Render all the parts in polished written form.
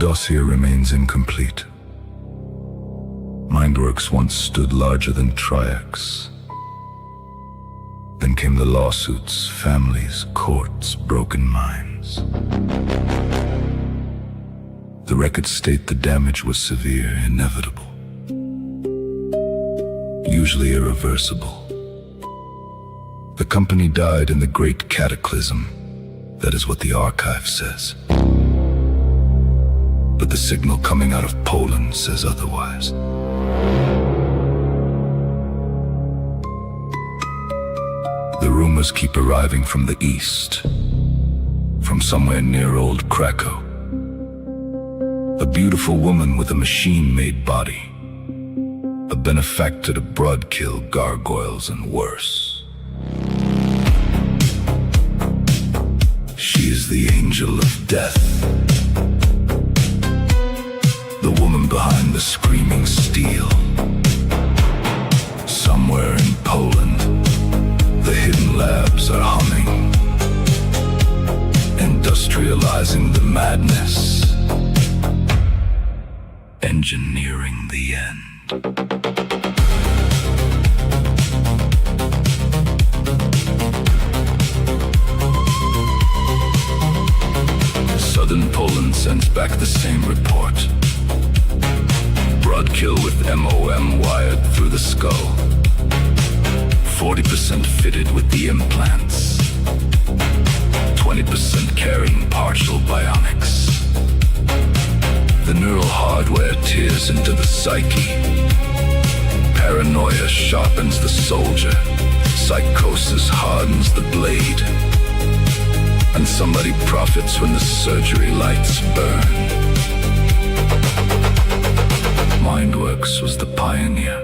dossier remains incomplete. Mindworks once stood larger than Triax. Then came the lawsuits, families, courts, broken minds. The records state the damage was severe, inevitable, usually irreversible. The company died in the Great Cataclysm. That is what the archive says. But the signal coming out of Poland says otherwise. The rumors keep arriving from the east, from somewhere near old Krakow. A beautiful woman with a machine-made body, a benefactor to broadkill, gargoyles, and worse. She is the angel of death, the woman behind the screaming steel. Somewhere in Poland, the hidden labs are humming, industrializing the madness, engineering the end. Southern Poland sends back the same report. Broadkill with MOM wired through the skull. 40% fitted with the implants. 20% carrying partial bionics. The neural hardware tears into the psyche. Paranoia sharpens the soldier. Psychosis hardens the blade. And somebody profits when the surgery lights burn. Mindworks was the pioneer.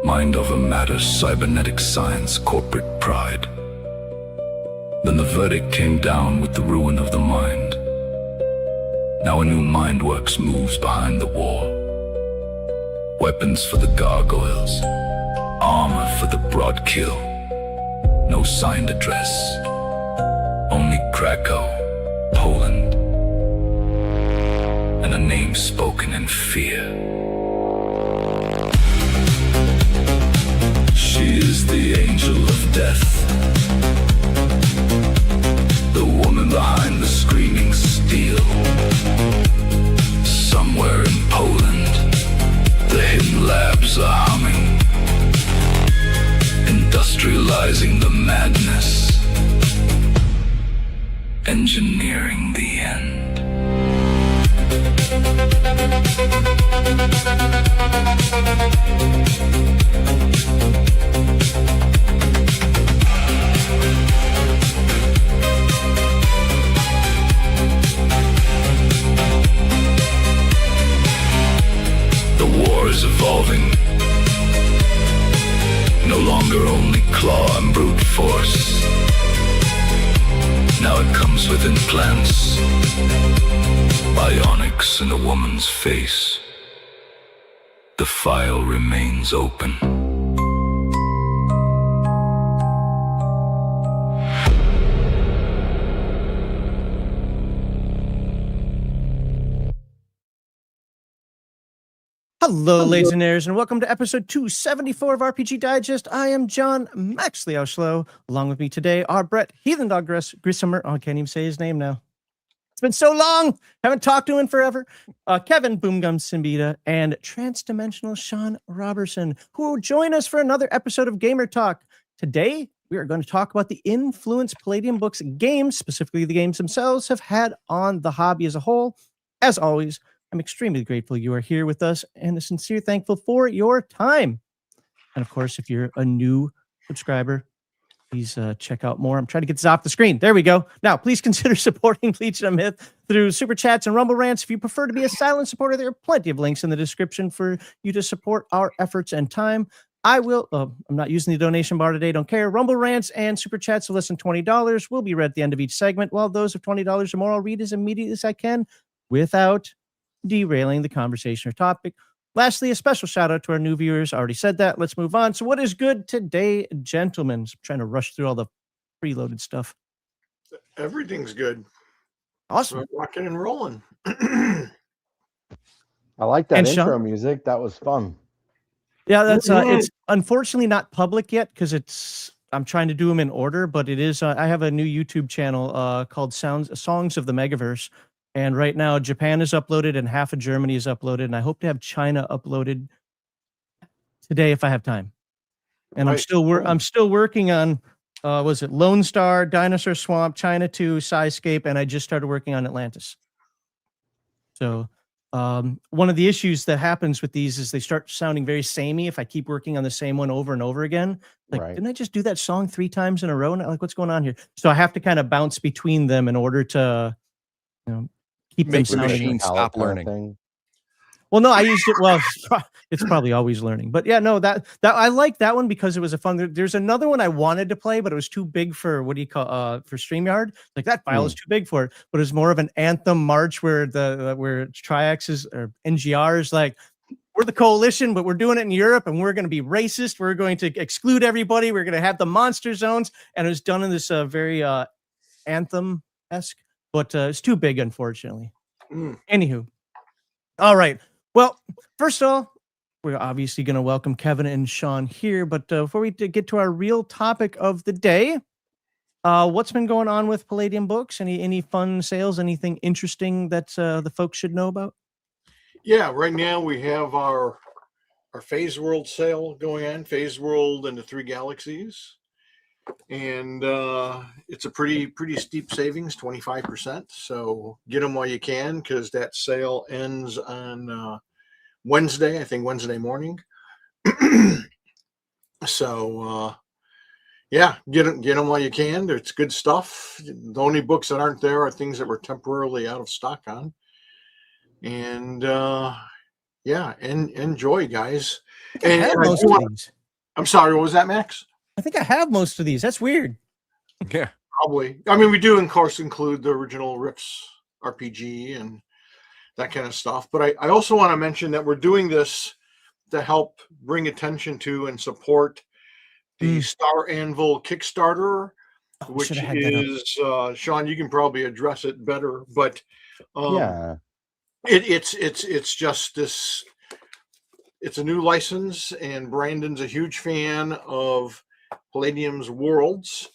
Mind over matter, cybernetic science, corporate pride. Then the verdict came down with the ruin of the mind. Now a new Mindworks moves behind the wall. Weapons for the gargoyles, armor for the broadkill. No signed address, only Krakow, Poland, and a name spoken in fear. She is the angel of death, the woman behind the screaming steel. Somewhere in Poland, the hidden labs are humming, industrializing the madness, engineering the end. The war is evolving. No longer only claw and brute force. Now it comes with implants, bionics in a woman's face. The file remains open. Hello, legionnaires, and welcome to episode 274 of RPG Digest. I am John Maxley Auschlow. Along with me today are Brett Heathen Dog Grissomer. Oh, I can't even say his name now. It's been so long. Haven't talked to him forever. Kevin Boomgum Siembieda and transdimensional Sean Robertson, who will join us for another episode of Gamer Talk. Today, we are going to talk about the influence Palladium Books games, specifically the games themselves, have had on the hobby as a whole. As always, I'm extremely grateful you are here with us and a sincere thankful for your time. And of course, if you're a new subscriber, please check out more. I'm trying to get this off the screen. There we go. Now, please consider supporting Legion of Myth through Super Chats and Rumble Rants. If you prefer to be a silent supporter, there are plenty of links in the description for you to support our efforts and time. I'm not using the donation bar today, don't care. Rumble Rants and Super Chats of less than $20 will be read at the end of each segment, while those of $20 or more I'll read as immediately as I can without derailing the conversation or topic. Lastly, a special shout out to our new viewers. I already said that. Let's move on. So what is good today, gentlemen? I'm trying to rush through all the preloaded stuff. Everything's good. Awesome. We're rocking and rolling. I like that And intro Sean? music. That was fun. Yeah, that's it's unfortunately not public yet because I'm trying to do them in order, but it is. I have a new YouTube channel called Songs of the Megaverse, and right now Japan is uploaded and half of Germany is uploaded, and I hope to have China uploaded today if I have time. And Right. I'm still working on was it Lone Star, Dinosaur Swamp, China 2, Skyscape, and I just started working on Atlantis. So one of the issues that happens with these is they start sounding very samey if I keep working on the same one over and over again. Like, Right. didn't I just do that song 3 times in a row? Like, what's going on here? So I have to kind of bounce between them in order to, keep them Make the sounding. machine stop Palette kind of learning. thing. Well, no, I used it. Well, it's probably always learning, but yeah, no, that I like that one because it was a fun. There's another one I wanted to play, but it was too big for what do you call for StreamYard. Like that file is too big for it. But it's more of an anthem march where where Triax is or NGR is like, we're the coalition, but we're doing it in Europe, and we're going to be racist. We're going to exclude everybody. We're going to have the monster zones, and it was done in this very anthem-esque, but it's too big, unfortunately. Anywho, all right. Well, first of all, we're obviously going to welcome Kevin and Sean here, but before we get to our real topic of the day, what's been going on with Palladium Books? Any fun sales? Anything interesting that the folks should know about? Yeah, right now we have our Phase World sale going on. Phase World and the Three Galaxies, and it's a pretty steep savings, 25%. So get them while you can because that sale ends on Wednesday. I think Wednesday morning. So yeah, get them while you can. It's good stuff. The only books that aren't there are things that were temporarily out of stock on. And yeah, and enjoy, guys. And I'm sorry, what was that, Max? I think I have most of these. That's weird. Yeah, probably. I mean, we do, of course, include the original Rips RPG and that kind of stuff. But I also want to mention that we're doing this to help bring attention to and support the Star Anvil Kickstarter, which is Sean. You can probably address it better, but yeah, it's just this. It's a new license, and Brandon's a huge fan of Palladium's Worlds,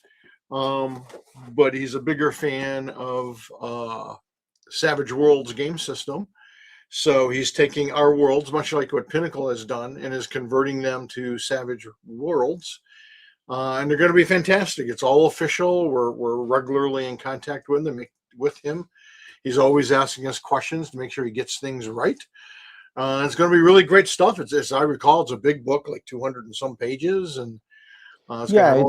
but he's a bigger fan of Savage Worlds game system. So he's taking our worlds, much like what Pinnacle has done, and is converting them to Savage Worlds. And they're going to be fantastic. It's all official. We're regularly in contact with him. He's always asking us questions to make sure he gets things right. It's going to be really great stuff. As I recall, it's a big book, like 200 and some pages, and it's got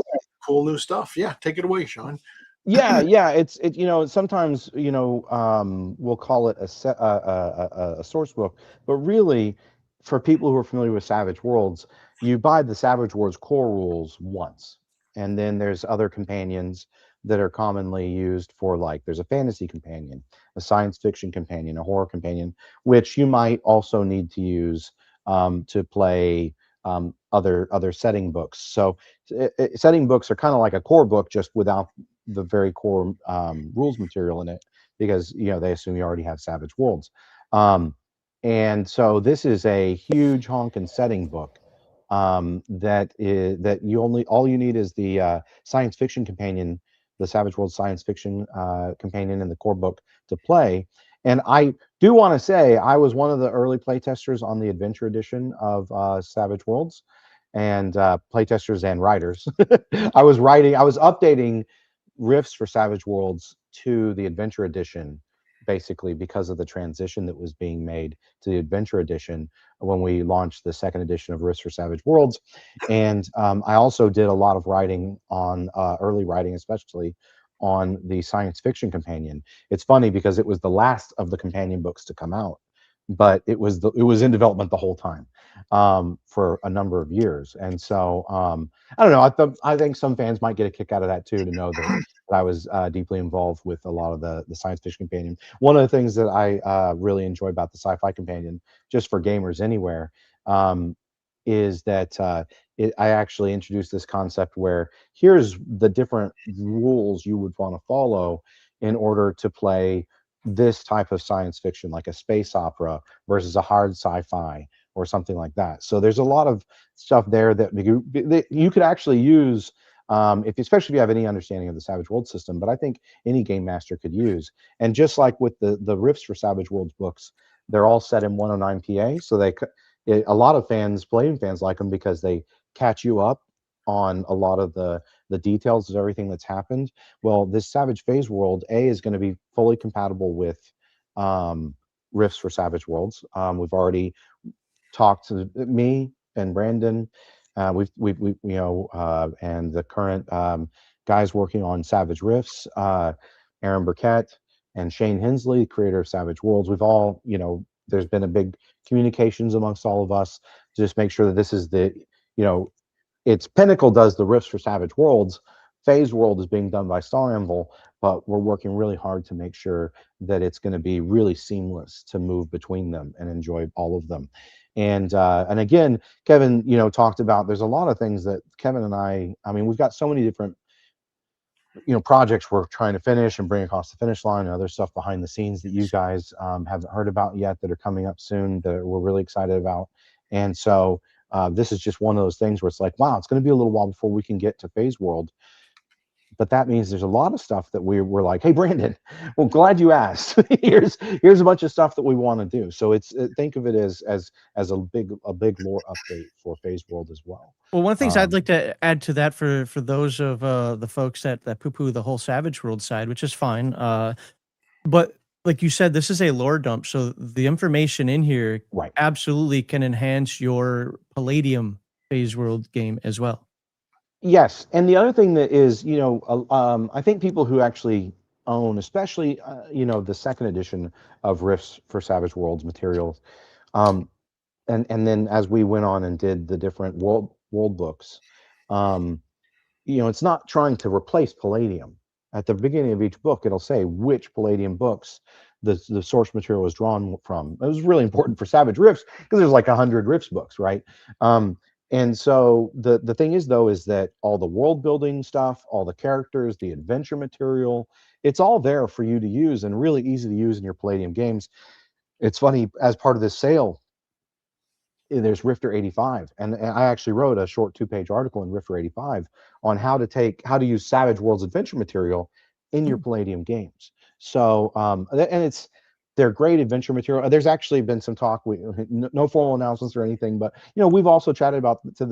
cool new stuff. Yeah, take it away, Sean. Yeah. It's sometimes we'll call it a source book, but really, for people who are familiar with Savage Worlds, you buy the Savage Worlds core rules once, and then there's other companions that are commonly used for, like, there's a fantasy companion, a science fiction companion, a horror companion, which you might also need to use to play other setting books. So setting books are kind of like a core book, just without the very core rules material in it, because they assume you already have Savage Worlds. And so this is a huge honking setting book that all you need is the science fiction companion, the Savage World science fiction companion in the core book to play. And I do want to say I was one of the early playtesters on the Adventure Edition of Savage Worlds, and playtesters and writers. I was updating riffs for Savage Worlds to the Adventure Edition, basically because of the transition that was being made to the Adventure Edition when we launched the second edition of Riffs for Savage Worlds. And I also did a lot of writing on early writing, especially on the science fiction companion. It's funny because it was the last of the companion books to come out, but it was in development the whole time for a number of years. And so I don't know. I think some fans might get a kick out of that too, to know that I was deeply involved with a lot of the science fiction companion. One of the things that I really enjoy about the sci-fi companion, just for gamers anywhere, is that I actually introduced this concept where here's the different rules you would want to follow in order to play this type of science fiction, like a space opera versus a hard sci-fi or something like that. So there's a lot of stuff there that you could actually use, if especially if you have any understanding of the Savage Worlds system. But I think any game master could use. And just like with the Rifts for Savage Worlds books, they're all set in 109 PA, so a lot of Palladium fans like them because they catch you up on a lot of the details of everything that's happened. Well, this Savage Phase World is going to be fully compatible with Rifts for Savage Worlds. We've already talked to me and Brandon. We and the current guys working on Savage Rifts, Aaron Burkett and Shane Hensley, creator of Savage Worlds. We've all, there's been a big communications amongst all of us to just make sure that this is it's Pinnacle does the Rifts for Savage Worlds. Phase World is being done by Star Anvil, but we're working really hard to make sure that it's going to be really seamless to move between them and enjoy all of them. And again, Kevin, talked about there's a lot of things that Kevin and I mean, we've got so many different projects we're trying to finish and bring across the finish line, and other stuff behind the scenes that you guys haven't heard about yet that are coming up soon that we're really excited about. And so this is just one of those things where it's like, wow, it's going to be a little while before we can get to Phase World. But that means there's a lot of stuff that we're like, hey, Brandon, well, glad you asked. here's a bunch of stuff that we want to do. So think of it as a big lore update for Phase World as well. Well, one of the things I'd like to add to that for those of the folks that poo-poo the whole Savage World side, which is fine. But like you said, this is a lore dump, so the information in here absolutely can enhance your Palladium Phase World game as well. Yes, and the other thing that is, I think people who actually own, especially, the second edition of Rifts for Savage Worlds materials, and then as we went on and did the different world books, it's not trying to replace Palladium. At the beginning of each book, it'll say which Palladium books the source material was drawn from. It was really important for Savage Rifts because there's like 100 Rifts books, right? And so the thing is, though, is that all the world building stuff, all the characters, the adventure material, it's all there for you to use and really easy to use in your Palladium games. It's funny, as part of this sale, there's Rifter 85, and I actually wrote a short 2-page article in Rifter 85 on how to use Savage Worlds adventure material in your Palladium games. So and they're great adventure material. There's actually been some talk, no formal announcements or anything, but we've also chatted about to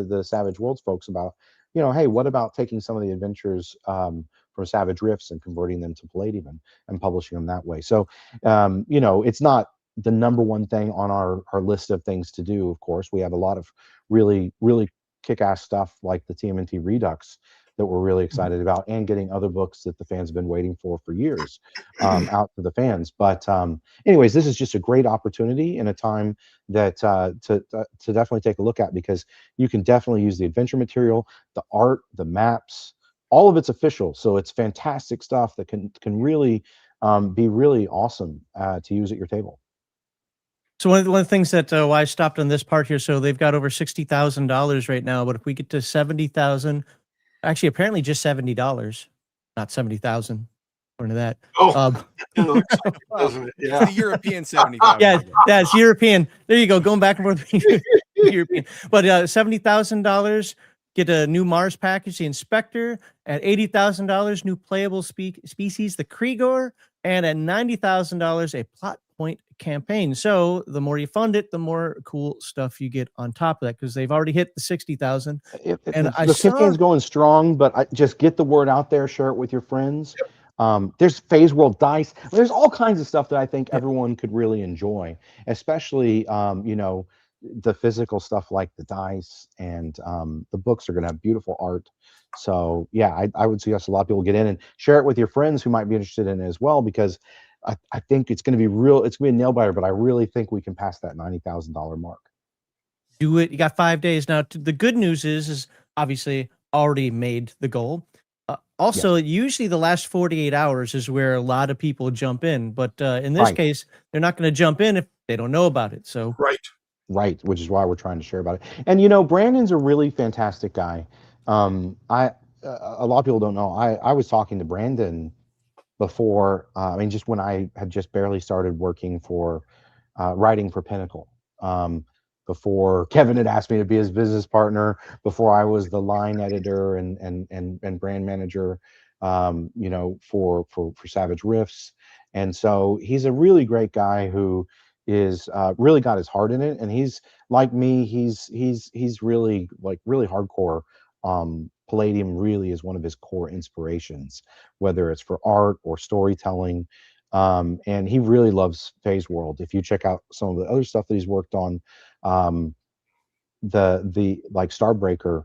the Savage Worlds folks about, hey, what about taking some of the adventures from Savage Rifts and converting them to Palladium and publishing them that way. So it's not the number one thing on our list of things to do. Of course, we have a lot of really kick-ass stuff like the TMNT Redux that we're really excited about, and getting other books that the fans have been waiting for years out to the fans. But anyways, this is just a great opportunity in a time that to definitely take a look at, because you can definitely use the adventure material, the art, the maps, all of it's official. So it's fantastic stuff that can really be really awesome to use at your table. So one of the things that why I stopped on this part here, so they've got over $60,000 right now, but if we get to 70,000, actually apparently just $70, not 70,000, according to that. Doesn't it? Yeah. For the European 70,000. Yeah, it's European. There you go, going back and forth. European, but $70,000. Get a new Mars package, the Inspector. At $80,000, new playable species, the Krigor. And at $90,000, a plot point campaign. So the more you fund it, the more cool stuff you get on top of that, because they've already hit the 60,000. And the campaign's going strong, but I just get the word out there, share it with your friends. There's Phase World dice. There's all kinds of stuff that I think everyone could really enjoy, especially the physical stuff like the dice, and the books are going to have beautiful art. So yeah, I would suggest a lot of people get in and share it with your friends who might be interested in it as well, because I think it's going to be it's going to be a nail biter, but I really think we can pass that $90,000 mark. Do it. You got 5 days. Now, the good news is obviously already made the goal. Also, usually the last 48 hours is where a lot of people jump in. But in this case, they're not going to jump in if they don't know about it. So Right, which is why we're trying to share about it. And Brandon's a really fantastic guy. A lot of people don't know. I was talking to Brandon before. I mean, just when I had just barely started working for writing for Pinnacle. Before Kevin had asked me to be his business partner, before I was the line editor and brand manager, for Savage Riffs. And so he's a really great guy who is really got his heart in it. And he's like me. He's really really hardcore. Palladium really is one of his core inspirations, whether it's for art or storytelling. And he really loves Phase World. If you check out some of the other stuff that he's worked on, um, the like Starbreaker,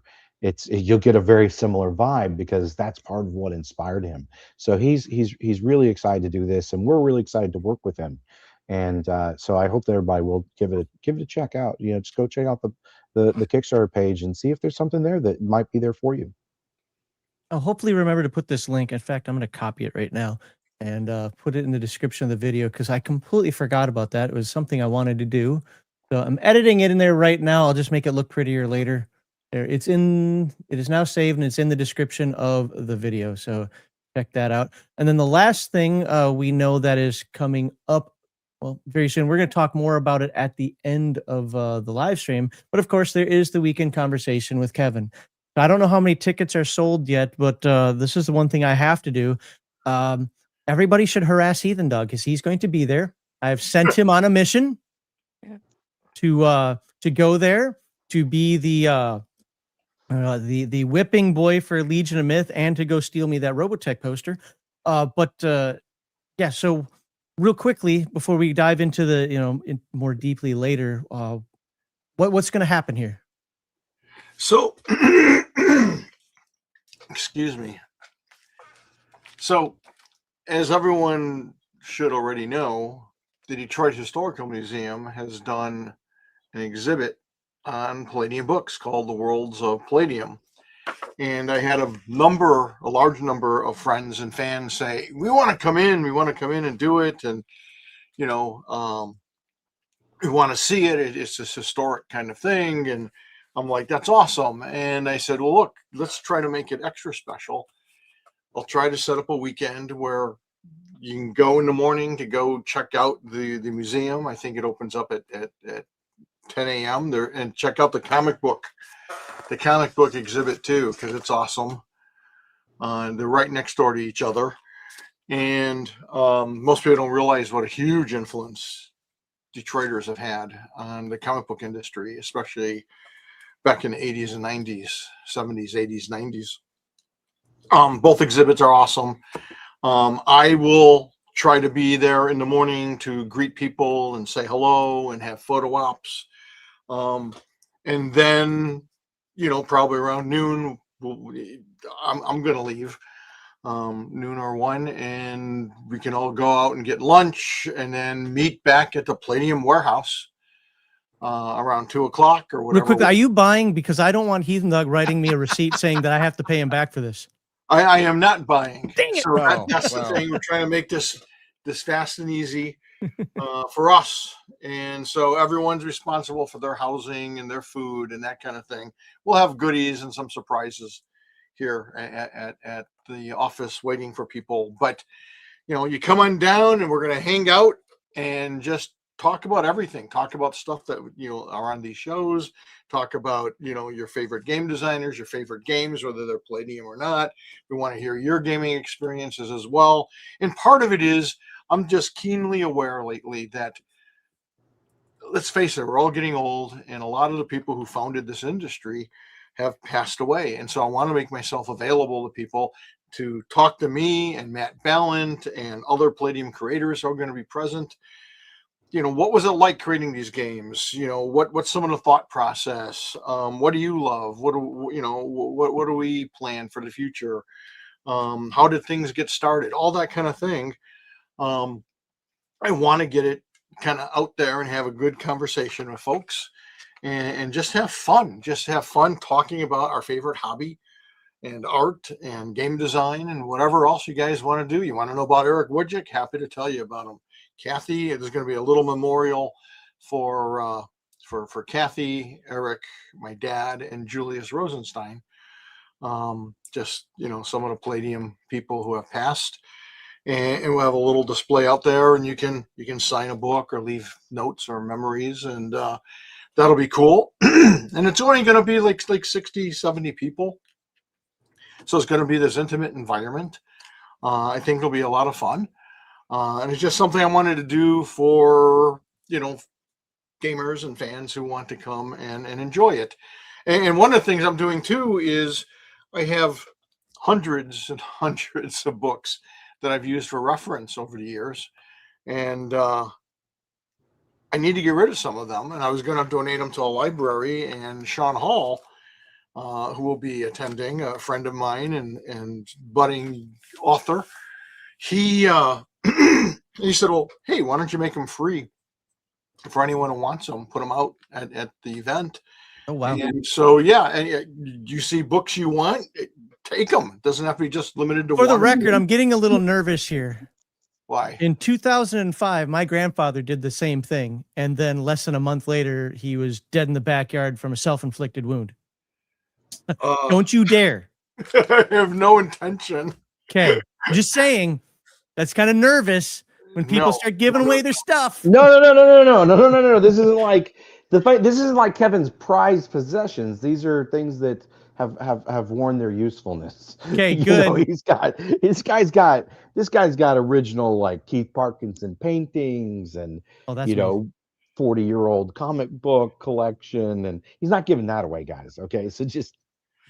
you'll get a very similar vibe because that's part of what inspired him. So he's really excited to do this, and we're really excited to work with him. And so I hope that everybody will give it a check out. Just go check out the Kickstarter page and see if there's something there that might be there for you. I'll hopefully remember to put this link. In fact, I'm going to copy it right now and put it in the description of the video because I completely forgot about that. It was something I wanted to do. So I'm editing it in there right now. I'll just make it look prettier later. There, it is now saved and it's in the description of the video. So check that out. And then the last thing we know that is coming up, well, very soon. We're going to talk more about it at the end of the live stream. But of course, there is the weekend conversation with Kevin. I don't know how many tickets are sold yet, but this is the one thing I have to do. Everybody should harass Heathen Dog because he's going to be there. I've sent him on a mission to go there to be the whipping boy for Legion of Myth and to go steal me that Robotech poster. Yeah. So real quickly before we dive into the more deeply later, what's going to happen here? So, excuse me. So, as everyone should already know, the Detroit Historical Museum has done an exhibit on Palladium Books called The Worlds of Palladium. And I had a large number of friends and fans say, we want to come in and do it. And, we want to see it. It's this historic kind of thing. And I'm like, that's awesome. And I said, well, look, let's try to make it extra special. I'll try to set up a weekend where you can go in the morning to go check out the museum. I think it opens up at 10 a.m. there, and check out the comic book exhibit too, because it's awesome. They're right next door to each other. And most people don't realize what a huge influence Detroiters have had on the comic book industry, especially back in the 80s and 90s, 70s, 80s, 90s. Both exhibits are awesome. I will try to be there in the morning to greet people and say hello and have photo ops. And then, probably around noon, I'm going to leave, noon or 1, and we can all go out and get lunch and then meet back at the Palladium warehouse around 2 o'clock or whatever. Real quick, are you buying? Because I don't want Heathen Dog writing me a receipt saying that I have to pay him back for this. I am not buying. Dang it. So that's the thing. We're trying to make this fast and easy for us. And so everyone's responsible for their housing and their food and that kind of thing. We'll have goodies and some surprises here at the office waiting for people. But, you come on down and we're going to hang out and just talk about everything. Talk about stuff that, are on these shows. Talk about, your favorite game designers, your favorite games, whether they're Palladium or not. We want to hear your gaming experiences as well. And part of it is I'm just keenly aware lately that, let's face it, we're all getting old, and a lot of the people who founded this industry have passed away. And so I want to make myself available to people to talk to me and Matt Ballant and other Palladium creators who are going to be present. What was it like creating these games? What's some of the thought process? What do you love? What do we plan for the future? How did things get started? All that kind of thing. I want to get it kind of out there and have a good conversation with folks and just have fun. Just have fun talking about our favorite hobby and art and game design and whatever else you guys want to do. You want to know about Eric Wojcik? Happy to tell you about him. Kathy, there's going to be a little memorial for Kathy, Eric, my dad, and Julius Rosenstein. Just some of the Palladium people who have passed. and we'll have a little display out there, and you can sign a book or leave notes or memories, and that'll be cool. And it's only going to be like 60, 70 people. So it's going to be this intimate environment. I think it'll be a lot of fun. And it's just something I wanted to do for, gamers and fans who want to come and enjoy it. And one of the things I'm doing too is I have hundreds and hundreds of books that I've used for reference over the years. And I need to get rid of some of them. And I was going to donate them to a library. And Sean Hall, who will be attending, a friend of mine and budding author, he he said, well, hey, why don't you make them free for anyone who wants them? Put them out at the event. Oh, wow. And so, yeah, and you see books you want, take them. It doesn't have to be just limited to For the one. record, I'm getting a little nervous here. Why? In 2005, my grandfather did the same thing. And then less than a month later, he was dead in the backyard from a self-inflicted wound. Don't you dare. I have no intention. Okay. Just saying, that's kind of nervous when people No. start giving away their stuff. No. This isn't like this isn't like Kevin's prized possessions. These are things that have worn their usefulness. Okay, You good. know, this guy's got original like Keith Parkinson paintings and Oh, that's amazing. 40-year-old comic book collection, and he's not giving that away, guys. Okay, so just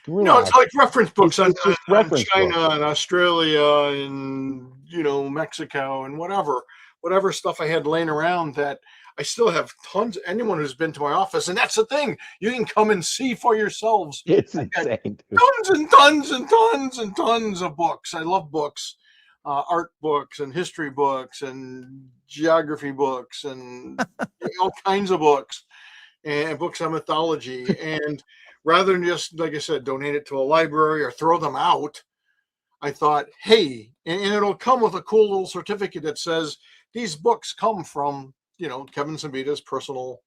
relax. No, it's like reference books It's just on reference China books. and Australia and Mexico and whatever stuff I had laying around that I still have tons. Anyone who's been to my office, and that's the thing, you can come and see for yourselves. It's I got insane, dude. tons and tons and tons and tons of books. I love books, art books and history books and geography books and all kinds of books and books on mythology. And rather than just, like I said, donate it to a library or throw them out, I thought, hey, and it'll come with a cool little certificate that says these books come from, Kevin Siembieda's personal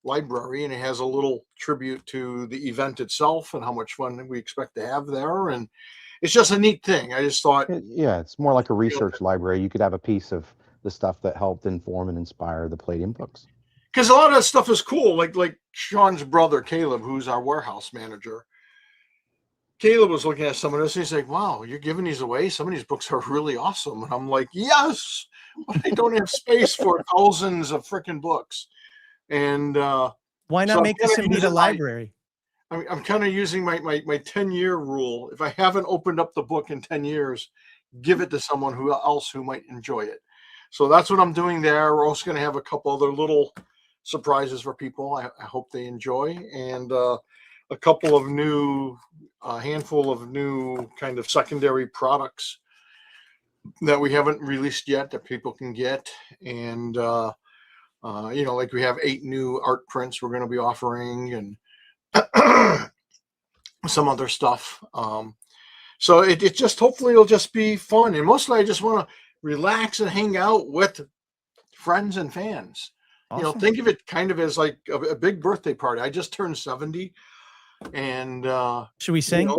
library, and it has a little tribute to the event itself and how much fun we expect to have there. And it's just a neat thing. I just thought, Yeah, it's more like a research library. You could have a piece of the stuff that helped inform and inspire the Palladium books. because a lot of that stuff is cool. Like Sean's brother, Caleb, who's our warehouse manager. Caleb was looking at some of this. And he's like, wow, you're giving these away? Some of these books are really awesome. And I'm like, yes, but I don't have space for thousands of freaking books. And Why not so make this be the library? I'm kind of using my 10-year rule. If I haven't opened up the book in 10 years, give it to someone else who might enjoy it. So that's what I'm doing there. We're also going to have a couple other little surprises for people. I hope they enjoy. And a couple of handful of new kind of secondary products that we haven't released yet that people can get. And, like we have 8 new art prints we're going to be offering and some other stuff. So it just, hopefully it'll just be fun. And mostly I just want to relax and hang out with friends and fans. Awesome. Think of it kind of as like a big birthday party. I just turned 70, and Should we sing?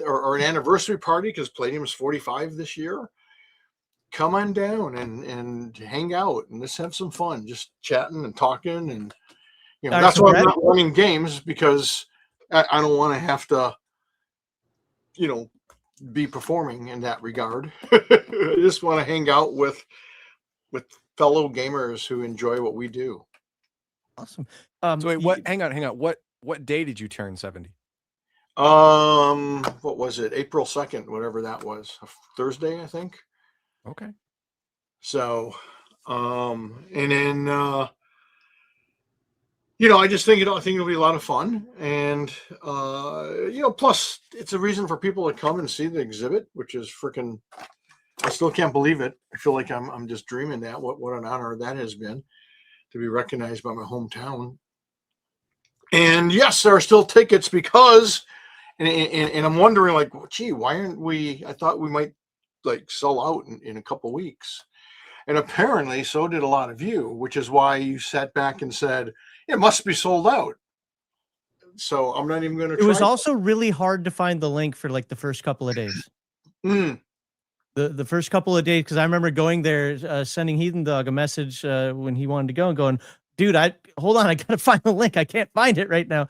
or an anniversary party because Palladium is 45 this year. Come on down and hang out and just have some fun, just chatting and talking. And that's why I'm not running games, because I don't want to have to be performing in that regard. I just want to hang out with fellow gamers who enjoy what we do. Awesome. So wait, what? Hang on. What day did you turn 70? What was it? April 2nd, whatever that was. A Thursday, I think. Okay. So, and then I just think it'll be a lot of fun, and plus it's a reason for people to come and see the exhibit, which is freaking. I still can't believe it. I feel like I'm just dreaming that. What an honor that has been to be recognized by my hometown. And yes, there are still tickets because, and I'm wondering, like, gee, why aren't we? I thought we might like sell out in a couple weeks, and apparently so did a lot of you, which is why you sat back and said it must be sold out. So I'm not even going to. It was also really hard to find the link for like the first couple of days. the first couple of days, because I remember going there, sending Heathen Dog a message when he wanted to go and going, dude, hold on, I gotta find the link. I can't find it right now.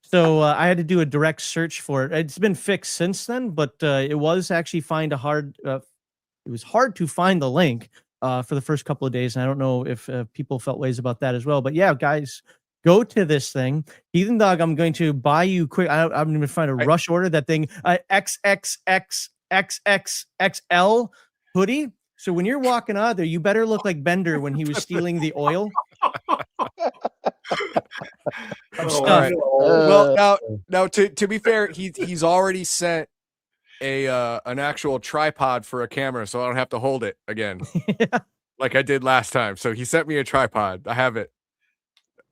So I had to do a direct search for it. It's been fixed since then, but it was actually it was hard to find the link for the first couple of days. And I don't know if people felt ways about that as well. But yeah, guys, go to this thing. Heathen Dog, I'm going to buy you quick. I'm going to find a rush order that thing. XXXXXL hoodie. So when you're walking out there, you better look like Bender when he was stealing the oil. Right. Well, now to be fair, he's already sent an actual tripod for a camera, so I don't have to hold it again, Yeah. like I did last time. So he sent me a tripod. I have it,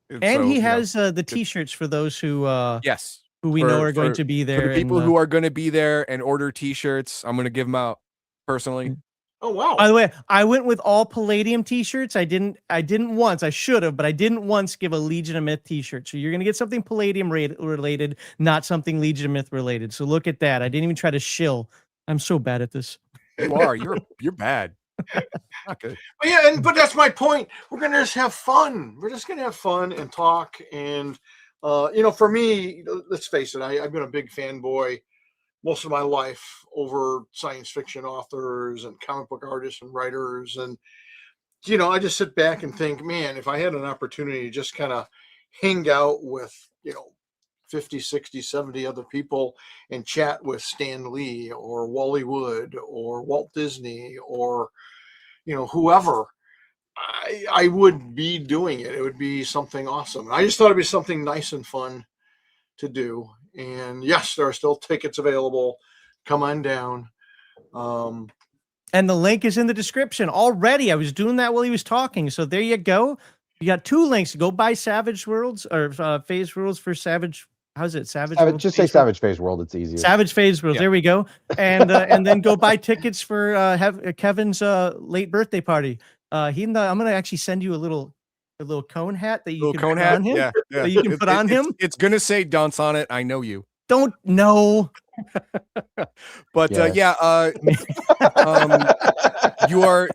And so, he has the T-shirts for those who yes, who we know are going to be there. For the people who are going to be there and order T-shirts, I'm going to give them out personally. Oh wow! By the way, I went with all Palladium T-shirts. I didn't once. I should have, but I didn't once give a Legion of Myth T-shirt. So you're gonna get something Palladium related, not something Legion of Myth related. So look at that. I didn't even try to shill. I'm so bad at this. You are. You're bad. Not good. But yeah, but that's my point. We're gonna just have fun. We're just gonna have fun and talk. And for me, let's face it, I've been a big fanboy most of my life over science fiction authors and comic book artists and writers. And, I just sit back and think, man, if I had an opportunity to just kind of hang out with, 50, 60, 70 other people and chat with Stan Lee or Wally Wood or Walt Disney or, whoever, I would be doing it. It would be something awesome. I just thought it'd be something nice and fun to do. And yes, there are still tickets available. Come on down. And the link is in the description already. I was doing that while he was talking. So there you go. You got 2 links. Go buy Savage Worlds or Phase Worlds for Savage. How's it? Savage World? Just say Savage Phase World. It's easier. Savage Phase World. Yeah. There we go. And then go buy tickets for Kevin's late birthday party. I'm going to actually send you a little cone hat that you can put on him. Yeah. That you can put on him. It's gonna say dunce on it. I know you. Don't know. But you are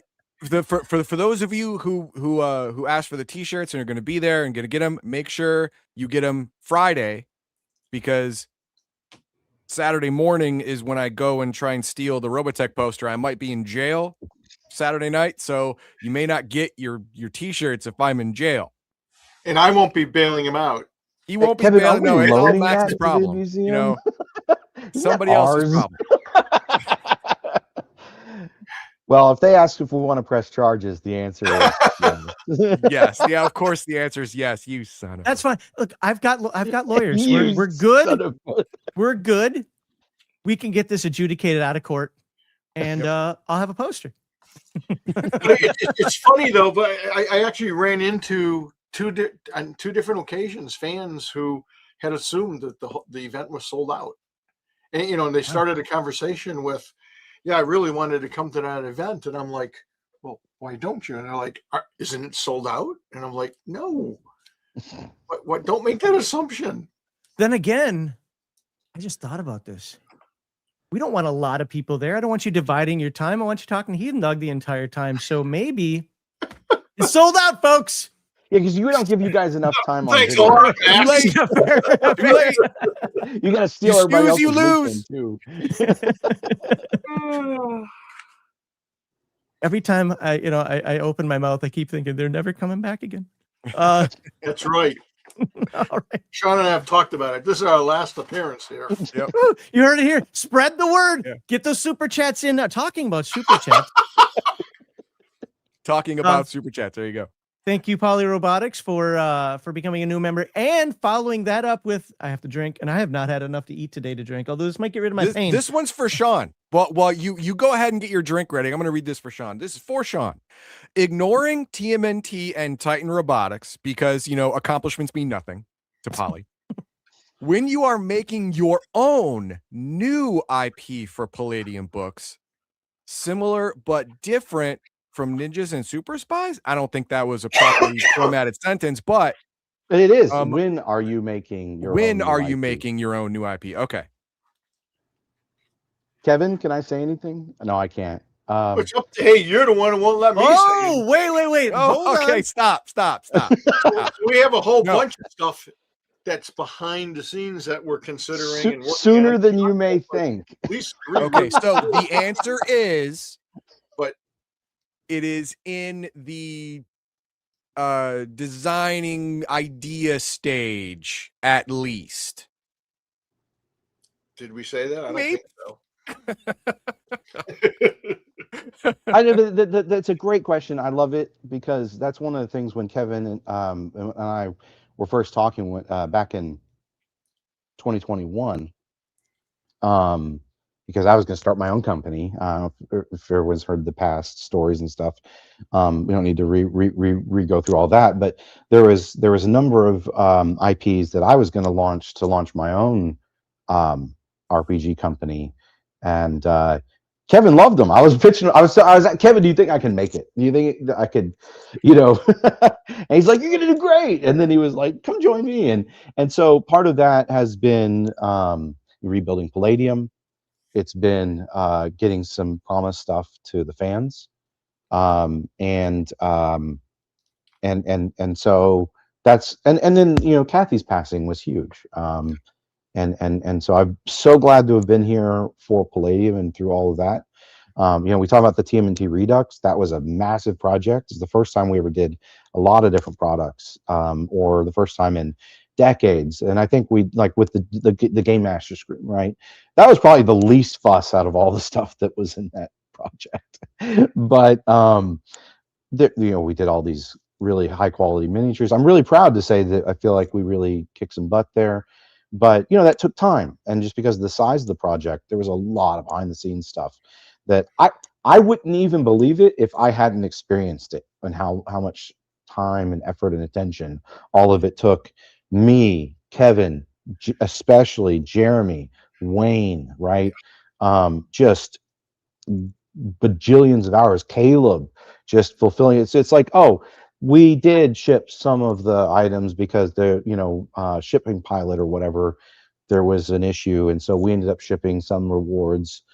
for those of you who asked for the T-shirts and are going to be there and going to get them. Make sure you get them Friday, because Saturday morning is when I go and try and steal the Robotech poster. I might be in jail Saturday night, so you may not get your T-shirts if I'm in jail. And I won't be bailing him out. He won't be Kevin, bailing. No, it's all Max's problem. Somebody else's problem. Well, if they ask if we want to press charges, the answer is yes. Yes. Yeah, of course the answer is yes. You son of. That's fine. Look, I've got lawyers. We're good. We're good. We can get this adjudicated out of court, and I'll have a poster. It's funny though, but I actually ran into on 2 different occasions fans who had assumed that the event was sold out, and they started a conversation with, yeah, I really wanted to come to that event, and I'm like, well, why don't you? And they're like, isn't it sold out? And I'm like, no. What? Don't make that assumption. Then again, I just thought about this. We don't want a lot of people there. I don't want you dividing your time. I want you talking to Heathen Dog the entire time. So maybe it's sold out, folks. Yeah, because we don't give you guys enough time on Thanks a video. lot, Too late. Too late. You got to steal everybody else's you lose. too. Every time I open my mouth, I keep thinking they're never coming back again. That's right. All right. Sean and I have talked about it. This is our last appearance here. Yep. You heard it here. Spread the word. Yeah. Get those super chats in. Talking about super chats. Talking about super chats. There you go. Thank you, Polyrobotics, for becoming a new member and following that up with I have to drink, and I have not had enough to eat today to drink. Although this might get rid of my pain. This one's for Sean. Well, you go ahead and get your drink ready. I'm going to read this for Sean. This is for Sean. Ignoring TMNT and Titan Robotics because accomplishments mean nothing to Poly. When you are making your own new IP for Palladium Books, similar but different from Ninjas and Super Spies? I don't think that was a properly formatted sentence, but it is. When are you making your own new IP? making your own new IP? Okay. Kevin, can I say anything? No, I can't. It's up to, hey, you're the one who won't let me say Oh, anything. wait. Oh, Hold okay. on. Stop. So we have a whole No. bunch of stuff that's behind the scenes that we're considering and working Sooner on. than you may think. At least 3 Okay, weeks. so the answer is, But it is in the designing idea stage, at least. did we say that? I don't Maybe. think so. I know that's a great question. I love it because that's one of the things when Kevin and I were first talking back in 2021. Because I was going to start my own company. If everyone's heard the past stories and stuff, we don't need to re go through all that. But there was a number of IPs that I was going to launch my own RPG company, and Kevin loved them. I was pitching. I was like, Kevin, do you think I can make it? Do you think that I could, And he's like, you're gonna do great. And then he was like, come join me. And so part of that has been rebuilding Palladium. It's been getting some promise stuff to the fans, and so that's and then Kathy's passing was huge. And so I'm so glad to have been here for Palladium and through all of that. We talk about the TMNT Redux. That was a massive project. It's the first time we ever did a lot of different products, or the first time in decades. And I think we like with the Game Master screen, right? That was probably the least fuss out of all the stuff that was in that project. But we did all these really high quality miniatures. I'm really proud to say that I feel like we really kicked some butt there. But that took time, and just because of the size of the project, there was a lot of behind the scenes stuff that I wouldn't even believe it if I hadn't experienced it, and how much time and effort and attention all of it took. Me, Kevin, especially Jeremy, Wayne, right? Just bajillions of hours. Caleb just fulfilling it. So it's like, oh, we did ship some of the items because the shipping pilot or whatever, there was an issue, and so we ended up shipping some rewards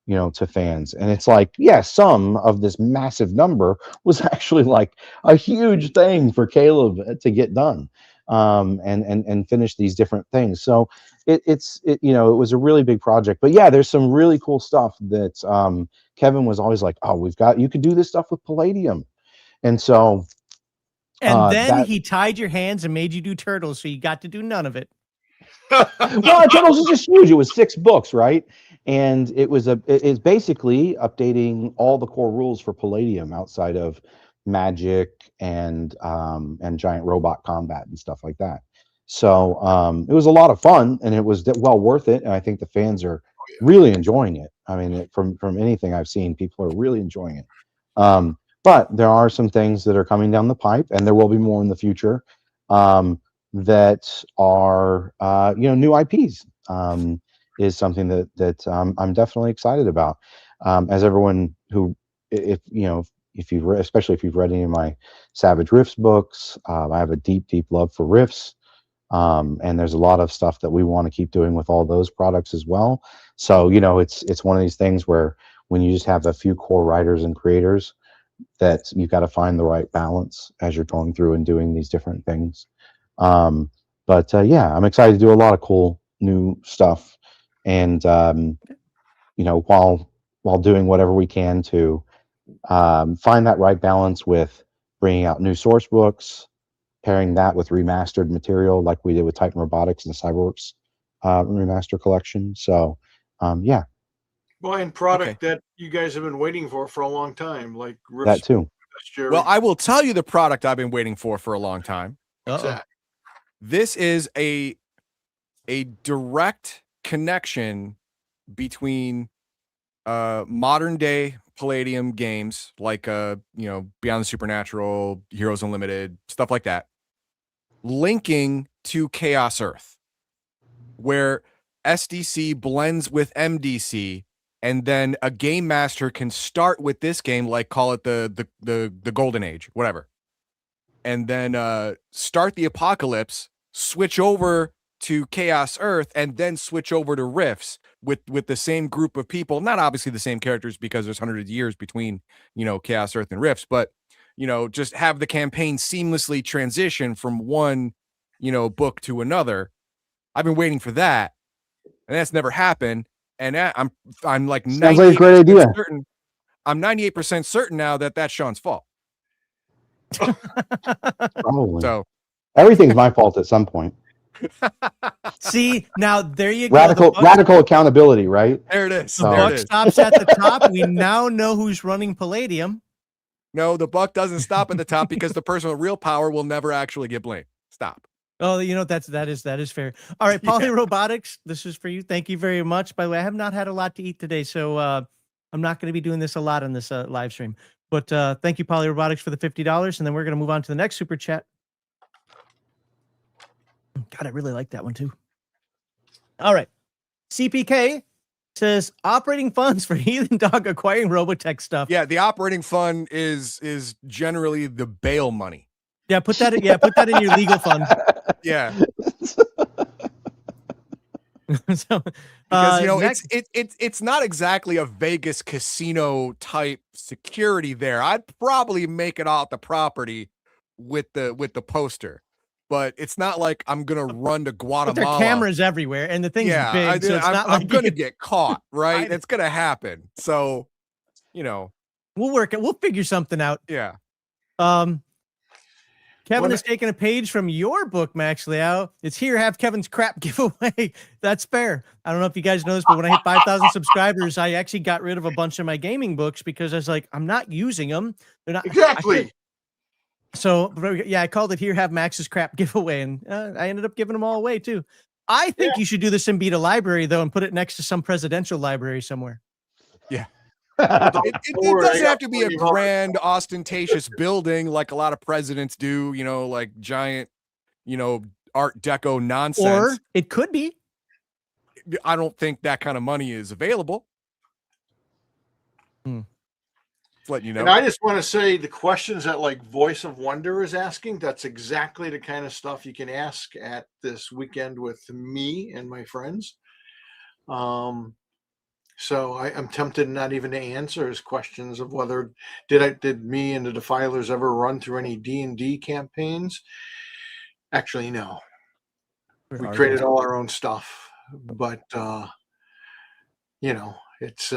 to fans. And it's like, yeah, some of this massive number was actually like a huge thing for Caleb to get done, and finish these different things. So it was a really big project. But yeah, there's some really cool stuff that Kevin was always like, oh, you could do this stuff with Palladium. And so And then he tied your hands and made you do Turtles, so you got to do none of it. well, Turtles is just huge. It was 6 books, right? And it's basically updating all the core rules for Palladium outside of magic and giant robot combat and stuff like that. So it was a lot of fun, and it was well worth it. And I think the fans are really enjoying it. I mean, from anything I've seen, people are really enjoying it. But there are some things that are coming down the pipe, and there will be more in the future. That are new IPs, is something that I'm definitely excited about. As everyone who, if you've read, especially if you've read any of my Savage Rifts books, I have a deep love for Rifts, and there's a lot of stuff that we want to keep doing with all those products as well. So it's one of these things where when you just have a few core writers and creators, that you've got to find the right balance as you're going through and doing these different things. But yeah, I'm excited to do a lot of cool new stuff, and while doing whatever we can to find that right balance with bringing out new source books, pairing that with remastered material like we did with Titan Robotics and the Cyberworks remaster collection. So yeah, Well, product that you guys have been waiting for a long time, like that too. Well, I will tell you the product I've been waiting for a long time. What's that? This is a direct connection between modern day Palladium games like Beyond the Supernatural, Heroes Unlimited, stuff like that, linking to Chaos Earth, where SDC blends with MDC, and then a game master can start with this game, like call it the Golden Age, whatever, and then start the Apocalypse, switch over to Chaos Earth, and then switch over to Rifts, with the same group of people, not obviously the same characters because there's hundreds of years between, Chaos Earth and Rifts, but just have the campaign seamlessly transition from one, book to another. I've been waiting for that, and that's never happened. And I'm like Sounds like a great 98% idea. certain. I'm 98% certain now that that's Sean's fault. Probably. So Everything's my fault at some point. See, now there you go. Radical accountability, right? there it is. The There buck it is. stops at the top. We now know who's running Palladium. No, the buck doesn't stop at the top because the person with real power will never actually get blamed. Stop. Oh, that is fair. All right, Poly Robotics, this is for you. Thank you very much. By the way, I have not had a lot to eat today, so I'm not going to be doing this a lot on this live stream. But thank you, Poly Robotics, for the $50, and then we're going to move on to the next super chat. God, I really like that one too. All right, CPK says operating funds for Heathen Dog acquiring Robotech stuff. Yeah, the operating fund is generally the bail money. Yeah, put that in your legal fund. Yeah. So, because it's not exactly a Vegas casino type security there. I'd probably make it off the property with the poster, but it's not like I'm gonna run to Guatemala. There are cameras everywhere, and the thing's big, so it's not like I'm gonna get caught, right? It's gonna happen. So, we'll work it. We'll figure something out. Yeah. Kevin is taking a page from your book, Max Liao. It's here. Have Kevin's crap giveaway. That's fair. I don't know if you guys know this, but when I hit 5,000 subscribers, I actually got rid of a bunch of my gaming books because I was like, I'm not using them. They're not Exactly. So yeah, I called it here. Have Max's crap giveaway, and I ended up giving them all away too. I think you should do the Siembieda library though, and put it next to some presidential library somewhere. Yeah. It doesn't have to be a grand, ostentatious building like a lot of presidents do, like giant, Art Deco nonsense. Or it could be. I don't think that kind of money is available. Just letting you know. And I just want to say the questions that like Voice of Wonder is asking, that's exactly the kind of stuff you can ask at this weekend with me and my friends. So I'm tempted not even to answer his questions of whether did me and the Defilers ever run through any D&D campaigns? Actually, no. We created all our own stuff, but it's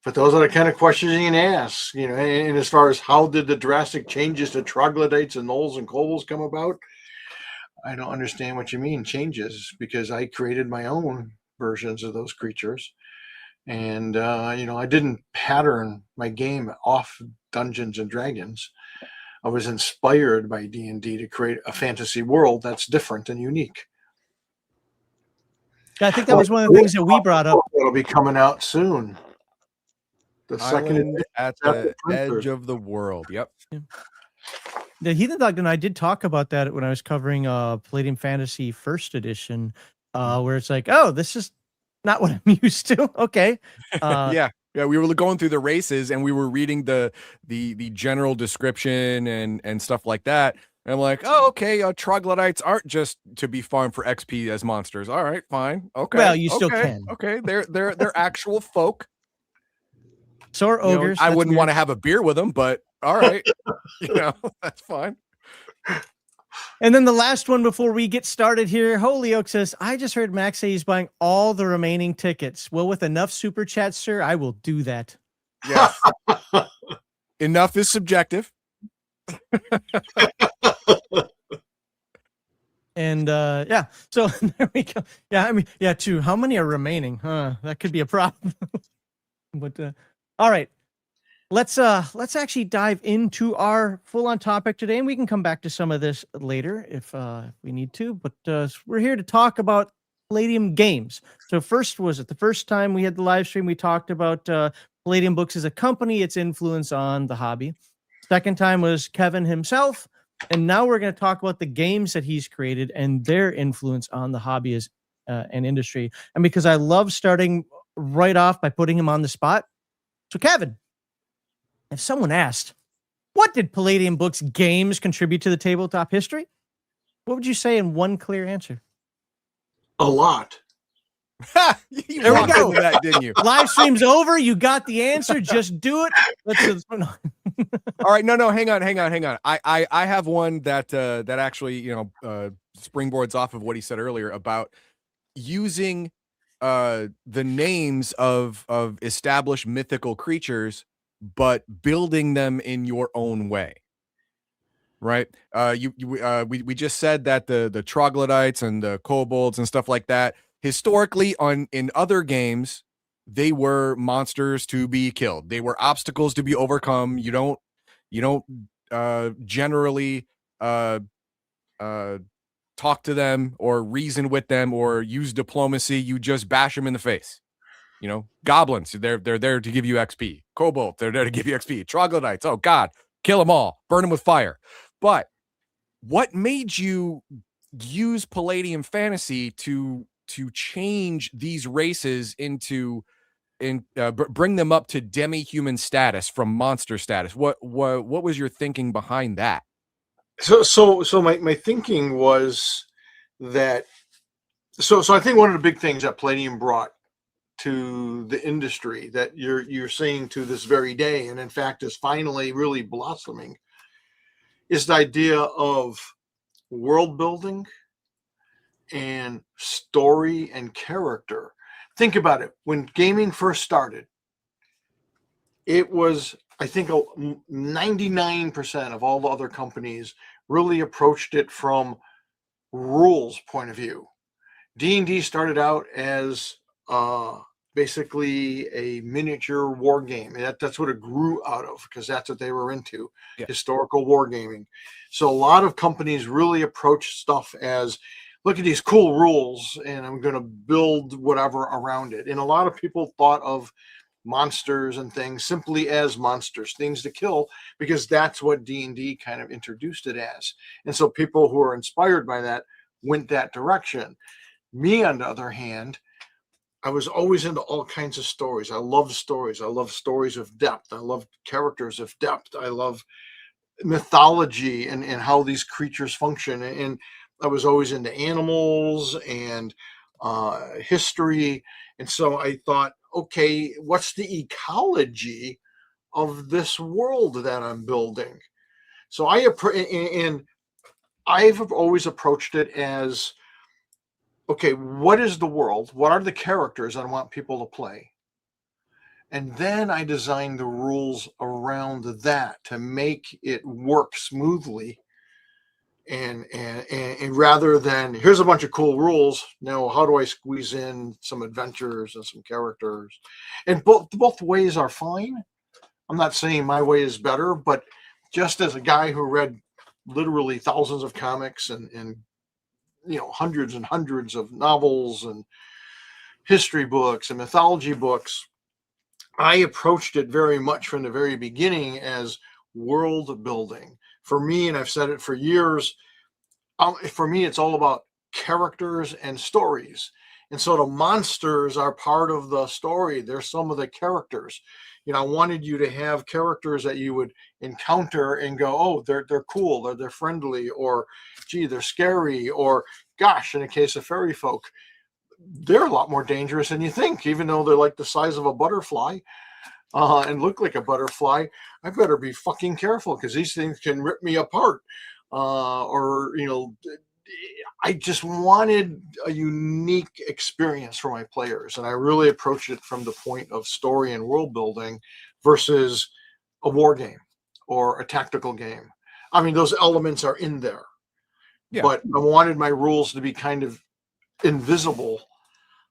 but those are the kind of questions you can ask, and as far as how did the drastic changes to troglodytes and gnolls and kobolds come about, I don't understand what you mean changes, because I created my own versions of those creatures, and I didn't pattern my game off Dungeons and Dragons. I was inspired by D&D to create a fantasy world that's different and unique. Yeah, I think that was one of the things that we brought up. It'll be coming out soon. The second Island at the edge of the world. Yep. The Heathen Dog and I did talk about that when I was covering Palladium Fantasy First Edition, where it's like, oh, this is not what I'm used to. Okay. Yeah, we were going through the races and we were reading the general description and stuff like that. And I'm like, oh, okay, troglodytes aren't just to be farmed for XP as monsters. All right, fine. Okay. Well, you still can. Okay, they're actual folk. So are ogres. I wouldn't want to have a beer with them, but all right. That's fine. And then the last one before we get started here, Holyoke says, I just heard Max say he's buying all the remaining tickets. Well, with enough super chats, sir, I will do that. Yes. Enough is subjective. And yeah, so there we go. Yeah, I mean, yeah, two. How many are remaining? That could be a problem. But all right. Let's actually dive into our full-on topic today, and we can come back to some of this later if we need to. But we're here to talk about Palladium games. So first, was it the first time we had the live stream? We talked about Palladium Books as a company, its influence on the hobby. Second time was Kevin himself, and now we're going to talk about the games that he's created and their influence on the hobby and industry. And because I love starting right off by putting him on the spot, so Kevin. If someone asked, what did Palladium Books games contribute to the tabletop history? What would you say in one clear answer? A lot. You There we walked go. into that, didn't you? Live stream's over. You got the answer. Just do it. Let's no. All right, no, hang on. I have one that that actually springboards off of what he said earlier about using the names of established mythical creatures, but building them in your own way. Right? We just said that the troglodytes and the kobolds and stuff like that historically in other games they were monsters to be killed. They were obstacles to be overcome. You don't generally talk to them or reason with them or use diplomacy. You just bash them in the face. Goblins, they're there to give you XP. Kobold, they're there to give you XP. Troglodytes, oh God, kill them all, burn them with fire. But what made you use Palladium Fantasy to change these races into bring them up to demi-human status from monster status? What was your thinking behind that? So my thinking was that so I think one of the big things that Palladium brought to the industry that you're seeing to this very day, and in fact is finally really blossoming, is the idea of world building and story and character. Think about it. When gaming first started, it was, I think, 99% of all the other companies really approached it from rules point of view. D&D started out as basically a miniature war game. That's what it grew out of, because that's what they were into, historical wargaming. So a lot of companies really approach stuff as, look at these cool rules, and I'm going to build whatever around it. And a lot of people thought of monsters and things simply as monsters, things to kill, because that's what D&D kind of introduced it as. And so people who are inspired by that went that direction. Me, on the other hand, I was always into all kinds of stories. I love stories. I love stories of depth. I love characters of depth. I love mythology and how these creatures function. And I was always into animals and history. And so I thought, okay, what's the ecology of this world that I'm building? So I've always approached it as, okay, what is the world? What are the characters I want people to play? And then I designed the rules around that to make it work smoothly. And rather than, here's a bunch of cool rules, now how do I squeeze in some adventures and some characters? And both ways are fine. I'm not saying my way is better, but just as a guy who read literally thousands of comics and hundreds and hundreds of novels and history books and mythology books, I approached it very much from the very beginning as world building. For me, and I've said it for years, for me, it's all about characters and stories. And so the monsters are part of the story. They're some of the characters. I wanted you to have characters that you would encounter and go, oh, they're cool, they're friendly, or gee, they're scary, or gosh, in the case of fairy folk, they're a lot more dangerous than you think, even though they're like the size of a butterfly and look like a butterfly. I better be fucking careful, because these things can rip me apart. I just wanted a unique experience for my players, and I really approached it from the point of story and world building versus a war game or a tactical game. I mean, those elements are in there, but I wanted my rules to be kind of invisible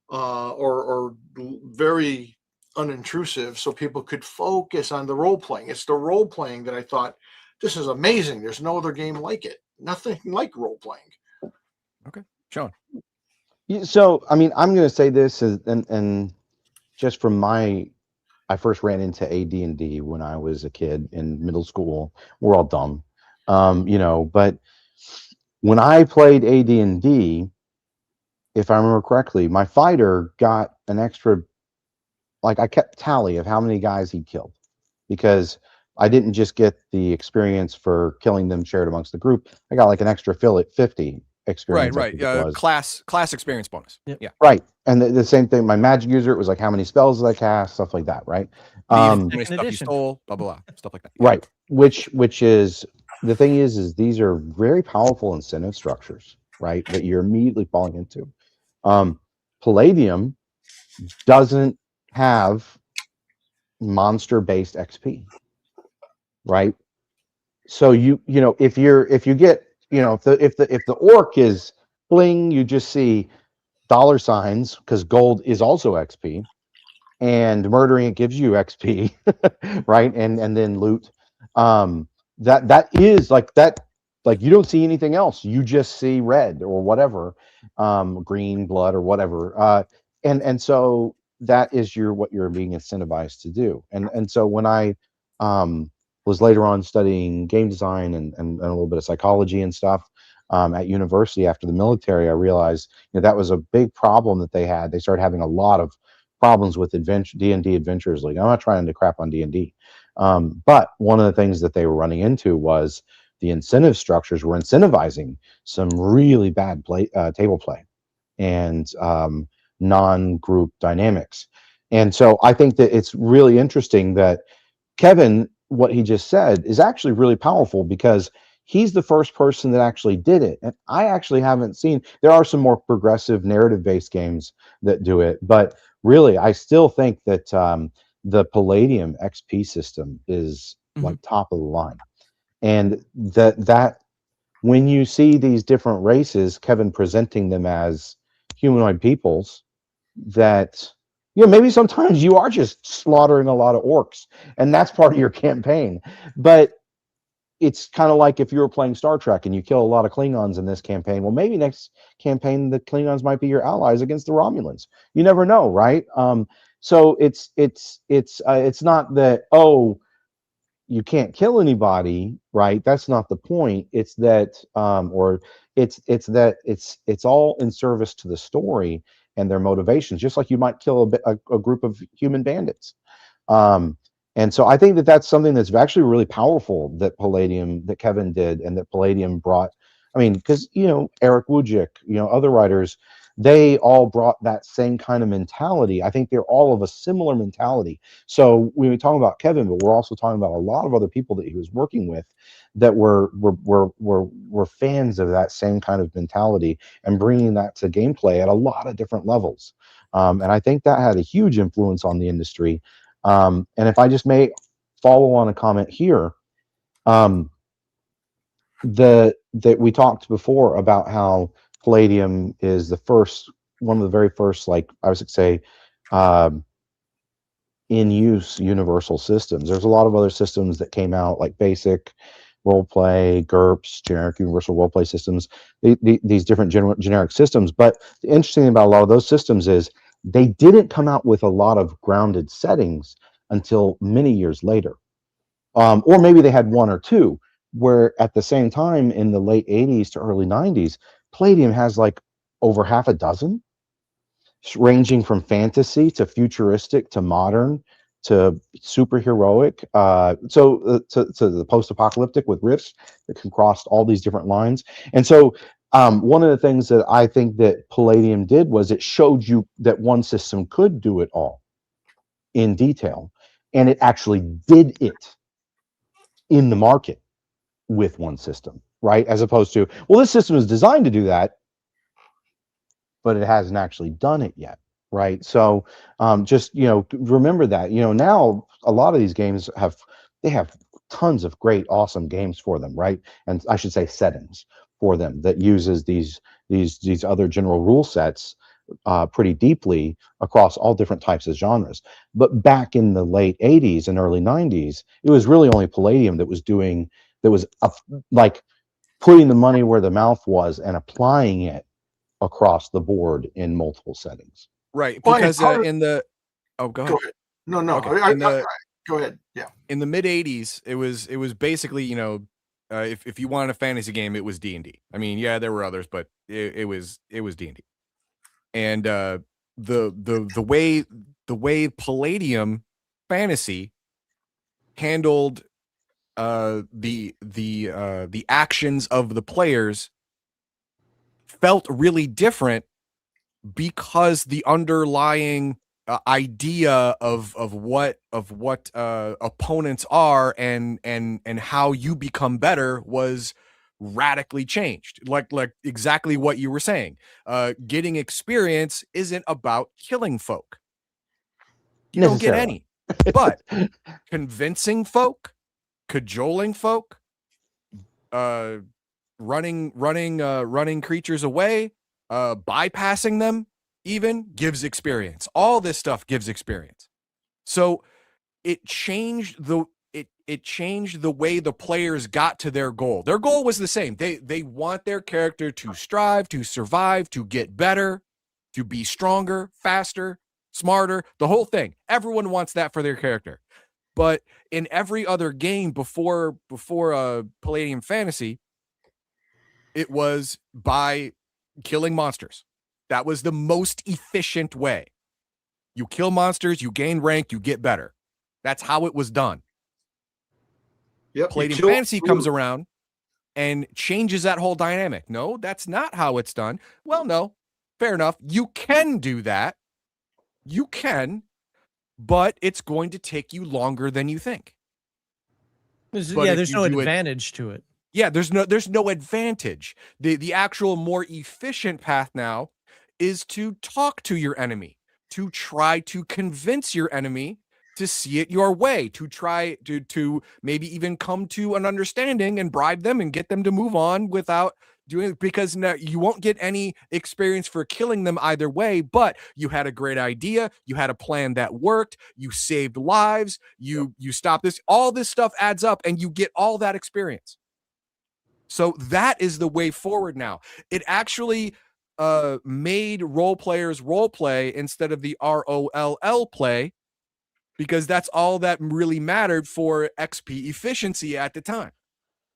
or very unintrusive, so people could focus on the role playing. It's the role playing that I thought, this is amazing. There's no other game like it. Nothing like role playing. Okay, Sean. So, I mean, I'm going to say this, and just from I first ran into AD&D when I was a kid in middle school. We're all dumb, but when I played AD&D, if I remember correctly, my fighter got an extra, like I kept tally of how many guys he killed, because I didn't just get the experience for killing them shared amongst the group. I got like an extra fill at 50 experience. I Right. think it was. Class experience bonus. Yep. Yeah. Right. And the same thing, my magic user, it was like how many spells did I cast, stuff like that, right? How many Second stuff you edition. stole, blah blah blah, stuff like that. Yeah. Right. Which is the thing is these are very powerful incentive structures, right? That you're immediately falling into. Palladium doesn't have monster-based XP, right? So you know if you get if the orc is bling, you just see dollar signs because gold is also XP, and murdering it gives you XP, right? And then loot. That is like that. Like you don't see anything else. You just see red or whatever, green blood or whatever. And so that is what you're being incentivized to do. And so when I was later on studying game design and a little bit of psychology and stuff at university after the military, I realized that was a big problem that they had. They started having a lot of problems with D&D Adventures League. I'm not trying to crap on D&D, but one of the things that they were running into was the incentive structures were incentivizing some really bad table play and non-group dynamics. And so I think that it's really interesting that Kevin, what he just said is actually really powerful because he's the first person that actually did it. And I actually haven't seen, there are some more progressive narrative-based games that do it, but really, I still think that the Palladium XP system is like top of the line. And that when you see these different races, Kevin presenting them as humanoid peoples, that maybe sometimes you are just slaughtering a lot of orcs, and that's part of your campaign. But it's kind of like if you were playing Star Trek and you kill a lot of Klingons in this campaign. Well, maybe next campaign the Klingons might be your allies against the Romulans. You never know, right? So it's not that you can't kill anybody, right? That's not the point. It's that or it's all in service to the story and their motivations, just like you might kill a group of human bandits. And so I think that that's something that's actually really powerful that Kevin did and that Palladium brought. I mean, because Eric Wujcik, other writers, they all brought that same kind of mentality. I think they're all of a similar mentality. So we were talking about Kevin, but we're also talking about a lot of other people that he was working with that were fans of that same kind of mentality and bringing that to gameplay at a lot of different levels. And I think that had a huge influence on the industry. And if I just may follow on a comment here, that we talked before about how Palladium is one of the very first, like I would say, in use universal systems. There's a lot of other systems that came out, like basic role play, GURPS, generic universal role play systems, these different generic systems. But the interesting thing about a lot of those systems is they didn't come out with a lot of grounded settings until many years later. Or maybe they had one or two, where at the same time in the late 80s to early 90s, Palladium has like over half a dozen, ranging from fantasy to futuristic to modern to superheroic, to the post-apocalyptic with riffs that can cross all these different lines. And so one of the things that I think that Palladium did was it showed you that one system could do it all in detail, and it actually did it in the market with one system, right? As opposed to, well, this system is designed to do that, but it hasn't actually done it yet, right? So just remember that. Now a lot of these games have tons of great, awesome games for them, right? And I should say settings for them that uses these other general rule sets pretty deeply across all different types of genres. But back in the late 80s and early 90s, it was really only Palladium that was like putting the money where the mouth was and applying it across the board in multiple settings. Right, Well, because go ahead. ahead. No, Okay. go ahead. Yeah. In the mid 80s, it was basically, if you wanted a fantasy game, it was D&D. I mean, yeah, there were others, but it was D&D. And the way Palladium Fantasy handled the actions of the players felt really different because the underlying idea of what opponents are and how you become better was radically changed. Like exactly what you were saying. Getting experience isn't about killing folk. You don't get Necessarily. any. But convincing folk, cajoling folk, running creatures away, bypassing them even gives experience. All this stuff gives experience. So it changed it changed the way the players got to their goal. Their goal was the same. They want their character to strive, to survive, to get better, to be stronger, faster, smarter, the whole thing. Everyone wants that for their character. But in every other game before Palladium Fantasy, it was by killing monsters. That was the most efficient way. You kill monsters, you gain rank, you get better. That's how it was done. Yep. Palladium Fantasy comes around and changes that whole dynamic. No, that's not how it's done. Well, no, fair enough. You can do that. You can, but it's going to take you longer than you think. There's no advantage to it. Yeah, there's no advantage. The actual more efficient path now is to talk to your enemy, to try to convince your enemy to see it your way, to try to maybe even come to an understanding and bribe them and get them to move on without doing it, because now you won't get any experience for killing them either way, but you had a great idea, you had a plan that worked, you saved lives, you stopped this, all this stuff adds up and you get all that experience. So that is the way forward now. It actually made role players role play instead of the ROLL play, because that's all that really mattered for XP efficiency at the time.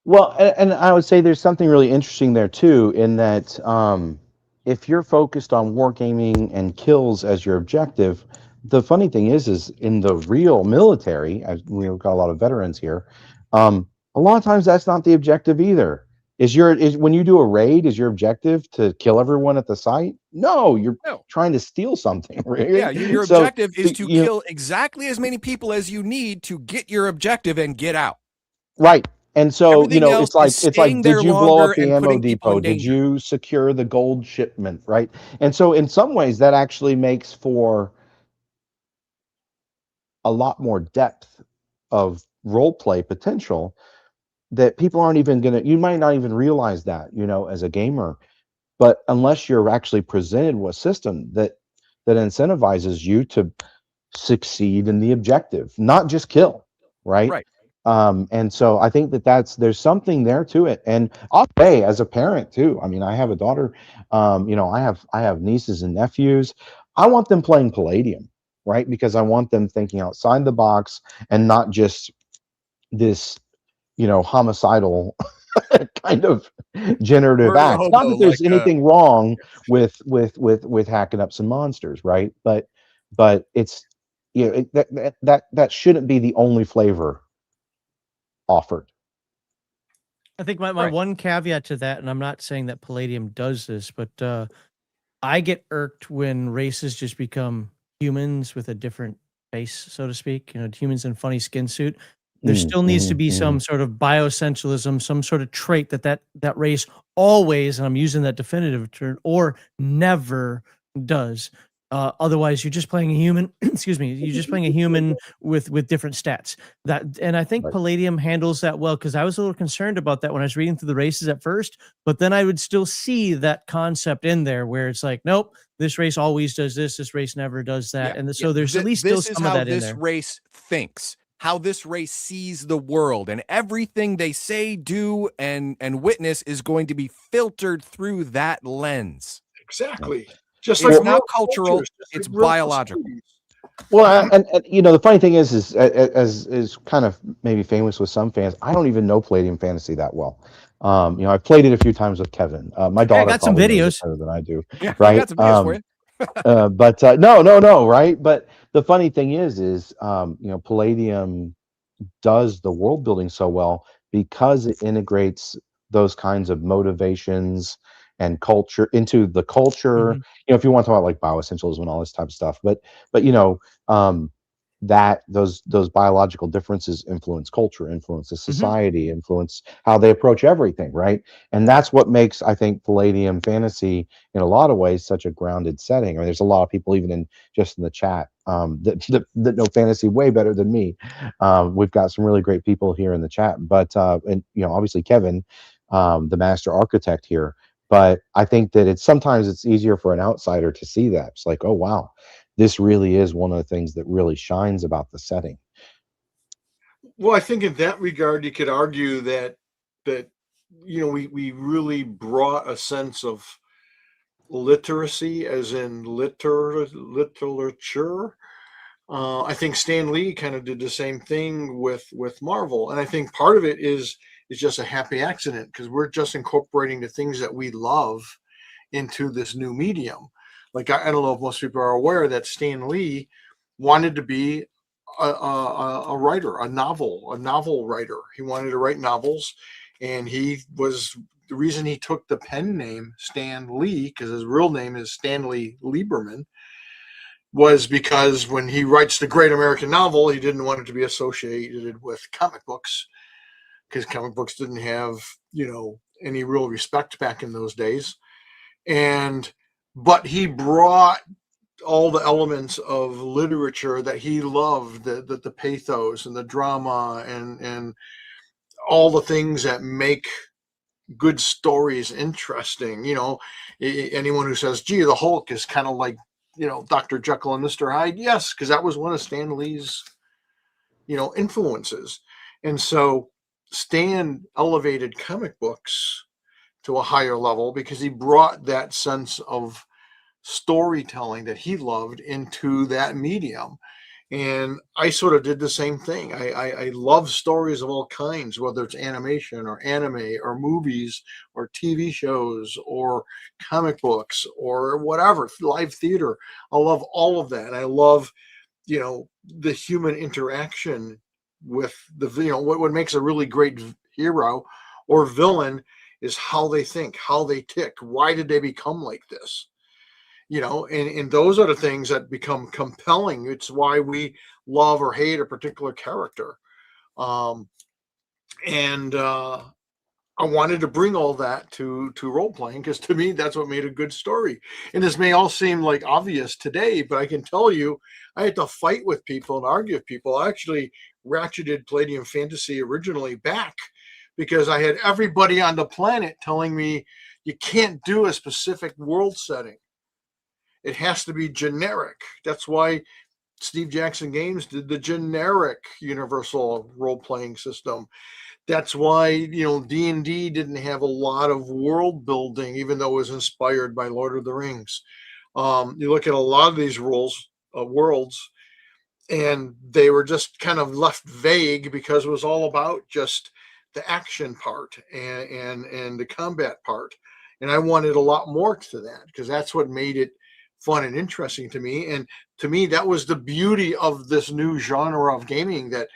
Well, and I would say there's something really interesting there too, in that if you're focused on wargaming and kills as your objective, the funny thing is in the real military, as we've got a lot of veterans here, a lot of times that's not the objective either. Is when you do a raid, is your objective to kill everyone at the site? No, you're trying to steal something, right? Yeah, your objective is to kill exactly as many people as you need to get your objective and get out. Right. And so, Everything it's like, did you blow up the ammo depot? Did danger. you secure the gold shipment? Right. And so in some ways that actually makes for a lot more depth of role play potential that people aren't even you might not even realize that, as a gamer, but unless you're actually presented with a system that incentivizes you to succeed in the objective, not just kill, right? Right. And so I think there's something there to it. And I'll say, as a parent too, I mean, I have a daughter, I have nieces and nephews. I want them playing Palladium, right? Because I want them thinking outside the box and not just this, homicidal kind of generative act. Not that there's anything wrong with hacking up some monsters, right? But it's, that shouldn't be the only flavor offered. I think my one caveat to that, and I'm not saying that Palladium does this, but I get irked when races just become humans with a different face, so to speak. Humans in funny skin suit. There still needs to be some sort of bioessentialism, some sort of trait that race always, and I'm using that definitive term, or never does. Otherwise, you're just playing a human. Excuse me. You're just playing a human with different stats. And I think Palladium handles that well, because I was a little concerned about that when I was reading through the races at first. But then I would still see that concept in there, where it's like, nope, this race always does this. This race never does that. And so there's at least still some of that in there. This is how this race thinks. How this race sees the world, and everything they say, do, and witness is going to be filtered through that lens. Exactly. Just like it's not cultural, it's biological. Well, and the funny thing is as kind of maybe famous with some fans, I don't even know Palladium Fantasy that well. I've played it a few times with Kevin. My daughter got some videos better than I do. Yeah, right? I got some videos for you. But no, right? But the funny thing is Palladium does the world building so well because it integrates those kinds of motivations and culture, into the culture. Mhm. If you want to talk about like bioessentialism and all this type of stuff, but that those biological differences influence culture, influence the society, influence how they approach everything, right? And that's what makes, I think, Palladium fantasy in a lot of ways such a grounded setting. I mean, there's a lot of people even in the chat that know fantasy way better than me. We've got some really great people here in the chat, but and obviously Kevin, the master architect here. But I think that sometimes it's easier for an outsider to see that. It's like, oh wow, this really is one of the things that really shines about the setting. Well, I think in that regard, you could argue that we really brought a sense of literacy, as in literature. I think Stan Lee kind of did the same thing with Marvel, and I think part of it is just a happy accident, because we're just incorporating the things that we love into this new medium. Like, I don't know if most people are aware that Stan Lee wanted to be a writer, a novel writer. He wanted to write novels, and the reason he took the pen name Stan Lee, because his real name is Stanley Lieberman, was because when he writes the great American novel, he didn't want it to be associated with comic books, because comic books didn't have any real respect back in those days. But he brought all the elements of literature that he loved, the pathos and the drama and all the things that make good stories interesting. Anyone who says, gee, the Hulk is kind of like, Dr. Jekyll and Mr. Hyde. Yes, because that was one of Stan Lee's, influences. And so Stan elevated comic books to a higher level because he brought that sense of storytelling that he loved into that medium. And I sort of did the same thing. I love stories of all kinds, whether it's animation or anime or movies or TV shows or comic books or whatever, live theater. I love all of that. I love, the human interaction with what makes a really great hero or villain is how they think, how they tick. Why did they become like this? And those are the things that become compelling. It's why we love or hate a particular character. And I wanted to bring all that to role playing, because to me, that's what made a good story. And this may all seem like obvious today, but I can tell you, I had to fight with people and argue with people. I actually ratcheted Palladium Fantasy originally back because I had everybody on the planet telling me you can't do a specific world setting. It has to be generic. That's why Steve Jackson Games did the generic universal role-playing system. That's why, D&D didn't have a lot of world building, even though it was inspired by Lord of the Rings. You look at a lot of these worlds, and they were just kind of left vague because it was all about just the action part and the combat part. And I wanted a lot more to that, because that's what made it fun and interesting to me. And to me, that was the beauty of this new genre of gaming that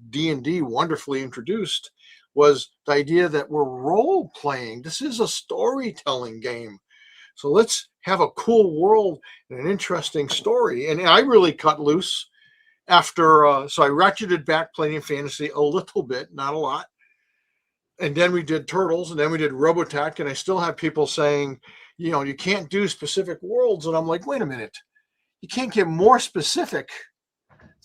D&D wonderfully introduced, was the idea that we're role playing. This is a storytelling game. So let's have a cool world and an interesting story. And I really cut loose after, so I ratcheted back Palladium Fantasy a little bit, not a lot. And then we did Turtles, and then we did Robotech, and I still have people saying, you can't do specific worlds. And I'm like, wait a minute. You can't get more specific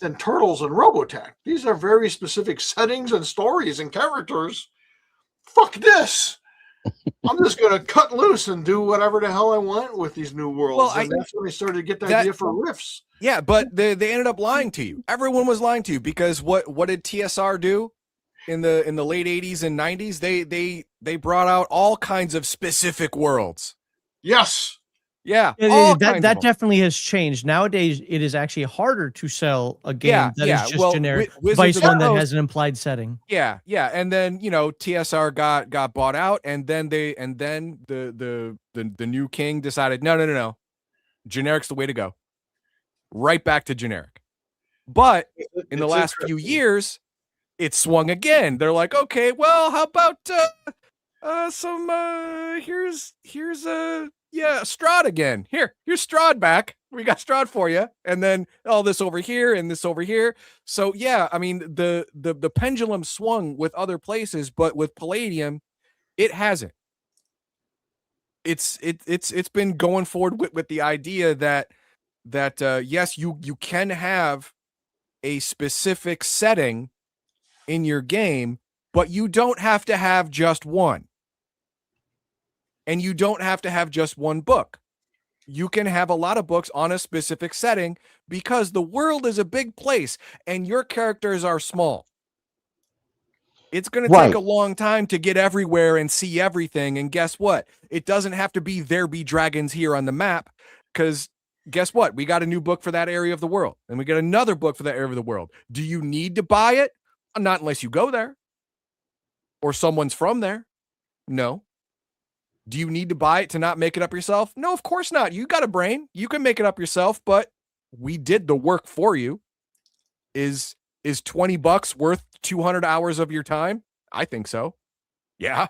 than Turtles and Robotech. These are very specific settings and stories and characters. Fuck this. I'm just going to cut loose and do whatever the hell I want with these new worlds. And that's when I started to get the idea for Rifts. Yeah, but they ended up lying to you. Everyone was lying to you, because what did TSR do in the late 80s and 90s? They brought out all kinds of specific worlds. Yes. Yeah. That definitely has changed. Nowadays, it is actually harder to sell a game that is just generic, vice one that has an implied setting. Yeah. And then, TSR got bought out, and then the new king decided, no. Generic's the way to go. Right back to generic. But in the last few years, it swung again. They're like, okay, well, how about Some here's Strahd again. Here's Strahd back. We got Strahd for you, and then all this over here and this over here. So yeah, I mean the pendulum swung with other places, but with Palladium, it hasn't. It's been going forward with the idea that yes, you can have a specific setting in your game, but you don't have to have just one. And you don't have to have just one book. You can have a lot of books on a specific setting because the world is a big place and your characters are small. It's going to take a long time to get everywhere and see everything. And guess what? It doesn't have to be there be dragons here on the map, because guess what? We got a new book for that area of the world, and we got another book for that area of the world. Do you need to buy it? Not unless you go there or someone's from there. No. Do you need to buy it to not make it up yourself? No, of course not. You got a brain. You can make it up yourself, but we did the work for you. Is $20 worth 200 hours of your time? I think so. Yeah.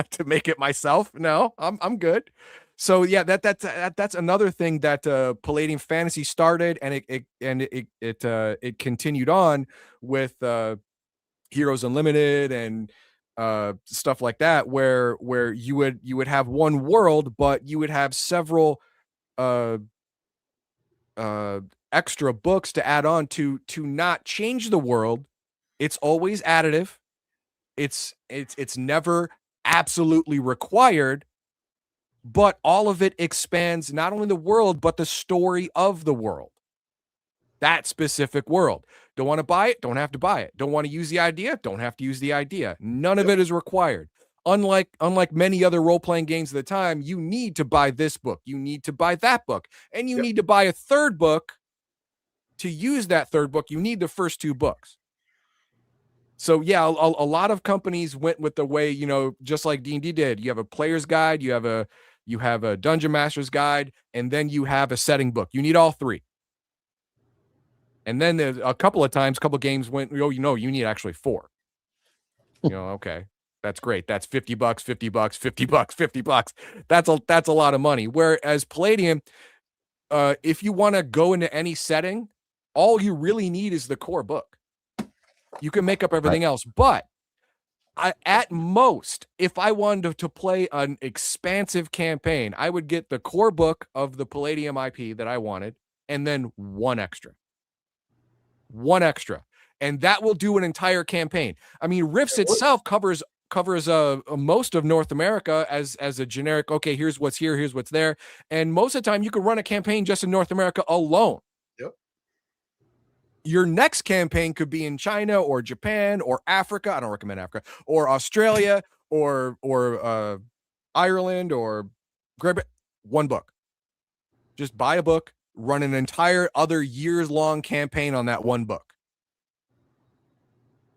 To make it myself? No, I'm good. So yeah, that's another thing that Palladium Fantasy started, and it continued on with Heroes Unlimited and stuff like that, where you would have one world, but you would have several extra books to add on to not change the world. It's always additive. It's never absolutely required, but all of it expands not only the world but the story of the world. That specific world. Don't want to buy it? Don't have to buy it. Don't want to use the idea? Don't have to use the idea. None of it is required. Unlike many other role-playing games of the time, you need to buy this book. You need to buy that book. And you need to buy a third book to use that third book. You need the first two books. So yeah, a lot of companies went with the way, just like D&D did. You have a player's guide, you have a dungeon master's guide, and then you have a setting book. You need all three. And then a couple of games went, you need actually four. Okay, that's great. That's $50, $50, $50, $50. That's a lot of money. Whereas Palladium, if you want to go into any setting, all you really need is the core book. You can make up everything else, but at most, if I wanted to play an expansive campaign, I would get the core book of the Palladium IP that I wanted, and then one extra. And that will do an entire campaign. I mean, Rifts itself covers most of North America as a generic, okay, here's what's here, here's what's there. And most of the time you can run a campaign just in North America alone. Your next campaign could be in China or Japan or Africa. I don't recommend Africa, or Australia or Ireland or Great Britain. One book. Just buy a book, run an entire other years-long campaign on that one book.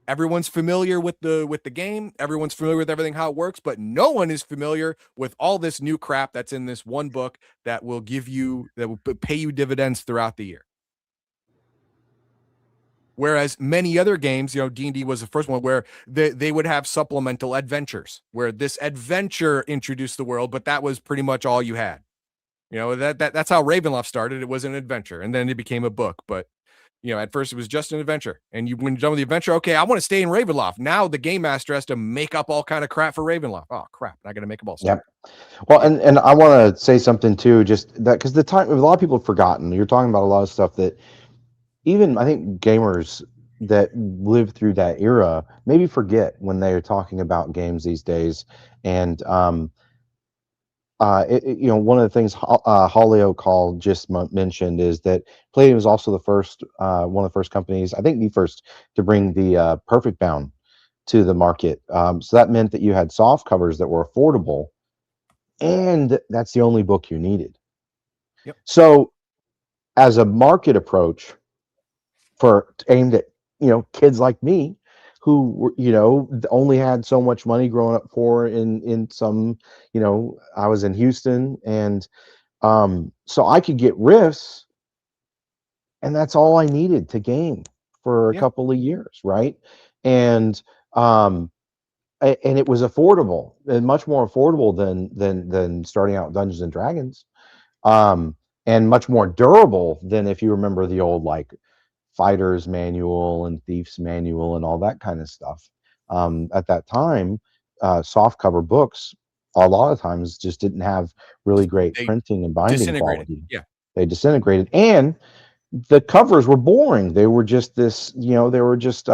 Everyone's familiar with the game. Everyone's familiar with everything, how it works, but no one is familiar with all this new crap that's in this one book that will pay you dividends throughout the year. Whereas many other games, D&D was the first one where they would have supplemental adventures, where this adventure introduced the world, but that was pretty much all you had. That's how Ravenloft started. It was an adventure, and then it became a book. But at first it was just an adventure. And when you're done with the adventure, okay, I want to stay in Ravenloft. Now the game master has to make up all kind of crap for Ravenloft. Oh crap! I got to make up all stuff. Yep. Well, and I want to say something too, just that because a lot of people have forgotten. You're talking about a lot of stuff that even I think gamers that lived through that era maybe forget when they're talking about games these days. And one of the things Holio Call just mentioned is that Palladium was also the first one of the first companies, I think the first, to bring the Perfect Bound to the market. So that meant that you had soft covers that were affordable, and that's the only book you needed. Yep. So as a market approach aimed at kids like me who were, only had so much money growing up poor in some, I was in Houston, and so I could get Rifts, and that's all I needed to game for a couple of years, right? And and it was affordable and much more affordable than starting out Dungeons and Dragons, and much more durable than if you remember the old like Fighter's Manual and Thief's Manual and all that kind of stuff. At that time, softcover books a lot of times just didn't have really great They printing and binding disintegrated. quality. Yeah. They disintegrated, and the covers were boring. They were just this, they were just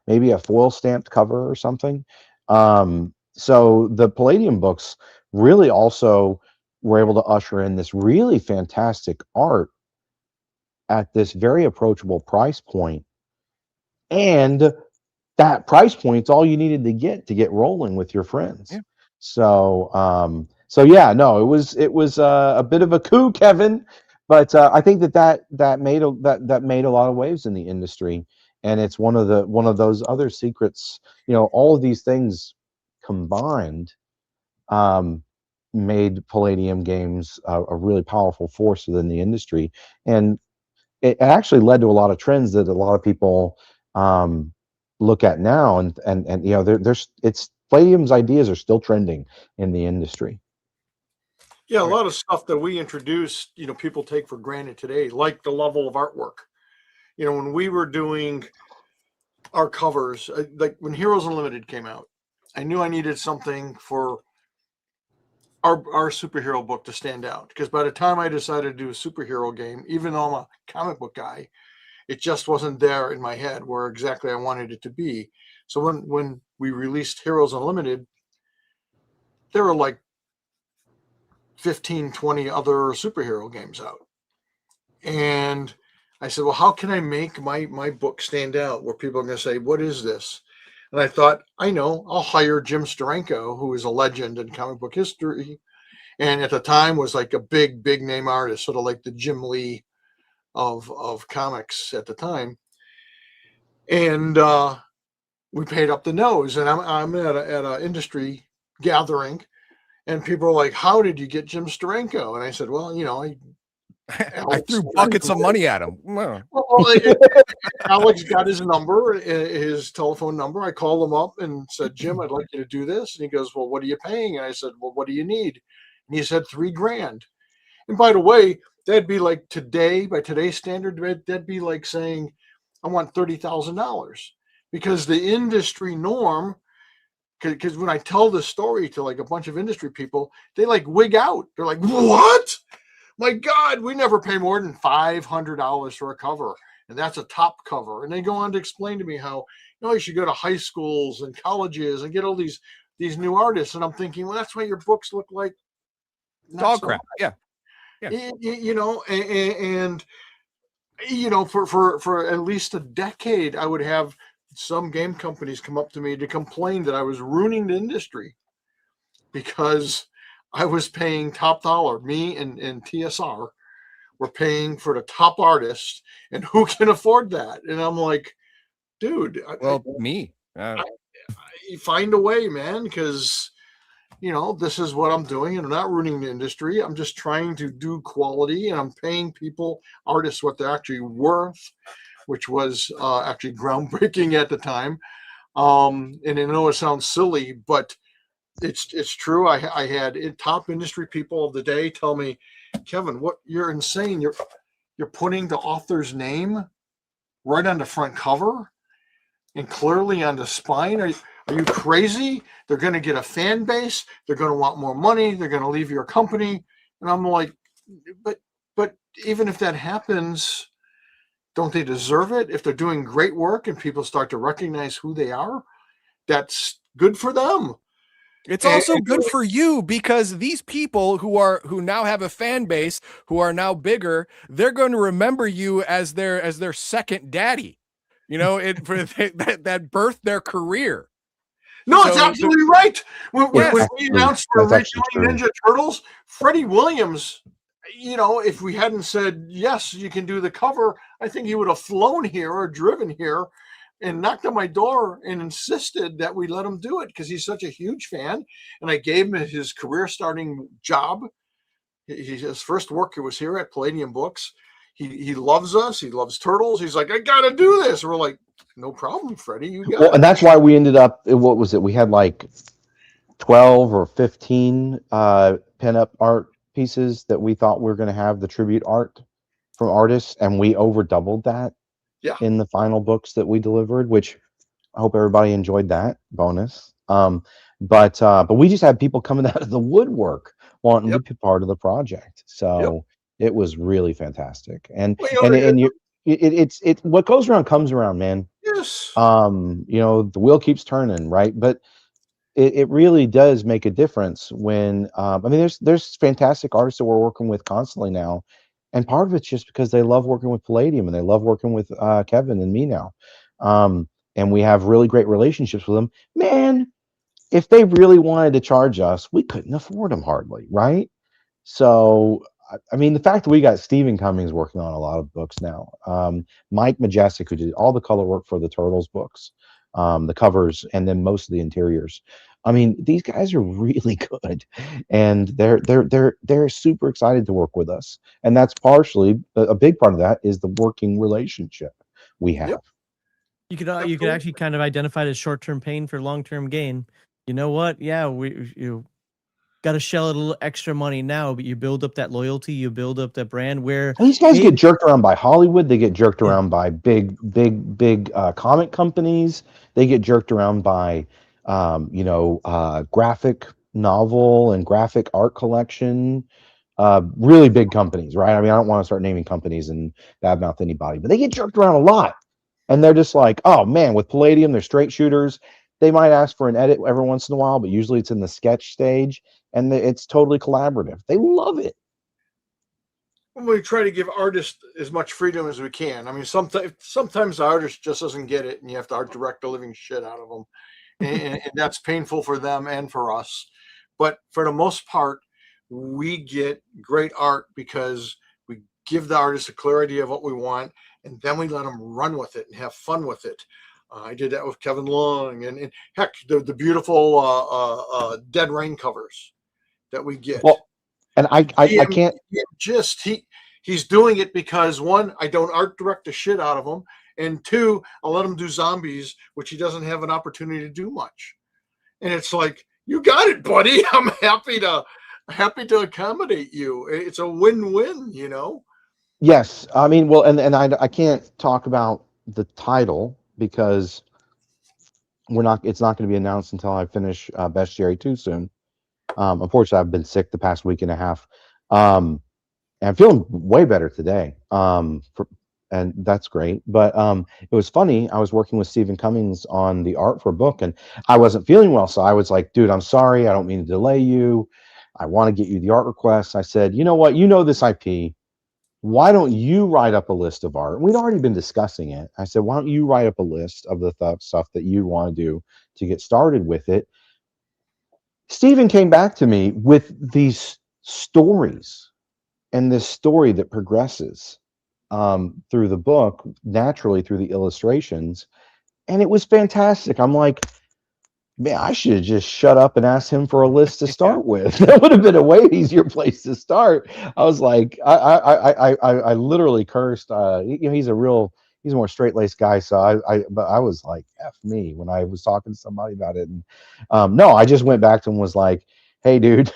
maybe a foil stamped cover or something. So the Palladium books really also were able to usher in this really fantastic art at this very approachable price point. And that price point's all you needed to get rolling with your friends. Yeah. So yeah, no, it was a bit of a coup, Kevin, but I think that made a lot of waves in the industry, and it's one of those other secrets. All of these things combined made Palladium games a really powerful force within the industry, and it actually led to a lot of trends that a lot of people look at now, and there's it's Palladium's ideas are still trending in the industry. Yeah, a Right. lot of stuff that we introduced, people take for granted today, like the level of artwork. When we were doing our covers, like when Heroes Unlimited came out, I knew I needed something for our superhero book to stand out. Because by the time I decided to do a superhero game, even though I'm a comic book guy, it just wasn't there in my head where exactly I wanted it to be. So when we released Heroes Unlimited, there were like 15, 20 other superhero games out. And I said, well, how can I make my book stand out where people are going to say, what is this? And I thought, I know, I'll hire Jim Steranko, who is a legend in comic book history. And at the time was like a big name artist, sort of like the Jim Lee of comics at the time. And we paid up the nose. And I'm at a industry gathering, and people are like, how did you get Jim Steranko? And I said, well, I threw buckets of money at him. Well, Alex got his number, his telephone number. I called him up and said, Jim, I'd like you to do this. And he goes, well, what are you paying? And I said, well, what do you need? And he said, $3,000. And by the way, that'd be like today, by today's standard, that'd be like saying, I want $30,000, because the industry norm, because when I tell this story to like a bunch of industry people, they like wig out. They're like, what? My God, we never pay more than $500 for a cover. And that's a top cover. And they go on to explain to me how, you should go to high schools and colleges and get all these new artists. And I'm thinking, well, that's why your books look like dog crap. Yeah. And for at least a decade, I would have some game companies come up to me to complain that I was ruining the industry because I was paying top dollar. Me and TSR were paying for the top artist, and who can afford that? And I'm like, dude, me. You find a way, man, because this is what I'm doing, and I'm not ruining the industry. I'm just trying to do quality, and I'm paying artists, what they're actually worth, which was actually groundbreaking at the time. And I know it sounds silly, but it's true. I had top industry people of the day tell me, Kevin, what, you're insane. You're putting the author's name right on the front cover and clearly on the spine. Are you crazy? They're going to get a fan base. They're going to want more money. They're going to leave your company. And I'm like, but even if that happens, don't they deserve it? If they're doing great work and people start to recognize who they are, that's good for them. It's also good for you, because these people who now have a fan base, who are now bigger, they're going to remember you as their second daddy. That birthed their career. No, it's absolutely right. When we announced for originally Ninja Turtles, Freddie Williams, if we hadn't said, yes, you can do the cover, I think he would have flown here or driven here and knocked on my door and insisted that we let him do it, because he's such a huge fan. And I gave him his career starting job. His first work was here at Palladium Books. He loves us. He loves Turtles. He's like, I got to do this. And we're like, No problem, Freddie. You got Well, it. and that's why we ended up. What was it? We had like 12 or 15 pinup art pieces that we thought we were going to have the tribute art from artists, and we over doubled that Yeah. in the final books that we delivered, which I hope everybody enjoyed that bonus. But we just had people coming out of the woodwork wanting Yep. to be part of the project, Yep. so it was really fantastic. And Well, you know, and you, it's what goes around comes around, man. yes. The wheel keeps turning, right? But it really does make a difference when I mean there's fantastic artists that we're working with constantly now, and part of it's just because they love working with Palladium and they love working with Kevin and me now, and we have really great relationships with them. Man, if they really wanted to charge us, we couldn't afford them hardly, right? So I mean, the fact that we got Stephen Cummings working on a lot of books now, Mike Majestic, who did all the color work for the Turtles books, the covers, and then most of the interiors. I mean, these guys are really good, and they're super excited to work with us, and that's partially a big part of that is the working relationship we have. Yep. You could Absolutely. actually kind of identify it as short-term pain for long-term gain. You know what? Yeah, you got to shell out a little extra money now, but you build up that loyalty, you build up that brand where And these guys hey, get jerked around by Hollywood. They get jerked Yeah. around by big comic companies. They get jerked around by, graphic novel and graphic art collection. Really big companies, right? I mean, I don't want to start naming companies and badmouth anybody, but they get jerked around a lot. And they're just like, oh man, with Palladium, they're straight shooters. They might ask for an edit every once in a while, but usually it's in the sketch stage, and it's totally collaborative. They love it. We try to give artists as much freedom as we can. I mean, sometimes the artist just doesn't get it, and you have to art direct the living shit out of them, and that's painful for them and for us. But for the most part, we get great art because we give the artist a clear idea of what we want, and then we let them run with it and have fun with it. I did that with Kevin Long, and heck, the beautiful Dead Rain covers that we get. Well, and I can't. He's doing it because one, I don't art direct the shit out of him, and two, I let him do zombies, which he doesn't have an opportunity to do much. And it's like, you got it, buddy. I'm happy to accommodate you. It's a win-win, you know. Yes, I mean, well, and I can't talk about the title because it's not going to be announced until I finish Bestiary 2 soon. Unfortunately, I've been sick the past week and a half, and I'm feeling way better today. And that's great. But it was funny. I was working with Stephen Cummings on the art for a book, and I wasn't feeling well, so I was like, "Dude, I'm sorry. I don't mean to delay you. I want to get you the art requests." I said, "You know what? You know this IP. Why don't you write up a list of art?" We'd already been discussing it. I said, "Why don't you write up a list of the stuff that you want to do to get started with it?" Stephen came back to me with these stories and this story that progresses through the book naturally through the illustrations, and it was fantastic. I'm like, man, I should have just shut up and asked him for a list to start with. That would have been a way easier place to start. I was like, I literally cursed. He's a more straight laced guy. So but I was like, F me when I was talking to somebody about it. And no, I just went back to him and was like, hey, dude,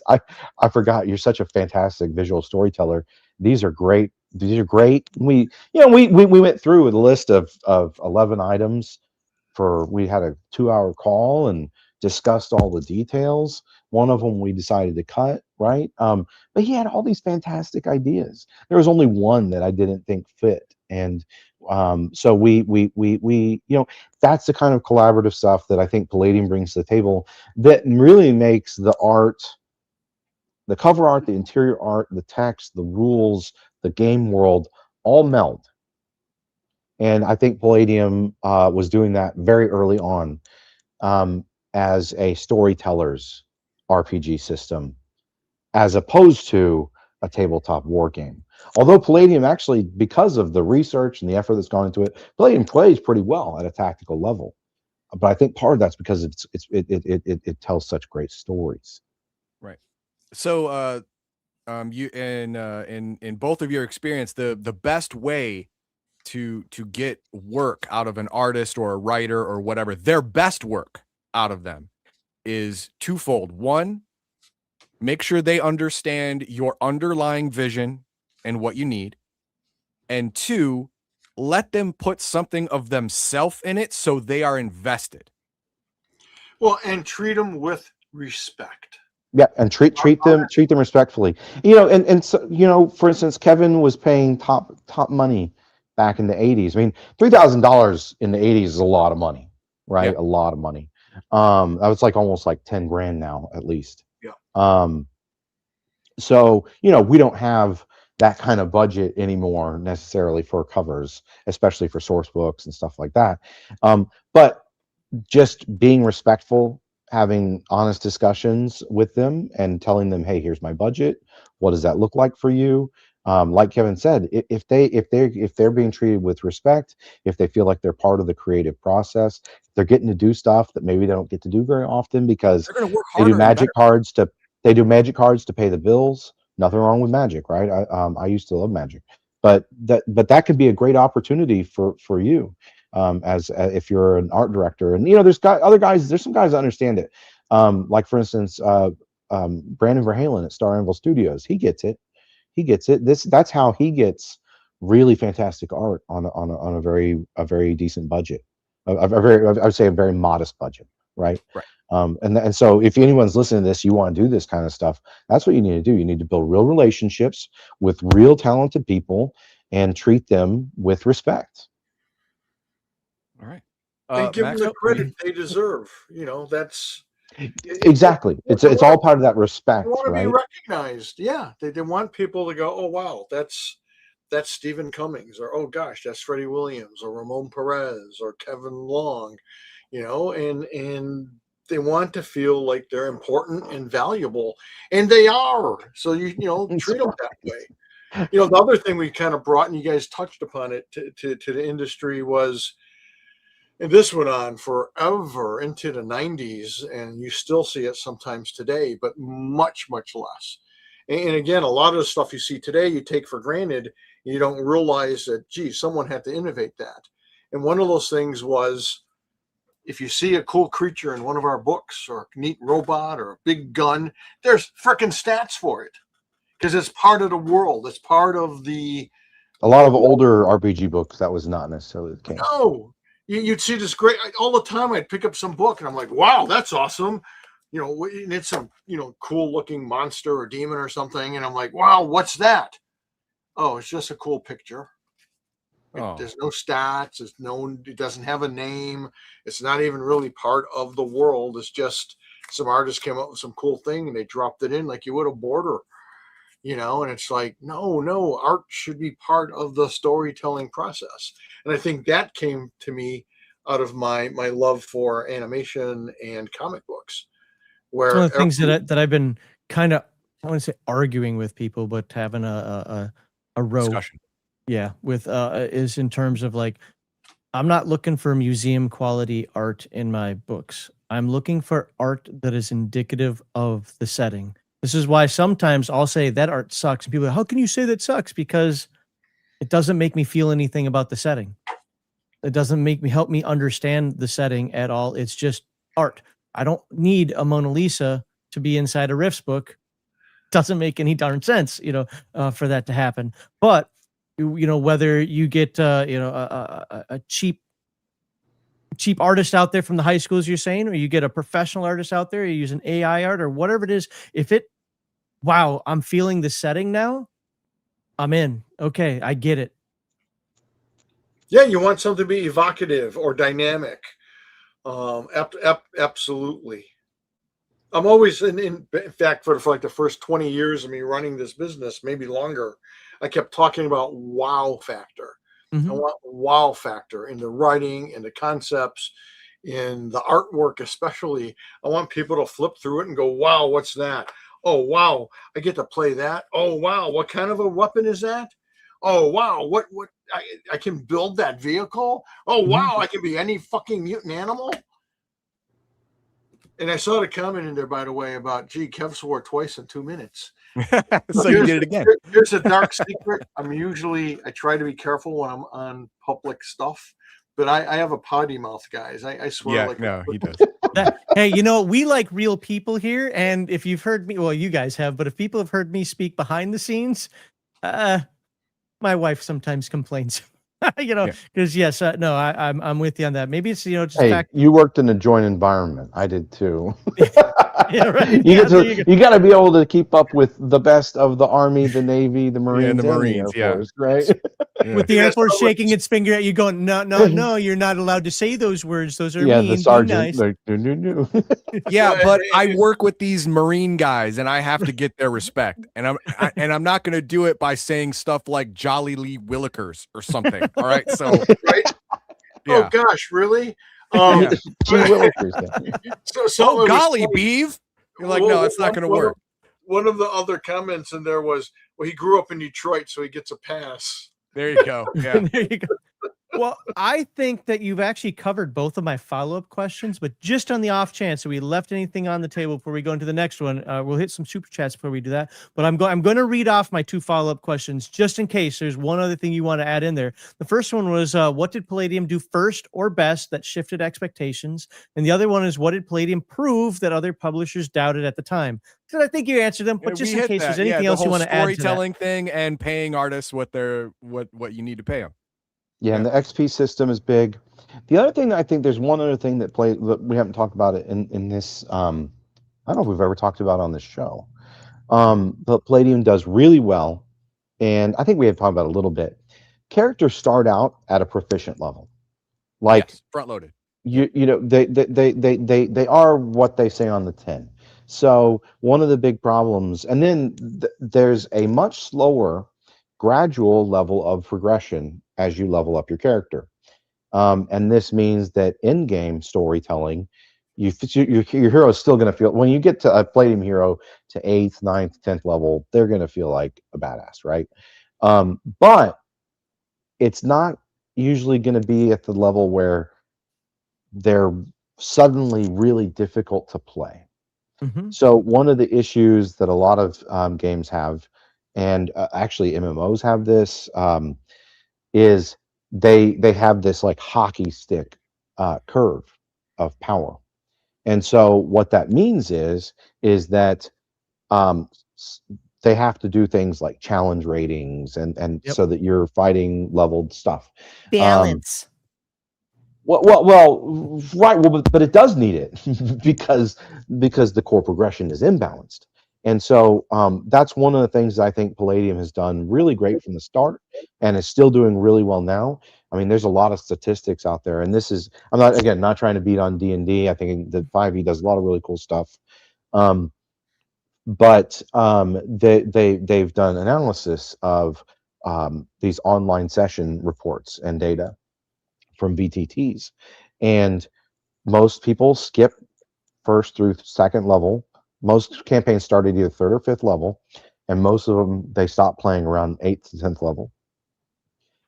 I forgot you're such a fantastic visual storyteller. These are great. These are great. We went through a list of 11 items. We had a 2-hour call and discussed all the details. One of them we decided to cut, right? But he had all these fantastic ideas. There was only one that I didn't think fit, and so we that's the kind of collaborative stuff that I think Palladium brings to the table that really makes the art, the cover art, the interior art, the text, the rules, the game world all meld. And I think Palladium was doing that very early on as a storyteller's RPG system, as opposed to a tabletop war game. Although Palladium actually, because of the research and the effort that's gone into it, Palladium plays pretty well at a tactical level. But I think part of that's because it tells such great stories. Right. So you in both of your experience, the best way to get work out of an artist or a writer or whatever, their best work out of them, is twofold. One, make sure they understand your underlying vision and what you need. And two, let them put something of themselves in it so they are invested. Well, and treat them with respect. Yeah, and treat them respectfully. And so, for instance, Kevin was paying top money back in the 80s. I mean, $3,000 in the 80s is a lot of money, right? Yeah. A lot of money. That was like almost like 10 grand now, at least. Yeah. So, we don't have that kind of budget anymore necessarily for covers, especially for source books and stuff like that. But just being respectful, having honest discussions with them and telling them, hey, here's my budget. What does that look like for you? Like Kevin said, if they're being treated with respect, if they feel like they're part of the creative process, they're getting to do stuff that maybe they don't get to do very often because They're going to work they harder do magic cards to pay the bills. Nothing wrong with magic, right? I used to love magic, but that could be a great opportunity for you. As if you're an art director, and there's some guys that understand it. Like for instance, Brandon Verhalen at Star Anvil Studios, he gets it. That's how he gets really fantastic art on a very decent budget, I would say a very modest budget, right? Right. And so if anyone's listening to this, you want to do this kind of stuff, that's what you need to do. You need to build real relationships with real talented people and treat them with respect. All right. And give Max, them the credit they deserve. That's exactly. It's all part of that respect, they want to right? be recognized. Yeah, they want people to go, oh wow, that's Stephen Cummings, or oh gosh, that's Freddie Williams, or Ramon Perez, or Kevin Long. And they want to feel like they're important and valuable, and they are. So treat them that way. The other thing we kind of brought, and you guys touched upon it to the industry, was, and this went on forever into the 90s, and you still see it sometimes today, but much, much less. And again, a lot of the stuff you see today, you take for granted. You don't realize that, gee, someone had to innovate that. And one of those things was, if you see a cool creature in one of our books, or a neat robot, or a big gun, there's freaking stats for it, because it's part of the world. It's part of the. A lot of older RPG books, that was not necessarily the case. No, you'd see this great all the time. I'd pick up some book, and I'm like, wow, that's awesome. And it's some cool looking monster or demon or something, and I'm like, wow, what's that? Oh, it's just a cool picture. There's no stats. It doesn't have a name. It's not even really part of the world. It's just some artist came up with some cool thing and they dropped it in like you would a border, and it's like, no, art should be part of the storytelling process. And I think that came to me out of my love for animation and comic books. Where one of the things that I've been kind of, I want to say arguing with people, but having a row discussion. Yeah, with is in terms of like, I'm not looking for museum quality art in my books. I'm looking for art that is indicative of the setting. This is why sometimes I'll say that art sucks. And people are, how can you say that sucks? Because it doesn't make me feel anything about the setting. It doesn't help me understand the setting at all. It's just art. I don't need a Mona Lisa to be inside a Riffs book. Doesn't make any darn sense, for that to happen. But whether you get a cheap artist out there from the high schools, you're saying, or you get a professional artist out there, you use an AI art or whatever it is, wow, I'm feeling the setting now, I'm in. Okay, I get it. Yeah, you want something to be evocative or dynamic. Absolutely. I'm always, in fact, for like the first 20 years of me running this business, maybe longer, I kept talking about wow factor. Mm-hmm. I want wow factor in the writing, in the concepts, in the artwork, especially. I want people to flip through it and go, wow, what's that? Oh, wow, I get to play that. Oh, wow, what kind of a weapon is that? Oh, wow, what I can build that vehicle? Oh, wow, I can be any fucking mutant animal? And I saw the comment in there, by the way, about, gee, Kev swore twice in 2 minutes. So you did it again. Here's a dark secret. I try to be careful when I'm on public stuff, but I have a potty mouth, guys. I swear. Yeah, he does. Hey, we like real people here, and if you've heard me, well, you guys have, but if people have heard me speak behind the scenes, my wife sometimes complains. Because yes, no, I'm with you on that. Maybe it's just Hey, fact. you worked in a joint environment. I did too. Yeah, right. You got to be able to keep up with the best of the Army, the Navy, the Marines, and the Air Force, right? With the Air Force shaking its finger at you, going, no, you're not allowed to say those words. Those are mean. The sergeant. Be nice. No. Yeah, but I work with these Marine guys, and I have to get their respect, and I'm not going to do it by saying stuff like "Jolly Lee Willikers" or something. All right, so right? Yeah. Oh gosh, really? Yeah. So golly, Beeve. You're like, no, it's not going to work. One of the other comments in there was, well, he grew up in Detroit, so he gets a pass. There you go. Yeah. There you go. Well, I think that you've actually covered both of my follow-up questions, but just on the off chance that we left anything on the table before we go into the next one, we'll hit some super chats before we do that. But I'm going to read off my 2 follow-up questions just in case there's one other thing you want to add in there. The first one was, what did Palladium do first or best that shifted expectations? And the other one is, what did Palladium prove that other publishers doubted at the time? Because I think you answered them, but just in case there's anything else you want to add to that. Storytelling thing and paying artists what you need to pay them. Yeah, and the XP system is big. The other thing that I think there's one other thing that we haven't talked about it in this. I don't know if we've ever talked about on this show. But Palladium does really well, and I think we have talked about it a little bit. Characters start out at a proficient level, like front loaded. They are what they say on the tin. So one of the big problems, and then there's a much slower, gradual level of progression as you level up your character. And this means that in-game storytelling, your hero is still going to feel, when you get to a Palladium hero to 8th, 9th, 10th level, they're going to feel like a badass, right? But it's not usually going to be at the level where they're suddenly really difficult to play. Mm-hmm. So one of the issues that a lot of games have, and actually MMOs have this, is they have this like hockey stick curve of power. And so what that means is that they have to do things like challenge ratings and so that you're fighting leveled stuff. Balance. Right. Well, but it does need it because the core progression is imbalanced. And so that's one of the things I think Palladium has done really great from the start and is still doing really well now. I mean, there's a lot of statistics out there, and this is, I'm not trying to beat on D&D. I think that 5e does a lot of really cool stuff. But they've done analysis of these online session reports and data from VTTs, and most people skip 1st through 2nd level. Most campaigns start at either 3rd or 5th level, and most of them they stop playing around 8th to 10th level,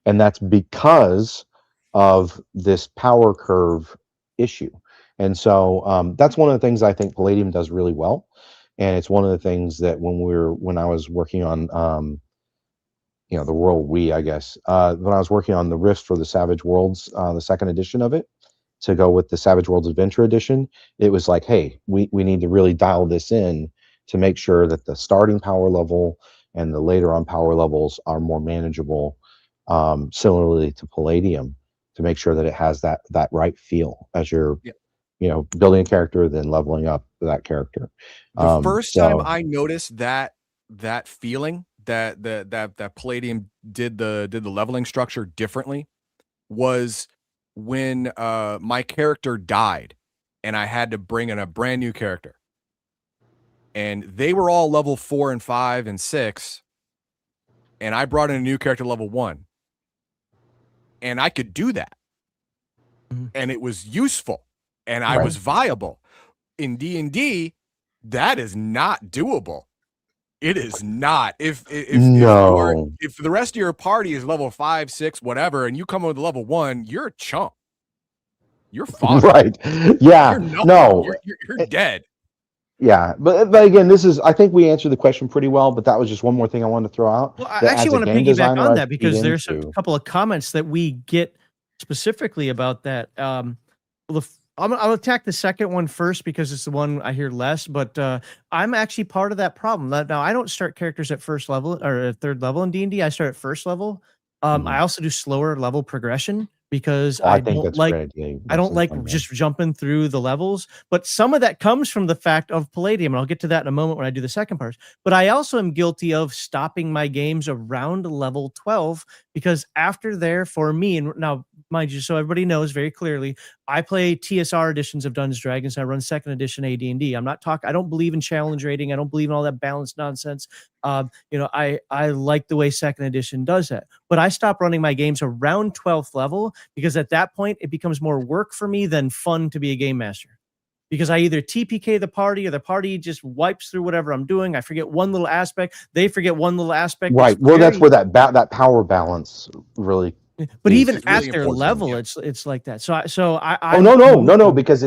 and that's because of this power curve issue. And so that's one of the things I think Palladium does really well, and it's one of the things that when I was working on the Royal We, I guess, when I was working on the Rift for the Savage Worlds, the 2nd edition of it, to go with the Savage Worlds Adventure Edition, it was like, hey, we need to really dial this in to make sure that the starting power level and the later on power levels are more manageable, similarly to Palladium, to make sure that it has that right feel as you're building a character, then leveling up that character. The first time I noticed that feeling that Palladium did the leveling structure differently was when my character died and I had to bring in a brand new character, and they were all level 4 and 5 and 6, and I brought in a new character level 1, and I could do that, and it was useful, and I was viable. In D&D, that is not doable. It is not. If the rest of your party is level 5, 6, whatever, and you come with level 1, you're a chump. You're fine. Right. Yeah. You're dead. Yeah, but again, I think we answered the question pretty well, but that was just one more thing I wanted to throw out. Well, I That actually as a want to game piggyback designer, on I that feed because there's a into. couple of comments that we get specifically about that. I'll attack the second one first because it's the one I hear less, but I'm actually part of that problem. Now, I don't start characters at first level or at third level in D&D. I start at first level. Mhm. I also do slower level progression because Oh, I think that's a great idea. I Have don't some like fun there. just jumping through the levels, but some of that comes from the fact of Palladium, and I'll get to that in a moment when I do the second part. But I also am guilty of stopping my games around level 12 because after there, for me, and now, mind you, so everybody knows very clearly, I play TSR editions of Dungeons and Dragons. And I run second edition AD&D. I don't believe in challenge rating. I don't believe in all that balanced nonsense. I like the way second edition does that. But I stop running my games around 12th level because at that point it becomes more work for me than fun to be a game master. Because I either TPK the party or the party just wipes through whatever I'm doing. I forget one little aspect. They forget one little aspect. Right. Well, that's where that power balance really. But even It's at really their important, level, yeah. it's like that. So I Oh no, because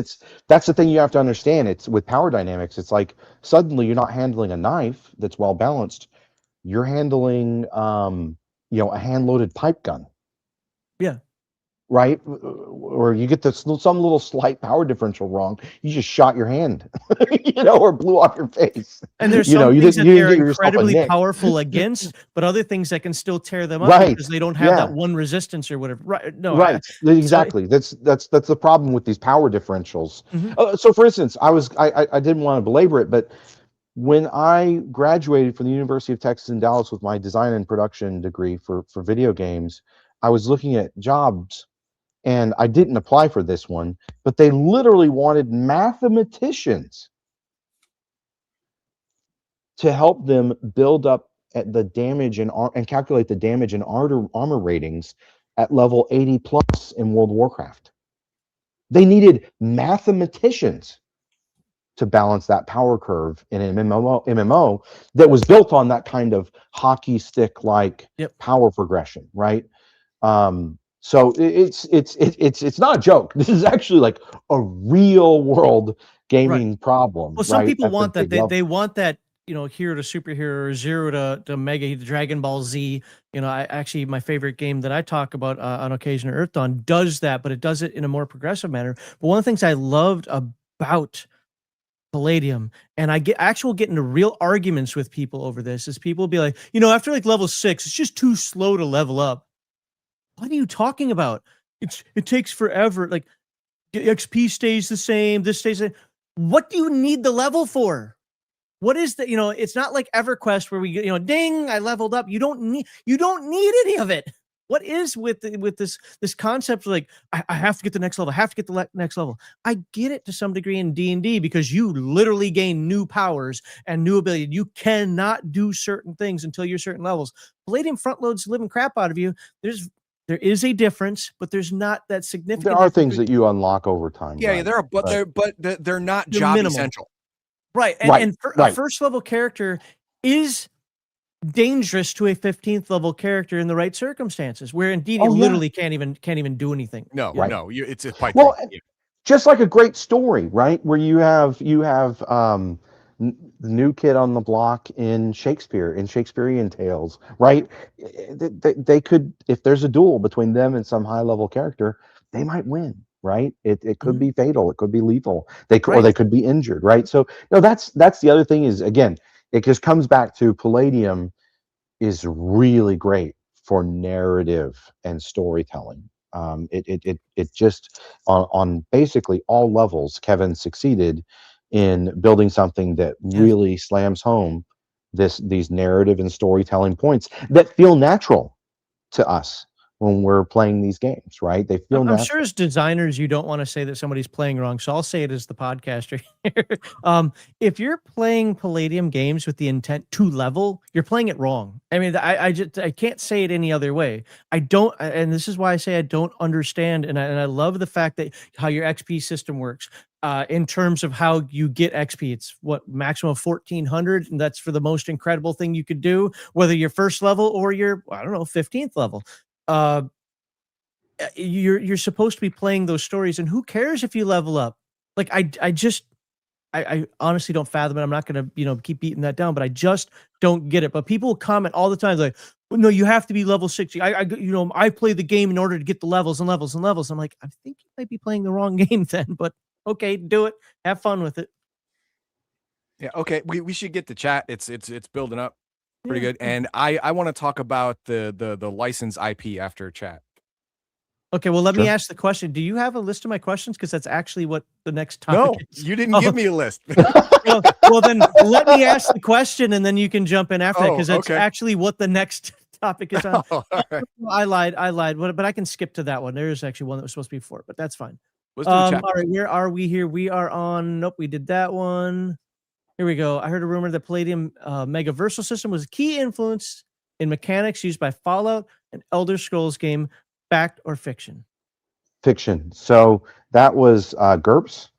that's the thing you have to understand. It's with power dynamics. It's like suddenly you're not handling a knife that's well balanced. You're handling, a hand-loaded pipe gun. Yeah. Right? Or you get some little slight power differential wrong. You just shot your hand, or blew off your face. And there's You some things didn't that they're get yourself a incredibly nick. powerful against, but other things that can still tear them up Right. because they don't have Yeah. that one resistance or whatever. Right. No, Right. Exactly. That's the problem with these power differentials. Mhm. So for instance, I didn't want to belabor it, but when I graduated from the University of Texas in Dallas with my design and production degree for video games, I was looking at jobs and I didn't apply for this one, but they literally wanted mathematicians to help them build up at the damage and calculate the damage and armor ratings at level 80 plus in World of Warcraft. They needed mathematicians to balance that power curve in an MMO that was built on that kind of hockey stick like power progression, right? So it's not a joke. This is actually like a real world gaming problem. Well, some right? people At the want that. big level. They want that, hero to superhero or zero to mega Dragon Ball Z. My favorite game that I talk about on occasion, Earth Dawn, does that, but it does it in a more progressive manner. But one of the things I loved about Palladium, and I get into real arguments with people over this, is people be like, after like level 6, it's just too slow to level up. What are you talking about? It takes forever. Like XP stays the same. This stays the same. What do you need the level for? What is the, it's not like EverQuest where we get, ding, I leveled up. You don't need any of it. What is with this concept of like, I have to get the next level, I have to get the next level. I get it to some degree in D&D because you literally gain new powers and new ability. You cannot do certain things until you're certain levels. Palladium front loads the living crap out of you. There is a difference, but there's not that significant. There are things that you unlock over time. Yeah, right? there are, but they're not They're job minimal. essential. Right. And a first level character is dangerous to a 15th level character in the right circumstances, where indeed he literally can't even do anything. No, it's a pipe. Well, just like a great story, right? Where you have the new kid on the block in Shakespearean tales, right? They could, if there's a duel between them and some high level character, they might win, right? It could be fatal, it could be lethal. Or they could be injured, right? So no, that's the other thing is, again, it just comes back to Palladium is really great for narrative and storytelling. It just on basically all levels, Kevin succeeded in building something that really slams home these narrative and storytelling points that feel natural to us when we're playing these games, right? They feel natural. I'm sure as designers, you don't want to say that somebody's playing wrong, so I'll say it as the podcaster here. If you're playing Palladium games with the intent to level, you're playing it wrong. I mean, I can't say it any other way. I don't, and this is why I say I don't understand, and I love the fact that how your XP system works. In terms of how you get XP, it's what maximum of 1,400, and that's for the most incredible thing you could do, whether you're first level or you're 15th level. You're supposed to be playing those stories, and who cares if you level up? Like I just I honestly don't fathom it. I'm not going to, keep beating that down, but I just don't get it. But people comment all the time like, well, no, you have to be level 60. I play the game in order to get the levels and levels and levels. I'm like, I think you might be playing the wrong game then, but okay, do it. Have fun with it. Yeah. Okay. We should get the chat. It's building up pretty Yeah. good. And I want to talk about the license IP after chat. Okay, well, let me Sure. ask the question. Do you have a list of my questions? Because that's actually what the next topic No, is. you didn't give me a list. Well, then let me ask the question, and then you can jump in after that, Oh, because that's okay. actually what the next topic is on. Oh, all right. I lied, but I can skip to that one. There is actually one that was supposed to be before, but that's fine. Let's do the chat. All right, where are we here? We are on. Nope, we did that one. Here we go. I heard a rumor that Palladium Megaversal system was a key influence in mechanics used by Fallout and Elder Scrolls game. Fact or fiction? Fiction. So that was GURPS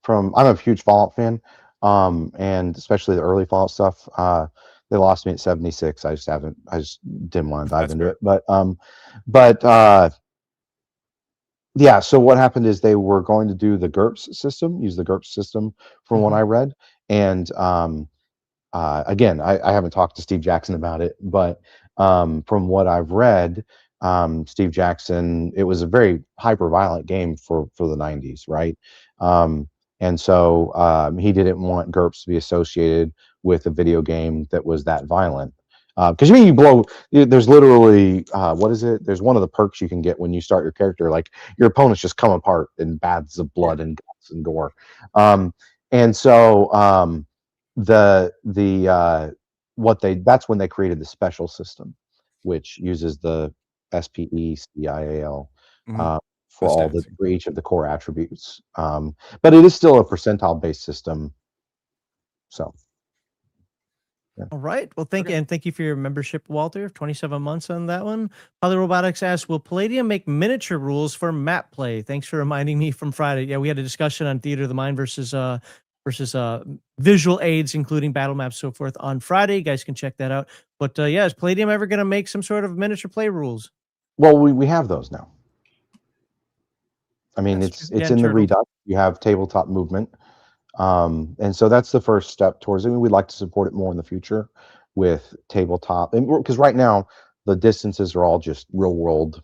from. I'm a huge Fallout fan, and especially the early Fallout stuff. They lost me at 76. I just didn't want to dive That's into fair. it. But yeah. So what happened is they were going to do the GURPS system, use the GURPS system from what I read, and again, I haven't talked to Steve Jackson about it, but from what I've read, Steve Jackson, it was a very hyper violent game for the 90s, right? And so he didn't want GURPS to be associated with a video game that was that violent. Because there's literally, what is it? There's one of the perks you can get when you start your character, like your opponents just come apart in baths of blood and guts and gore. And so, that's when they created the special system, which uses the SPECIAL Mhm. for The for each of the core attributes. But it is still a percentile based system. So All right. Well, thank you for your membership, Walter. 27 months on that one. Polyrobotics asks, will Palladium make miniature rules for map play? Thanks for reminding me from Friday. Yeah, we had a discussion on Theater of the Mind versus visual aids, including battle maps, so forth, on Friday. You guys can check that out. But yeah, is Palladium ever going to make some sort of miniature play rules? well, we have those now. I mean, That's it's true. Yeah, in the Turtle. Redux. You have tabletop movement. And so that's the first step towards it. We'd like to support it more in the future with tabletop, and because right now the distances are all just real world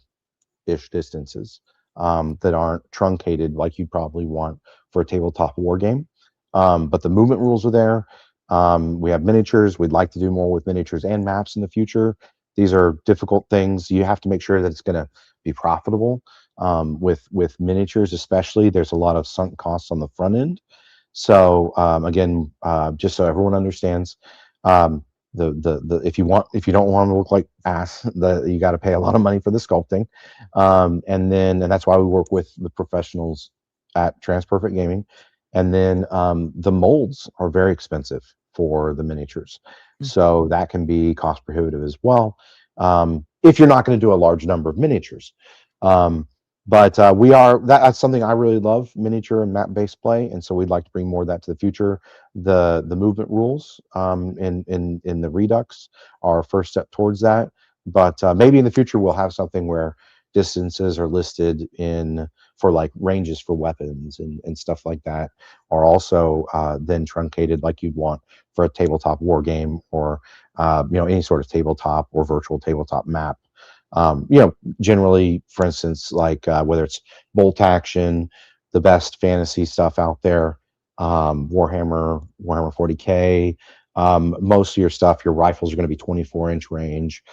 ish distances that aren't truncated like you'd probably want for a tabletop war game. But the movement rules are there. We have miniatures. We'd like to do more with miniatures and maps in the future. These are difficult things. You have to make sure that it's going to be profitable. With miniatures, especially, there's a lot of sunk costs on the front end. So again, just so everyone understands, if you don't want to look like ass, you got to pay a lot of money for the sculpting, and that's why we work with the professionals at TransPerfect Gaming, and then the molds are very expensive for the miniatures, so that can be cost prohibitive as well, if you're not going to do a large number of miniatures. But that's something I really love, miniature and map based play, and so we'd like to bring more of that to the future. The movement rules in the Redux are our first step towards that, but maybe in the future we'll have something where distances are listed for like ranges for weapons and stuff like that are also then truncated like you'd want for a tabletop war game, or any sort of tabletop or virtual tabletop map. Generally, for instance, like whether it's bolt action, the best fantasy stuff out there, Warhammer 40K, most of your stuff, your rifles are going to be 24-inch range.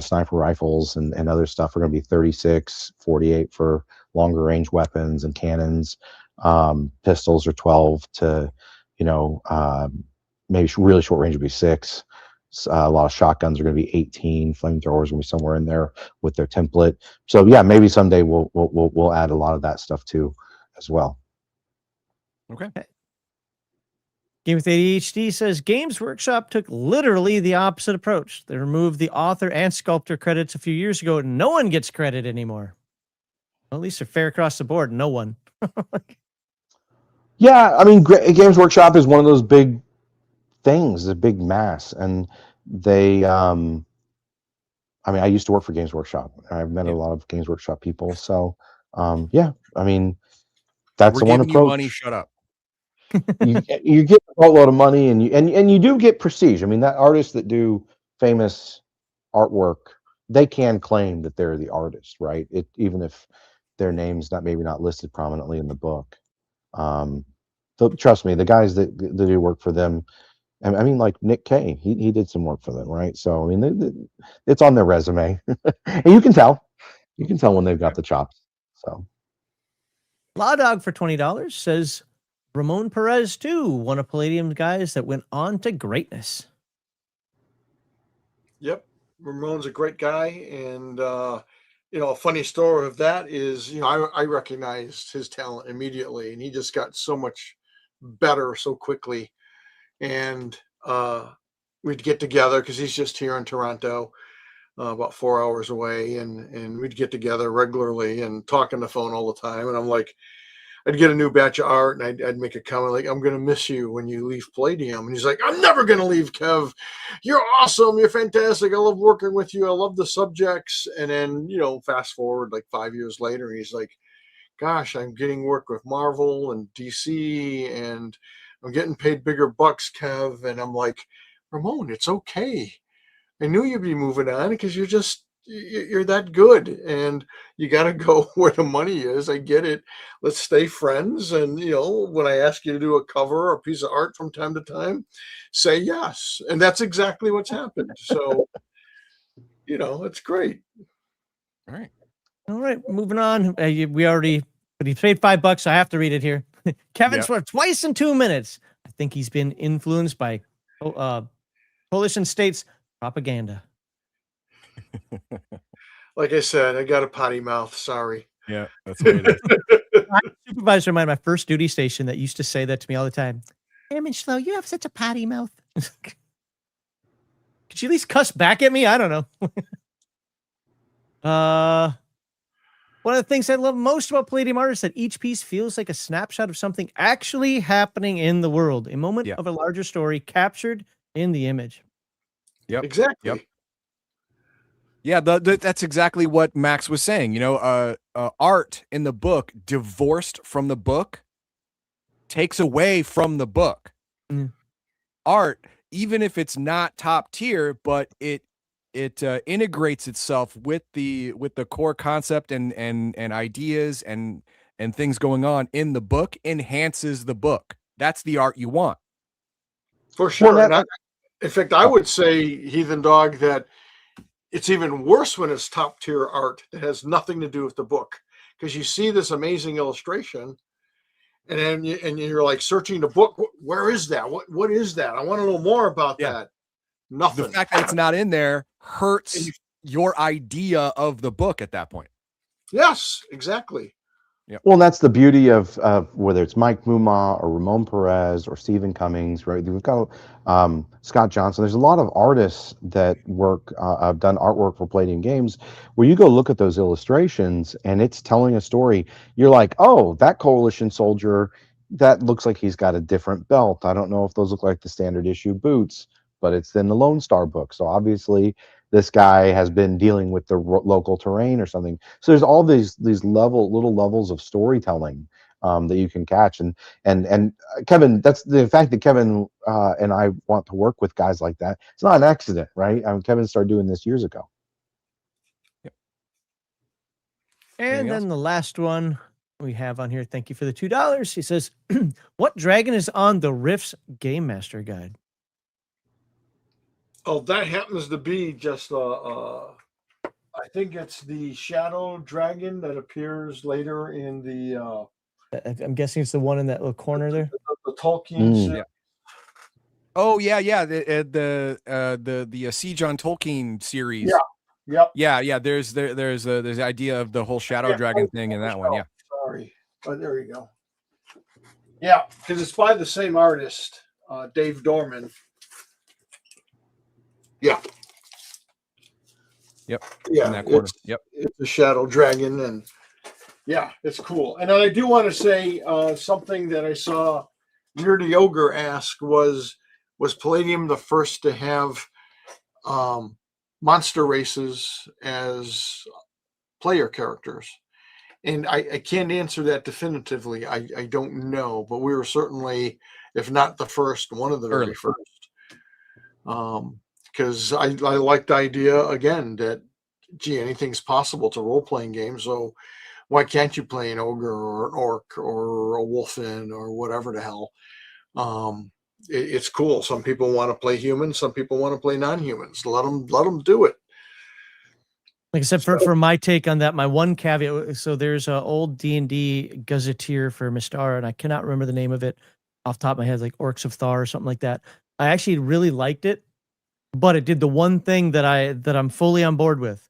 Sniper rifles and other stuff are going to be 36, 48 for longer range weapons and cannons. Pistols are 12 to, maybe really short range would be 6. A lot of shotguns are going to be 18. Flamethrowers will be somewhere in there with their template. So yeah, maybe someday we'll add a lot of that stuff too, as well. Okay. Game with ADHD says Games Workshop took literally the opposite approach. They removed the author and sculptor credits a few years ago, and no one gets credit anymore. Well, at least they're fair across the board. No one. Yeah, I mean, Games Workshop is one of those big things, a big mass, and they. I used to work for Games Workshop. I've met a lot of Games Workshop people, so yeah. I mean, that's We're the one giving you approach. money. Shut up. you get a boatload of money, and you do get prestige. I mean, that artists that do famous artwork, they can claim that they're the artist, right? Even if their name's maybe not listed prominently in the book. Trust me, the guys that do work for them, I mean, like Nick Kay, he did some work for them, right? So I mean, it's on their resume, and you can tell when they've got the chops. So Law Dog for $20 says Ramon Perez too, one of Palladium's guys that went on to greatness. Yep, Ramon's a great guy, and a funny story of that is, I recognized his talent immediately, and he just got so much better so quickly. And we'd get together because he's just here in Toronto, about 4 hours away, and we'd get together regularly and talk on the phone all the time. And I'm like, I'd get a new batch of art, and I'd make a comment like, "I'm going to miss you when you leave Palladium." And he's like, "I'm never going to leave, Kev. You're awesome. You're fantastic. I love working with you. I love the subjects." And then, fast forward like 5 years later, he's like, "Gosh, I'm getting work with Marvel and DC, and I'm getting paid bigger bucks, Kev." And I'm like, "Ramon, it's okay. I knew you'd be moving on because you're that good, and you got to go where the money is. I get it. Let's stay friends. And, when I ask you to do a cover or a piece of art from time to time, say yes." And that's exactly what's happened. So, it's great. All right, moving on. But he paid $5. So I have to read it here. Kevin Swift, twice in 2 minutes. I think he's been influenced by coalition states propaganda. Like I said, I got a potty mouth. Sorry. Yeah, that's what it is. My supervisor of mine, my first duty station, that used to say that to me all the time. "Hey, Slow, you have such a potty mouth." Could you at least cuss back at me? I don't know. One of the things I love most about Palladium art is that each piece feels like a snapshot of something actually happening in the world, a moment of a larger story captured in the image. Yep. Exactly. Yep. Yeah, that's exactly what Max was saying. Art in the book, divorced from the book, takes away from the book. Mm. Art, even if it's not top tier, but it integrates itself with the core concept and ideas and things going on in the book, enhances the book. That's the art you want. For sure. In fact, I would say, Heathen Dog, that it's even worse when it's top tier art that has nothing to do with the book, because you see this amazing illustration, and then you're like searching the book. Where is that? What is that? I want to know more about that. Nothing. The fact that it's not in there hurts your idea of the book at that point. Yes, exactly. Yeah. Well, that's the beauty of whether it's Mike Muma or Ramon Perez or Stephen Cummings, right? We've got Scott Johnson. There's a lot of artists that have done artwork for Palladium Games, where you go look at those illustrations and it's telling a story. You're like, oh, that coalition soldier, that looks like he's got a different belt. I don't know if those look like the standard issue boots, but it's in the Lone Star book. So obviously this guy has been dealing with the local terrain or something. So there's all these little levels of storytelling that you can catch. And Kevin, that's the fact that Kevin and I want to work with guys like that. It's not an accident, right? Kevin started doing this years ago. Yep. And then the last one we have on here. Thank you for the $2. He says, "What dragon is on the Rift's Game Master Guide?" Oh, that happens to be just I think it's the Shadow Dragon that appears later in the I'm guessing it's the one in that little corner there. The Tolkien. Yeah. Oh yeah. The Siege on Tolkien series. Yeah. Yep. Yeah. There's the idea of the whole Shadow Dragon thing in that one. Yeah. Sorry, but there you go. Yeah, because it's by the same artist, Dave Dorman. Yeah. Yep. Yeah. In that corner. It's the Shadow Dragon, and yeah, it's cool. And I do want to say something that I saw Weird Ogre ask was Palladium the first to have monster races as player characters? And I can't answer that definitively. I don't know, but we were certainly, if not the first, one of the very Early. first. Because I like the idea again that, gee, anything's possible to role playing games. So why can't you play an ogre or an orc or a wolfen or whatever the hell? It's cool. Some people want to play humans. Some people want to play non-humans. Let them do it. Like I said, for my take on that, my one caveat. So there's an old D&D gazetteer for Mystara, and I cannot remember the name of it off the top of my head, like Orcs of Thar or something like that. I actually really liked it, but it did the one thing that I'm fully on board with.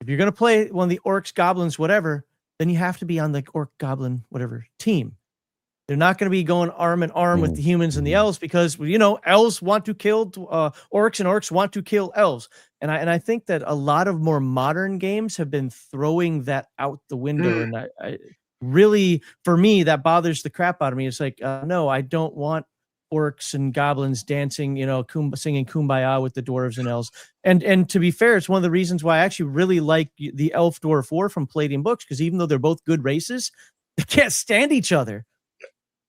If you're gonna play one of the orcs, goblins, whatever, then you have to be on the orc, goblin, whatever team. They're not going to be going arm in arm with the humans and the elves because, you know, elves want to kill orcs and orcs want to kill elves. And I think that a lot of more modern games have been throwing that out the window. And I really, for me, that bothers the crap out of me. It's like, no, I don't want orcs and goblins dancing, you know, singing Kumbaya with the dwarves and elves. And to be fair, it's one of the reasons why I actually really like the Elf Dwarf War from Palladium Books, because even though they're both good races, they can't stand each other.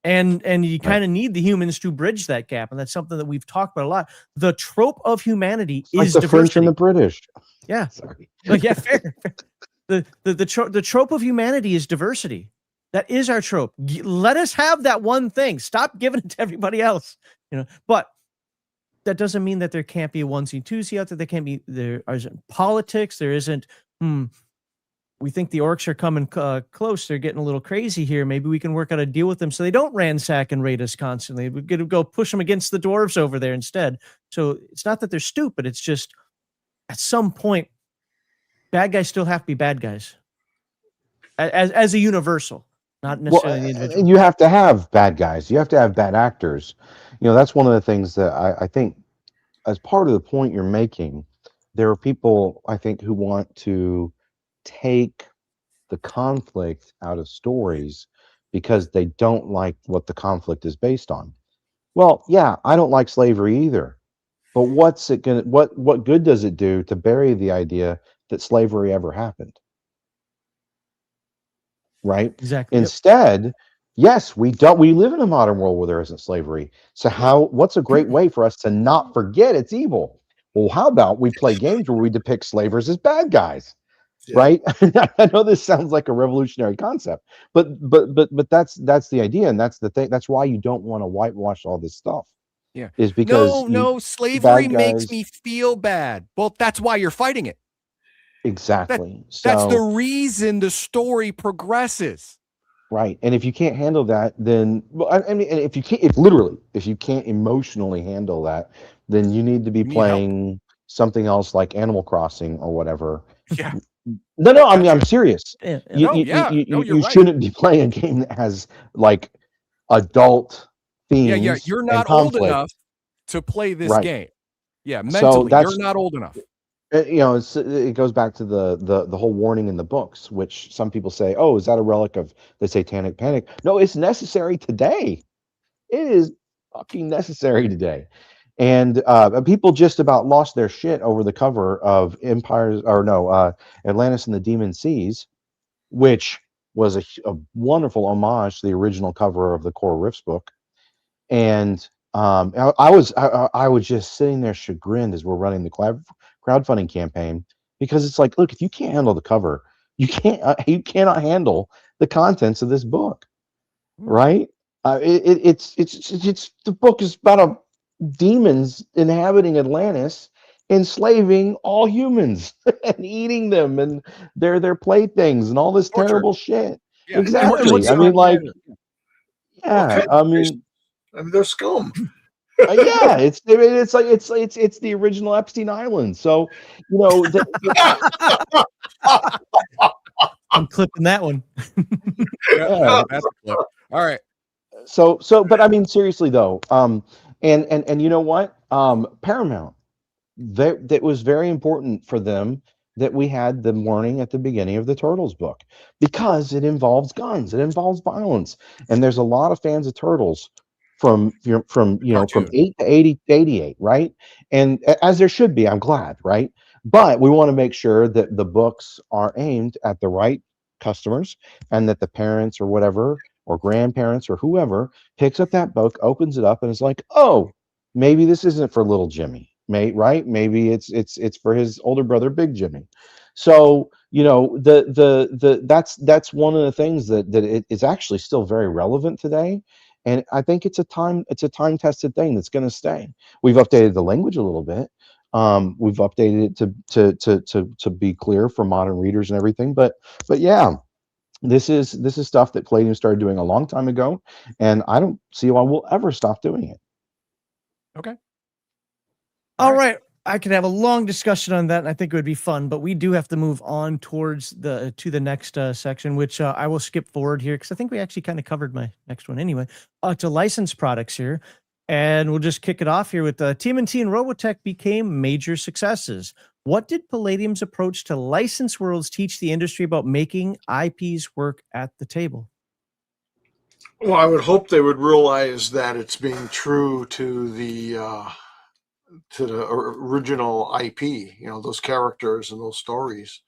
And you kind of need the humans to bridge that gap, and that's something that we've talked about a lot. The trope of humanity is like the diversity. French and the British. Yeah, Sorry. like, yeah, fair. The trope of humanity is diversity. That is our trope. Let us have that one thing. Stop giving it to everybody else. You know, but that doesn't mean that there can't be a onesie twosie out there. There can't be, there isn't politics. There isn't. We think the orcs are coming close. They're getting a little crazy here. Maybe we can work out a deal with them so they don't ransack and raid us constantly. We're going to go push them against the dwarves over there instead. So it's not that they're stupid. It's just at some point, bad guys still have to be bad guys as a universal, not necessarily the individual. You have to have bad guys. You have to have bad actors. You know, that's one of the things that I think, as part of the point you're making, there are people, I think, who want to take the conflict out of stories because they don't like what the conflict is based on. Well, yeah, I don't like slavery either. But what's it gonna what good does it do to bury the idea that slavery ever happened? Right? Exactly. Instead, yes, we live in a modern world where there isn't slavery. So what's a great way for us to not forget it's evil? Well, how about we play games where we depict slavers as bad guys? Yeah. Right? I know this sounds like a revolutionary concept, but that's the idea, and that's the thing. That's why you don't want to whitewash all this stuff. Yeah. Is because no, slavery bad makes guys- me feel bad. Well, that's why you're fighting it. exactly. That's So the reason the story progresses. right, and if you can't handle that, then I mean, and if you can't emotionally handle that, then you need to be You need help. playing something else like Animal Crossing or whatever. Yeah. No, I mean, Gotcha. I'm serious. Yeah, No, yeah. No, you're You right. shouldn't be playing a game that has like adult themes. Yeah. You're and not old conflict. enough to play this Right. game. Yeah, So mentally, that's- you're not old enough. You know, it goes back to the whole warning in the books, which some people say, oh, is that a relic of the satanic panic? No, it's necessary today. It is fucking necessary today. And people just about lost their shit over the cover of Atlantis and the Demon Seas, which was a wonderful homage to the original cover of the Core Rifts book. And I was just sitting there chagrined as we're running the crowdfunding campaign, because it's like, look, if you can't handle the cover, you cannot handle the contents of this book, right? It's the book is about demons inhabiting Atlantis, enslaving all humans and eating them and their playthings and all this Torture. terrible shit. Yeah. Exactly. Torture. I mean, like, All kinds yeah, of I mean, they're scum. yeah, it's the original Epstein Island. So, you know, I'm clipping that one. Yeah, that's a clip. All right. so, but I mean, seriously though, and you know what, Paramount, that was very important for them that we had the warning at the beginning of the Turtles book, because it involves guns, it involves violence, and there's a lot of fans of Turtles from 8 to 88, right? And as there should be, I'm glad, right? But we want to make sure that the books are aimed at the right customers, and that the parents or whatever, or grandparents or whoever picks up that book, opens it up, and is like, oh, maybe this isn't for little Jimmy, right? Maybe it's for his older brother, Big Jimmy. So, that's one of the things that it is actually still very relevant today. And I think it's a time tested thing that's going to stay. We've updated the language a little bit. We've updated it to be clear for modern readers and everything. But yeah, this is stuff that Palladium started doing a long time ago, and I don't see why we'll ever stop doing it. Okay. All right. I could have a long discussion on that, and I think it would be fun, but we do have to move on towards the next section, which I will skip forward here because I think we actually kind of covered my next one anyway. To licensed products here, and we'll just kick it off here with TMNT and Robotech became major successes. What did Palladium's approach to license worlds teach the industry about making IPs work at the table? Well, I would hope they would realize that it's being true to the original IP, those characters and those stories.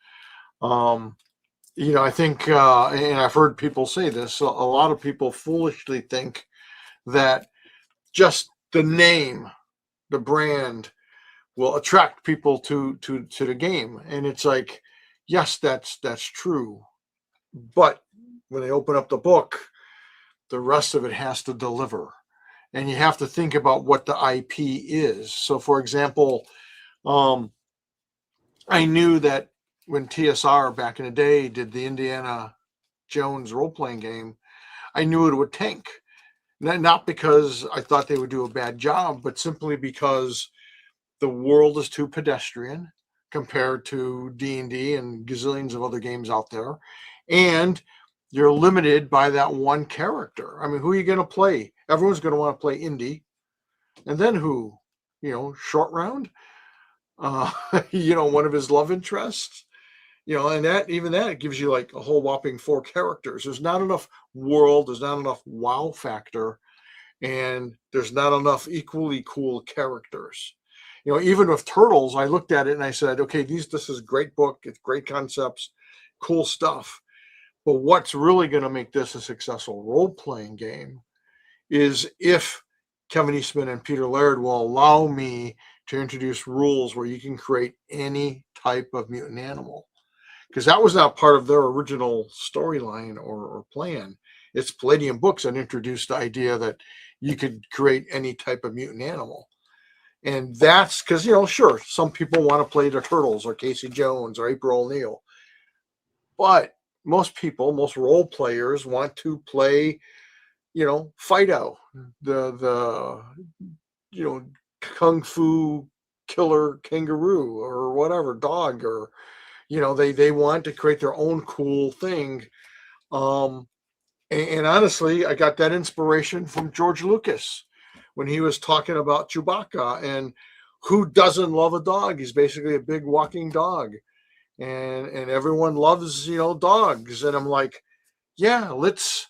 I think, and I've heard people say this, a lot of people foolishly think that just the name, the brand, will attract people to the game. And it's like, yes, that's true. But when they open up the book, the rest of it has to deliver. And you have to think about what the IP is. So, for example, I knew that when TSR back in the day did the Indiana Jones role-playing game, I knew it would tank. Not because I thought they would do a bad job, but simply because the world is too pedestrian compared to D&D and gazillions of other games out there. And you're limited by that one character. I mean, who are you going to play? Everyone's going to want to play Indy. And then who? Short Round? One of his love interests? And that gives you like a whole whopping 4 characters. There's not enough world. There's not enough wow factor. And there's not enough equally cool characters. Even with Turtles, I looked at it and I said, okay, this is a great book. It's great concepts, cool stuff. But what's really going to make this a successful role-playing game is if Kevin Eastman and Peter Laird will allow me to introduce rules where you can create any type of mutant animal. Because that was not part of their original storyline or plan. It's Palladium Books that introduced the idea that you could create any type of mutant animal. And that's because, sure, some people want to play the Turtles or Casey Jones or April O'Neil. But most role players want to play, Fido, the kung fu killer kangaroo or whatever dog, or they want to create their own cool thing. And honestly, I got that inspiration from George Lucas when he was talking about Chewbacca, and who doesn't love a dog? He's basically a big walking dog. And everyone loves, dogs. And I'm like, yeah, let's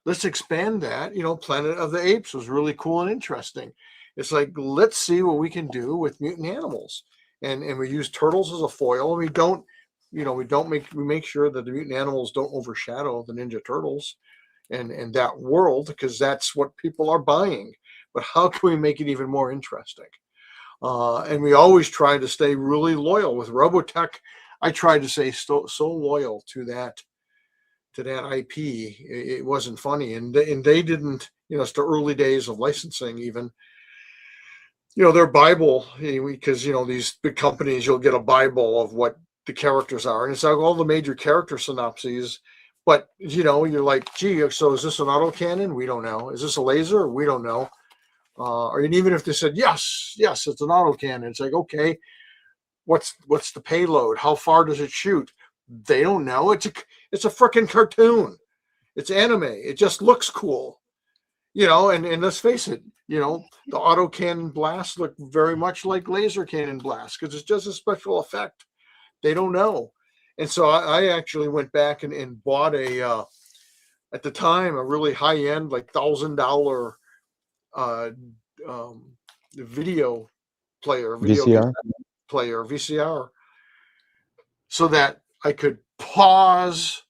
expand that. Planet of the Apes was really cool and interesting. It's like, let's see what we can do with mutant animals. And we use turtles as a foil. And we make sure that the mutant animals don't overshadow the Ninja Turtles and that world, because that's what people are buying. But how can we make it even more interesting? And we always try to stay really loyal. With Robotech, I tried to stay so loyal to that IP. It wasn't funny, and they didn't. It's the early days of licensing. Even their Bible, because these big companies, you'll get a Bible of what the characters are, and it's like all the major character synopses. But you're like, gee, so is this an autocannon? We don't know. Is this a laser? We don't know. Or even if they said yes, it's an autocannon. It's like, okay, what's the payload? How far does it shoot? They don't know. It's a freaking cartoon. It's anime. It just looks cool, And let's face it, the autocannon blasts look very much like laser cannon blasts because it's just a special effect. They don't know, and so I actually went back and bought at the time, a really high end, like $1,000 video player, VCR player, VCR, so that I could pause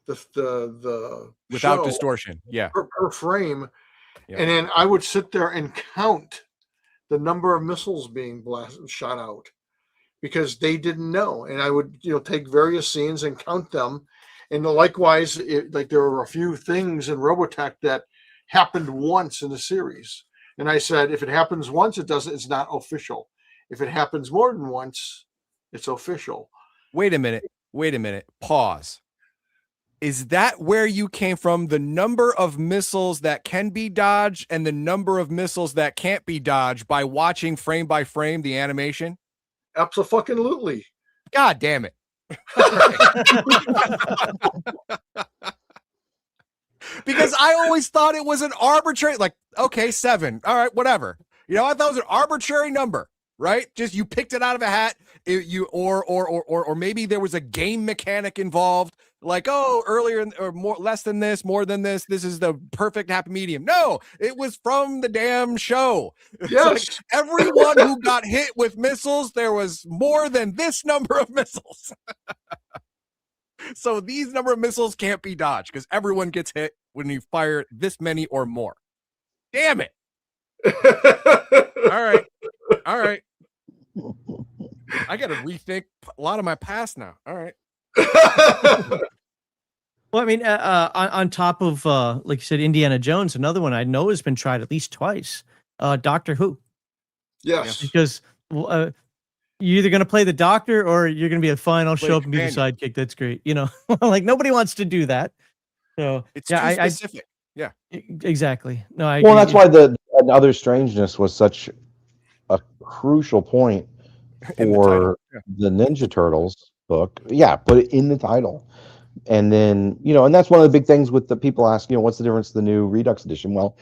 the Without show distortion. Yeah. per frame, Yeah. and then I would sit there and count the number of missiles being shot out because they didn't know, and I would take various scenes and count them, and likewise, like there were a few things in Robotech that happened once in the series, and I said if it happens once, it's not official. If it happens more than once, it's official. Wait a minute. Pause. Is that where you came from? The number of missiles that can be dodged and the number of missiles that can't be dodged by watching frame by frame the animation? Absolutely. God damn it. Because I always thought it was an arbitrary, like, okay, 7. All right, whatever. I thought it was an arbitrary number, right? Just you picked it out of a hat. Or maybe there was a game mechanic involved, like, oh, earlier or more, less than this, more than this. This is the perfect happy medium. No, it was from the damn show. Yes. Like everyone who got hit with missiles, there was more than this number of missiles. So these number of missiles can't be dodged because everyone gets hit when you fire this many or more. Damn it. All right. I got to rethink a lot of my past now. All right. Well, I mean, on top of, like you said, Indiana Jones, another one I know has been tried at least twice. Doctor Who. Yes. Because you're either going to play the doctor or you're going to be a fine. I'll show up and be the companion. sidekick. That's great. Like nobody wants to do that. So It's too specific. Yeah. Exactly. No, I Well, agree. that's why the Another Strangeness was such a crucial point In the title. for Yeah. the Ninja Turtles book. Yeah, put it in the title. And then, and that's one of the big things with the people ask, what's the difference to the new Redux edition? Well,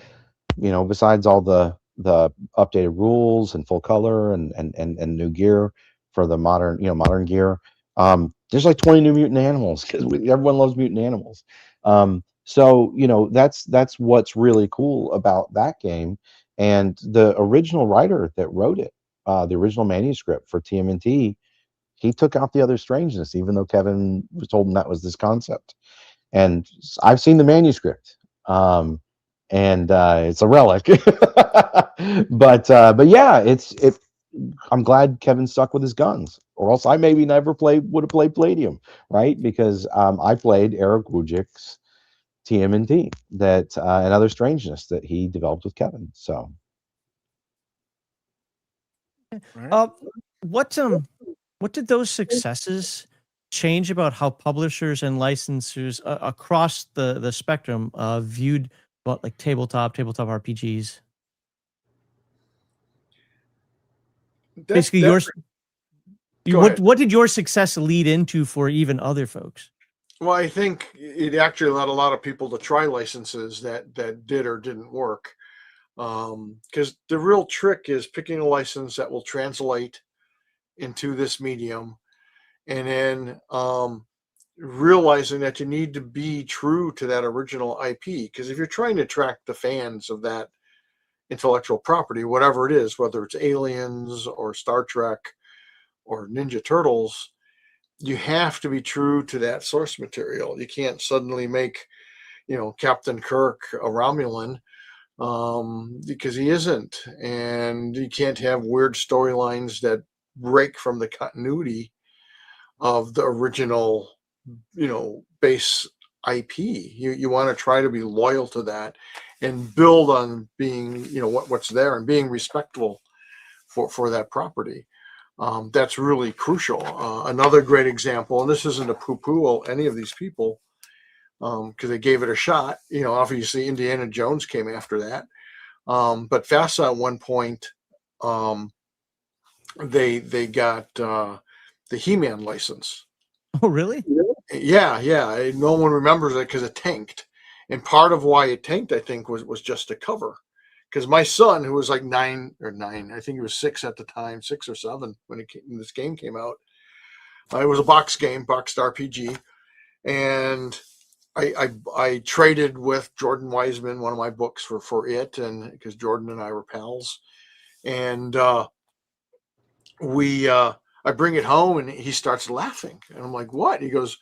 besides all the updated rules and full color and new gear for the modern gear, there's like 20 new mutant animals because everyone loves mutant animals. So that's what's really cool about that game. And the original writer that wrote it, the original manuscript for TMNT, he took out the Other Strangeness, even though Kevin was told him that was this concept. And I've seen the manuscript, and it's a relic. but yeah, I'm glad Kevin stuck with his guns, or else I maybe never would have played Palladium, right? Because I played Eric Wujcik's TMNT that and Other Strangeness that he developed with Kevin. So, what did those successes change about how publishers and licensors across the spectrum viewed like tabletop RPGs? Basically, what did your success lead into for even other folks? Well, I think it actually led a lot of people to try licenses that did or didn't work. Because the real trick is picking a license that will translate into this medium, and then realizing that you need to be true to that original IP. Because if you're trying to attract the fans of that intellectual property, whatever it is, whether it's Aliens or Star Trek or Ninja Turtles, you have to be true to that source material. You can't suddenly make, Captain Kirk a Romulan, because he isn't, and you can't have weird storylines that break from the continuity of the original, base IP. You want to try to be loyal to that and build on being, what's there and being respectful for that property. That's really crucial. Another great example, and this isn't a poo-poo any of these people, because they gave it a shot. Obviously Indiana Jones came after that, but FASA at one point, they got the He-Man license. Oh, really? Yeah. No one remembers it because it tanked, and part of why it tanked, I think, was just a cover. Because my son, who was like 9, I think he was 6 at the time, 6 or 7 when this game came out. It was a boxed RPG, and I traded with Jordan Wiseman one of my books for it, and because Jordan and I were pals, and I bring it home and he starts laughing. And I'm like, what? He goes,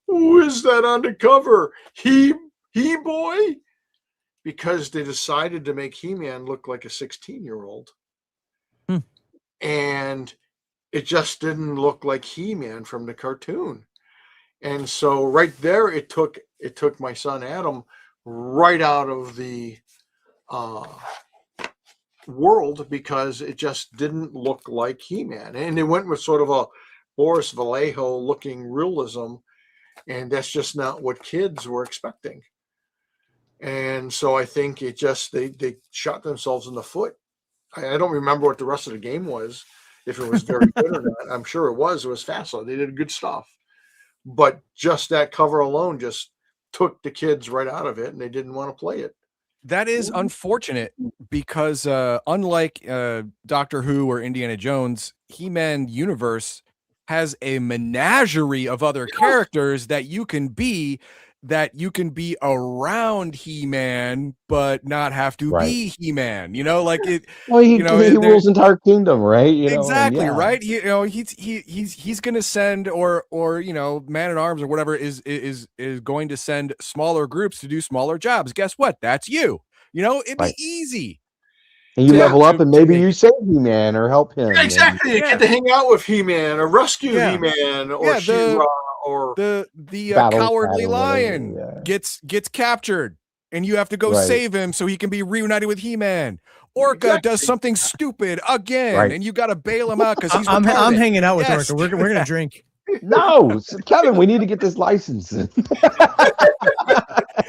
who is that on the cover? He boy? Because they decided to make He-Man look like a 16-year-old. Hmm. And it just didn't look like He-Man from the cartoon. And so right there, it took my son Adam right out of the world, because it just didn't look like He-Man. And they went with sort of a Boris Vallejo looking realism, and that's just not what kids were expecting. And so I think it just they shot themselves in the foot. I don't remember what the rest of the game was, if it was very good or not. I'm sure it was. It was fascinating. They did good stuff. But just that cover alone just took the kids right out of it, and they didn't want to play it. That is unfortunate, because unlike Doctor Who or Indiana Jones, He-Man universe has a menagerie of other characters that you can be around He-Man, but not have to be He-Man. You know, like it. Well, he there- rules entire kingdom, right? You know, and exactly yeah. right. He's going to send or Man at Arms or whatever is going to send smaller groups to do smaller jobs. Guess what? That's you. You know, it'd be easy. And you Yeah, level up, and to maybe make- you save He-Man or help him. Yeah, exactly. You get to hang out with He-Man or rescue Yeah. He-Man or Yeah, She-Ra or the Battle cowardly Cat or whatever, lion gets captured, and you have to go save him so he can be reunited with He-Man. Orca does something stupid again, and you got to bail him out because he's I'm retarded. hanging out with Yes. Orca. We're gonna drink. No, Kevin, we need to get this license.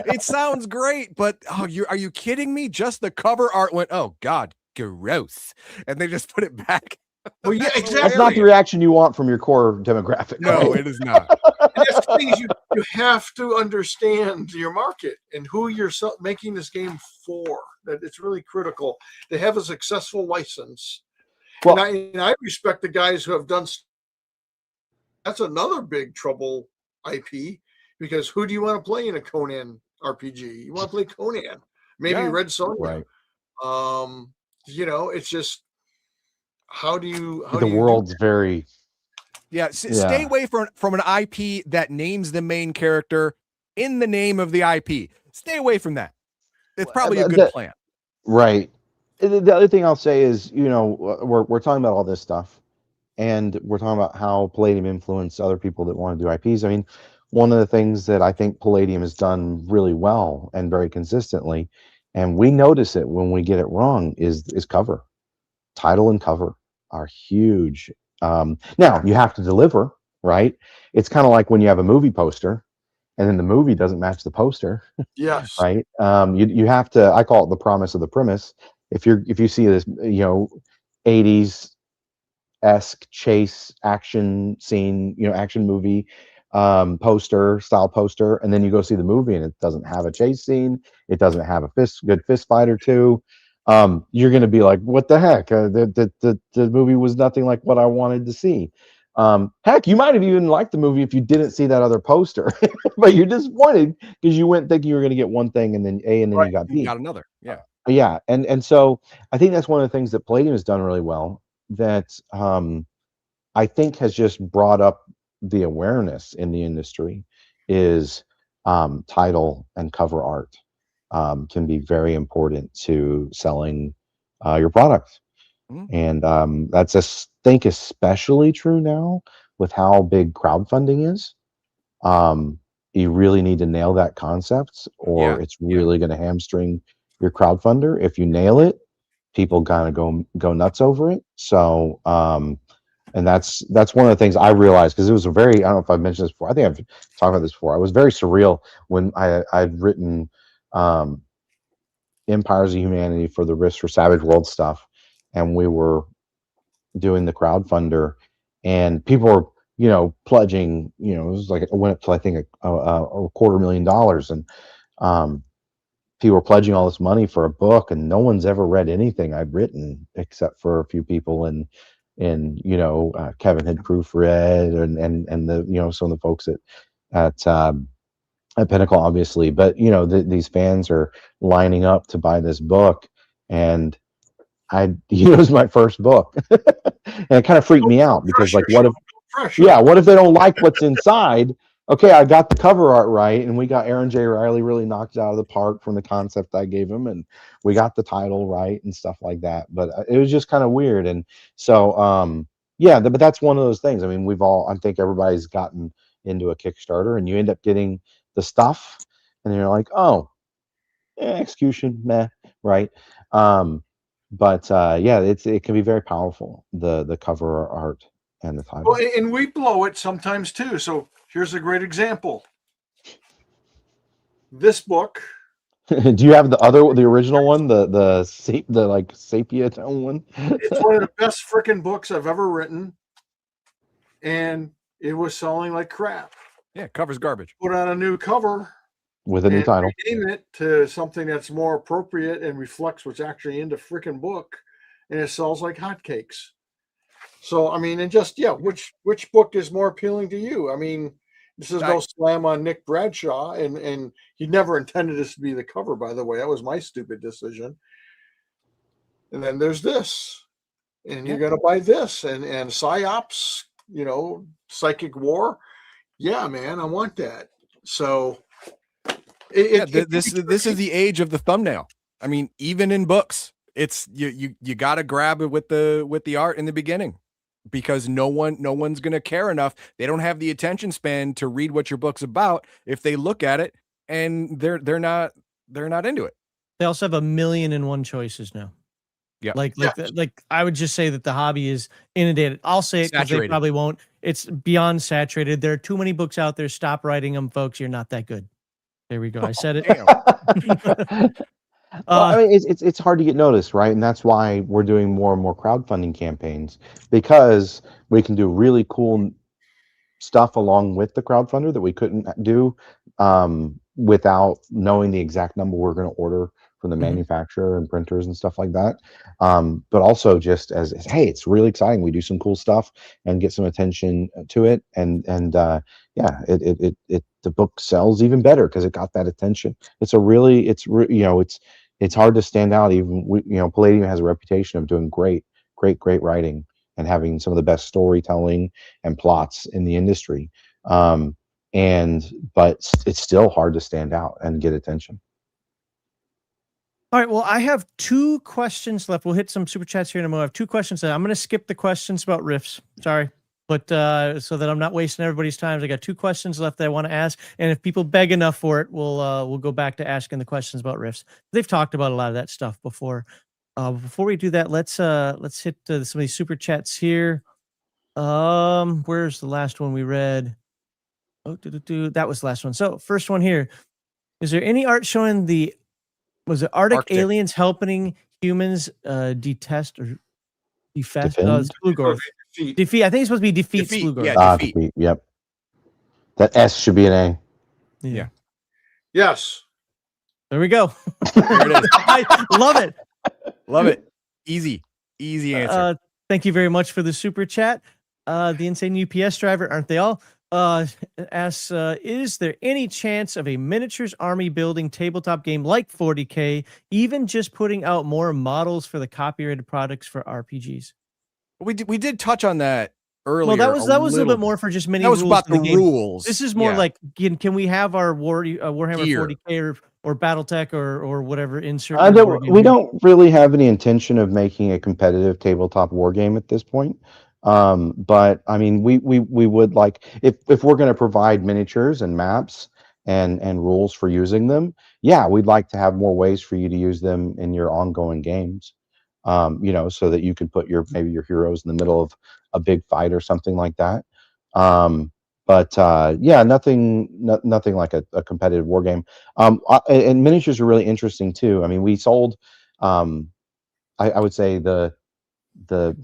It sounds great, but are you kidding me? Just the cover art went, oh God, gross, and they just put it back. Well, yeah, exactly. That's not the reaction you want from your core demographic. No, right? it is not. And that's the thing is you have to understand your market and who you're making this game for. That it's really critical to have a successful license. Well, and I respect the guys who have done. That's another big trouble IP, because who do you want to play in a Conan RPG? You want to play Conan, maybe Red Sonja. Right. You know, it's just how do you world's very stay away from an IP that names the main character in the name of the IP. Stay away from that. It's probably a good plan. Right. The other thing I'll say is, we're talking about all this stuff, and we're talking about how Palladium influenced other people that want to do IPs. I mean, one of the things that I think Palladium has done really well and very consistently, and we notice it when we get it wrong, is cover. Title and cover are huge. Now you have to deliver, right? It's kind of like when you have a movie poster and then the movie doesn't match the poster. Yes. Right. You have to, I call it the promise of the premise. If you see this, 80s-esque chase action scene, action movie style poster, and then you go see the movie and it doesn't have a chase scene, it doesn't have a good fist fight or two, you're going to be like, what the heck? The movie was nothing like what I wanted to see. Heck, you might have even liked the movie if you didn't see that other poster, but you're disappointed because you went thinking you were going to get one thing and then you got B. You got another. Yeah. Yeah. And so I think that's one of the things that Palladium has done really well, that I think has just brought up the awareness in the industry, is title and cover art can be very important to selling your product. And that's, I think, especially true now with how big crowdfunding is. You really need to nail that concept, or it's really going to hamstring your crowdfunder. If you nail it, people kind of go nuts over it. So, and that's one of the things I realized, because it was I don't know if I've mentioned this before. I think I've talked about this before. I was very surreal when I'd written Empires of Humanity for the Risk for Savage World stuff, and we were doing the crowdfunder, and people were pledging, it was like, it went up to I think a $250,000, and people were pledging all this money for a book, and no one's ever read anything I'd written except for a few people, and Kevin had proofread, and the some of the folks at Pinnacle, obviously, but these fans are lining up to buy this book, and it was my first book, and it kind of freaked me out because, like, what if, Pressure. yeah, what if they don't like what's inside? Okay, I got the cover art right, and we got Aaron J. Riley really knocked it out of the park from the concept I gave him, and we got the title right and stuff like that. But it was just kind of weird, and so yeah, but that's one of those things. I mean, I think everybody's gotten into a Kickstarter, and you end up getting the stuff, and you're like, oh, execution, meh, right? But yeah, it can be very powerful, the cover art and the title. Well, and we blow it sometimes too. So here's a great example. This book. Do you have the original one, the like sepia tone one? It's one of the best freaking books I've ever written, and it was selling like crap. Yeah, cover's garbage. Put on a new cover With a new title. Rename it to something that's more appropriate and reflects what's actually in the freaking book, and it sells like hotcakes. So I mean, and just which book is more appealing to you? I mean, this is no slam on Nick Bradshaw, and he never intended this to be the cover, by the way. That was my stupid decision. And then there's this, and you're gonna buy this, and psyops, psychic war. Yeah, man, I want that. So this is the age of the thumbnail. I mean, even in books, it's you got to grab it with the art in the beginning, because no one's going to care enough. They don't have the attention span to read what your book's about if they look at it and they're not into it. They also have 1,000,001 choices now. Yeah. Like I would just say that the hobby is inundated. I'll say it because they probably won't. It's beyond saturated. There are too many books out there. Stop writing them, folks. You're not that good. There we go. I said it. Well, I mean, it's hard to get noticed, right? And that's why we're doing more and more crowdfunding campaigns, because we can do really cool stuff along with the crowdfunder that we couldn't do without knowing the exact number we're going to order from the manufacturer and printers and stuff like that. But also just as hey, it's really exciting. We do some cool stuff and get some attention to it, and yeah, the book sells even better because it got that attention. It's hard to stand out. Even Palladium has a reputation of doing great writing and having some of the best storytelling and plots in the industry. But it's still hard to stand out and get attention. All right. Well, I have 2 questions left. We'll hit some super chats here in a moment. I have 2 questions. I'm going to skip the questions about riffs. Sorry. But so that I'm not wasting everybody's time, I got 2 questions left that I want to ask. And if people beg enough for it, we'll go back to asking the questions about riffs. They've talked about a lot of that stuff before. Before we do that, let's hit some of these super chats here. Where's the last one we read? Oh, that was the last one. So first one here. Is there any art showing was it Arctic aliens helping humans detest or defest? Splugorth. Defeat. I think it's supposed to be defeat Splugorth. Yeah, defeat. Yep. That S should be an A. Yeah. Yes. There we go. There it is. I love it. Love it. Easy answer. Thank you very much for the super chat. The insane UPS driver, aren't they all? Asks, is there any chance of a miniatures army building tabletop game like 40K, even just putting out more models for the copyrighted products for RPGs? We did touch on that earlier. Well, that was a little bit more for just mini. That was rules about the rules. This is more like can we have our Warhammer Gear. 40K or BattleTech or whatever insert? We don't really have any intention of making a competitive tabletop war game at this point. But I mean, we would like, if we're going to provide miniatures and maps and rules for using them, yeah, we'd like to have more ways for you to use them in your ongoing games. So that you can put maybe your heroes in the middle of a big fight or something like that. Yeah, nothing like a competitive war game. And miniatures are really interesting too. I mean, we sold, I would say the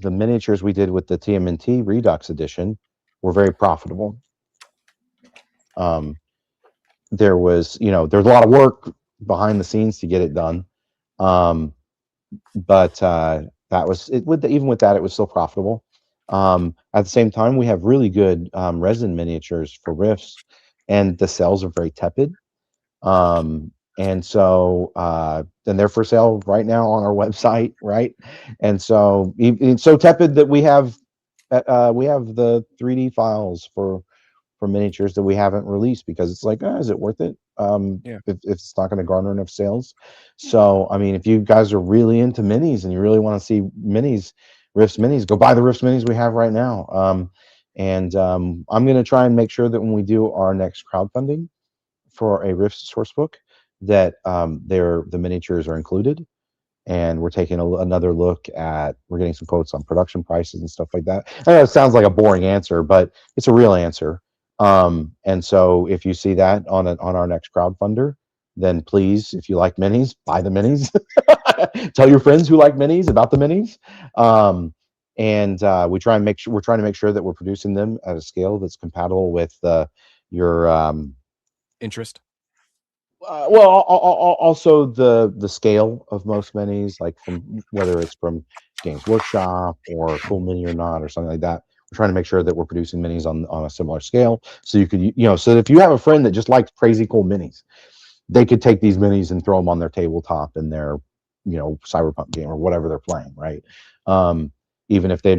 miniatures we did with the TMNT Redux edition were very profitable. There was, there's a lot of work behind the scenes to get it done. But that was it. Even with that, it was still profitable. At the same time, we have really good resin miniatures for Rifts, and the sales are very tepid. And so and they're for sale right now on our website, right? And so it's so tepid that we have the 3D files for miniatures that we haven't released because it's like, is it worth it? Yeah. If it's not going to garner enough sales. So, I mean, if you guys are really into minis and you really want to see minis, Rifts minis, go buy the Rifts minis we have right now. I'm going to try and make sure that when we do our next crowdfunding for a Rifts source book, that the miniatures are included. And we're taking another look at, we're getting some quotes on production prices and stuff like that. I know it sounds like a boring answer, but it's a real answer. And so if you see that on our next crowdfunder, then please, if you like minis, buy the minis. Tell your friends who like minis about the minis. We're trying to make sure that we're producing them at a scale that's compatible with your Interest. also the scale of most minis, like from whether it's from Games Workshop or Cool Mini or not, or something like that. We're trying to make sure that we're producing minis on a similar scale, so you could, so if you have a friend that just likes crazy cool minis, they could take these minis and throw them on their tabletop in their, cyberpunk game or whatever they're playing, right? Even if they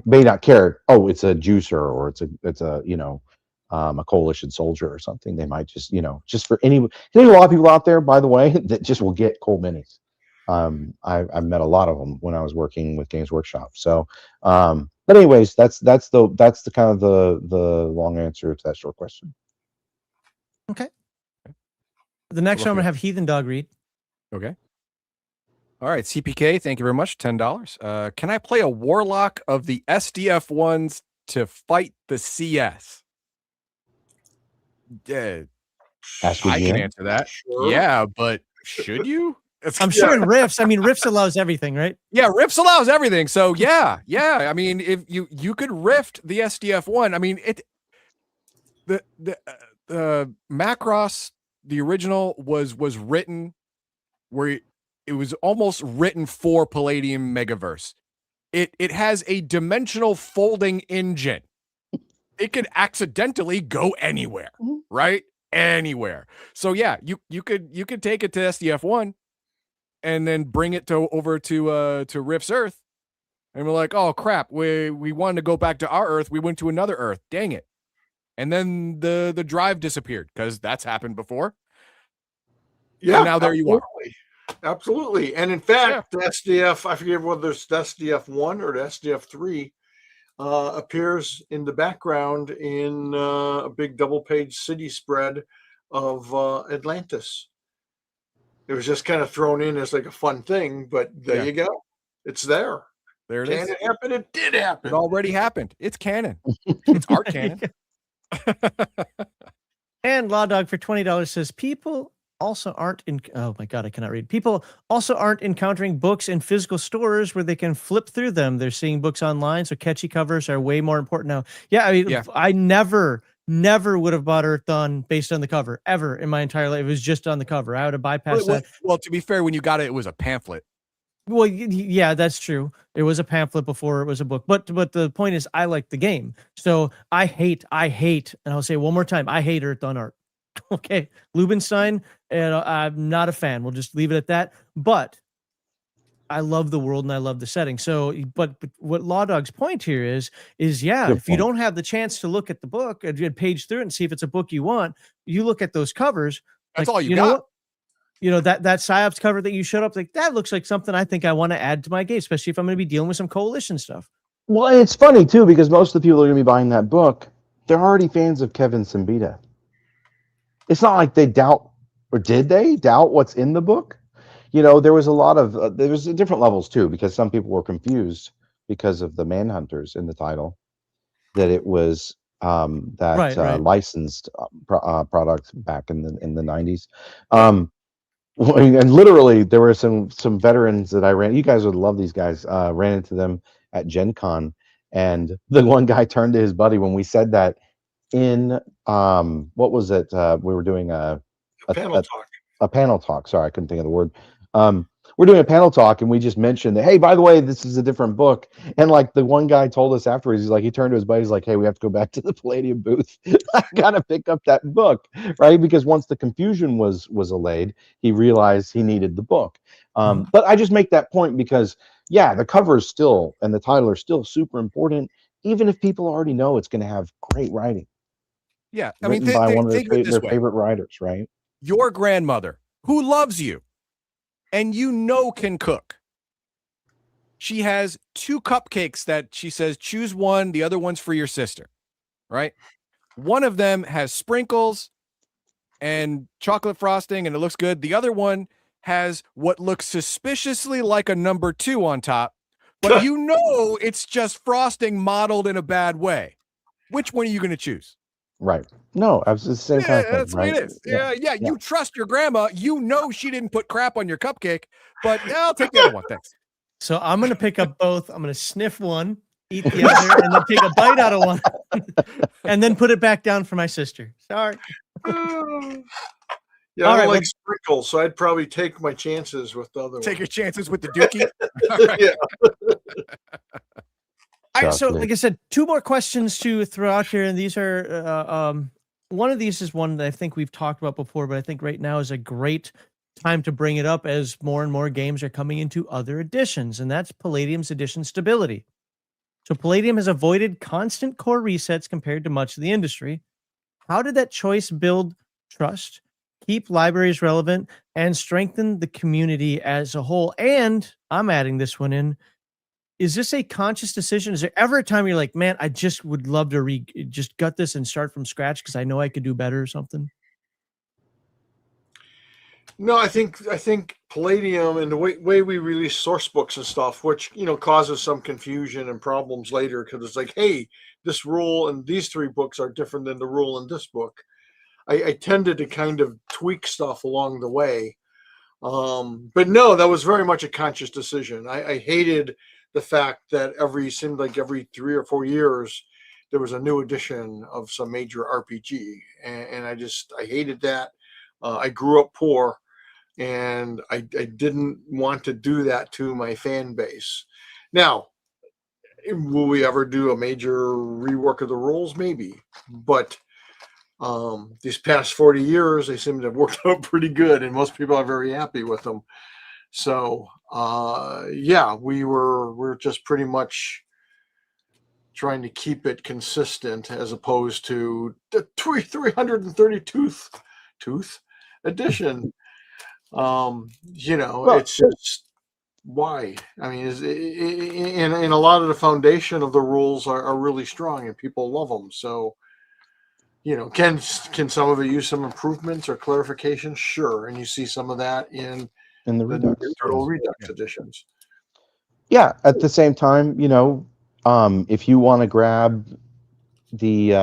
may not care. Oh, it's a juicer, or it's a coalition soldier or something. They might just, just for there's a lot of people out there, by the way, that just will get cool minis. I've met a lot of them when I was working with Games Workshop. So, but anyways, that's the kind of the long answer to that short question. Okay. The next one I'm gonna have Heathen Dog read. Okay. All right, CPK, thank you very much. $10. Can I play a warlock of the SDF ones to fight the CS? Ask your I can GM. answer that. Sure. Yeah, but should you? I'm sure in Rifts. I mean, Rifts allows everything, right? Yeah, Rifts allows everything. So yeah. I mean, if you could rift the SDF one. I mean, the Macross, the original was written where it was almost written for Palladium Megaverse. It has a dimensional folding engine. It could accidentally go anywhere, right? Anywhere. So yeah, you could take it to SDF1 and then bring it over to Rift's Earth. And we're like, oh crap, we wanted to go back to our Earth. We went to another Earth. Dang it. And then the drive disappeared, because that's happened before. Yeah. And now there you are. Absolutely. And in fact, the SDF, I forget whether it's the SDF1 or the SDF3, appears in the background in a big double-page city spread of Atlantis. It was just kind of thrown in as like a fun thing, but there you go. It's there. There it Can is. it happen? It did happen. It already happened. It's canon. It's art canon. And Law Dog for $20 says people also aren't oh my god, I cannot read. People also aren't encountering books in physical stores where they can flip through them. They're seeing books online, so catchy covers are way more important now. Yeah, I mean, I never would have bought Earth Dawn based on the cover ever in my entire life. It was just on the cover. I would have bypassed that. Well, to be fair, when you got it, it was a pamphlet. Well, yeah, that's true. It was a pamphlet before it was a book. But the point is, I like the game. So I hate, and I'll say it one more time, I hate Earth Dawn art. Okay, Lubinstein, and I'm not a fan. We'll just leave it at that. But I love the world and I love the setting. So, but what Law Dog's point here is yeah, Good if you point. don't have the chance to look at the book and page through it and see if it's a book you want, you look at those covers. That's like, all you know got. what? You know, that PsyOps cover that you showed up, like that looks like something I think I want to add to my game, especially if I'm going to be dealing with some coalition stuff. Well, and it's funny too, because most of the people that are going to be buying that book, they're already fans of Kevin Siembieda. It's not like they doubt, or did they doubt what's in the book? You know, there was a lot of there was different levels too, because some people were confused because of the Manhunters in the title, that it was right. Licensed product back in the 90s. And literally, there were some veterans that I ran. You guys would love these guys. Ran into them at Gen Con, and the one guy turned to his buddy when we said that in what was it? We were doing a panel talk. A panel talk. Sorry, I couldn't think of the word. we're doing a panel talk and we just mentioned that, hey, by the way, this is a different book. And like the one guy told us afterwards, he's like, he turned to his buddy, he's like, hey, we have to go back to the Palladium booth. I gotta pick up that book, right? Because once the confusion was allayed, he realized he needed the book. But I just make that point because, yeah, the cover is still and the title are still super important, even if people already know it's going to have great writing. Yeah, I mean, Written by one of think of it this their way. favorite writers, right? Your grandmother, who loves you and you know can cook, she has 2 cupcakes that she says, choose one, the other one's for your sister, right? One of them has sprinkles and chocolate frosting and it looks good. The other one has what looks suspiciously like a number 2 on top, but you know it's just frosting modeled in a bad way. Which one are you going to choose? Right. No, it's the same kind of thing, That's right? what it is. Yeah, you trust your grandma. You know she didn't put crap on your cupcake, but I'll take the other one. Thanks. So I'm going to pick up both. I'm going to sniff one, eat the other, and then take a bite out of one, and then put it back down for my sister. Sorry. Yeah, All I right, don't like well- sprinkles, so I'd probably take my chances with the other Take one. your chances with the dookie. All right. Yeah. All right, so Chocolate. like I said, 2 more questions to throw out here, and these are one of these is one that I think we've talked about before, but I think right now is a great time to bring it up as more and more games are coming into other editions, and that's Palladium's edition stability. So Palladium has avoided constant core resets compared to much of the industry. How did that choice build trust, keep libraries relevant, and strengthen the community as a whole? And I'm adding this one in. Is this a conscious decision? Is there ever a time you're like, man, I just would love to just gut this and start from scratch because I know I could do better or something? No, I think Palladium and the way we release source books and stuff, which causes some confusion and problems later because it's like, hey, this rule and these 3 books are different than the rule in this book. I tended to kind of tweak stuff along the way, but no, that was very much a conscious decision. I hated the fact that seemed like every 3 or 4 years there was a new edition of some major RPG, and I hated that. I grew up poor, and I didn't want to do that to my fan base. Now, will we ever do a major rework of the rules? Maybe, but these past 40 years, they seem to have worked out pretty good, and most people are very happy with them. So, yeah, we're just pretty much trying to keep it consistent as opposed to the 332th edition. Well, it's just why. I mean, and a lot of the foundation of the rules are really strong and people love them. So, can some of it use some improvements or clarifications? Sure, and you see some of that in in the Redux. Turtle Redux editions. Yeah, at the same time, if you want to grab the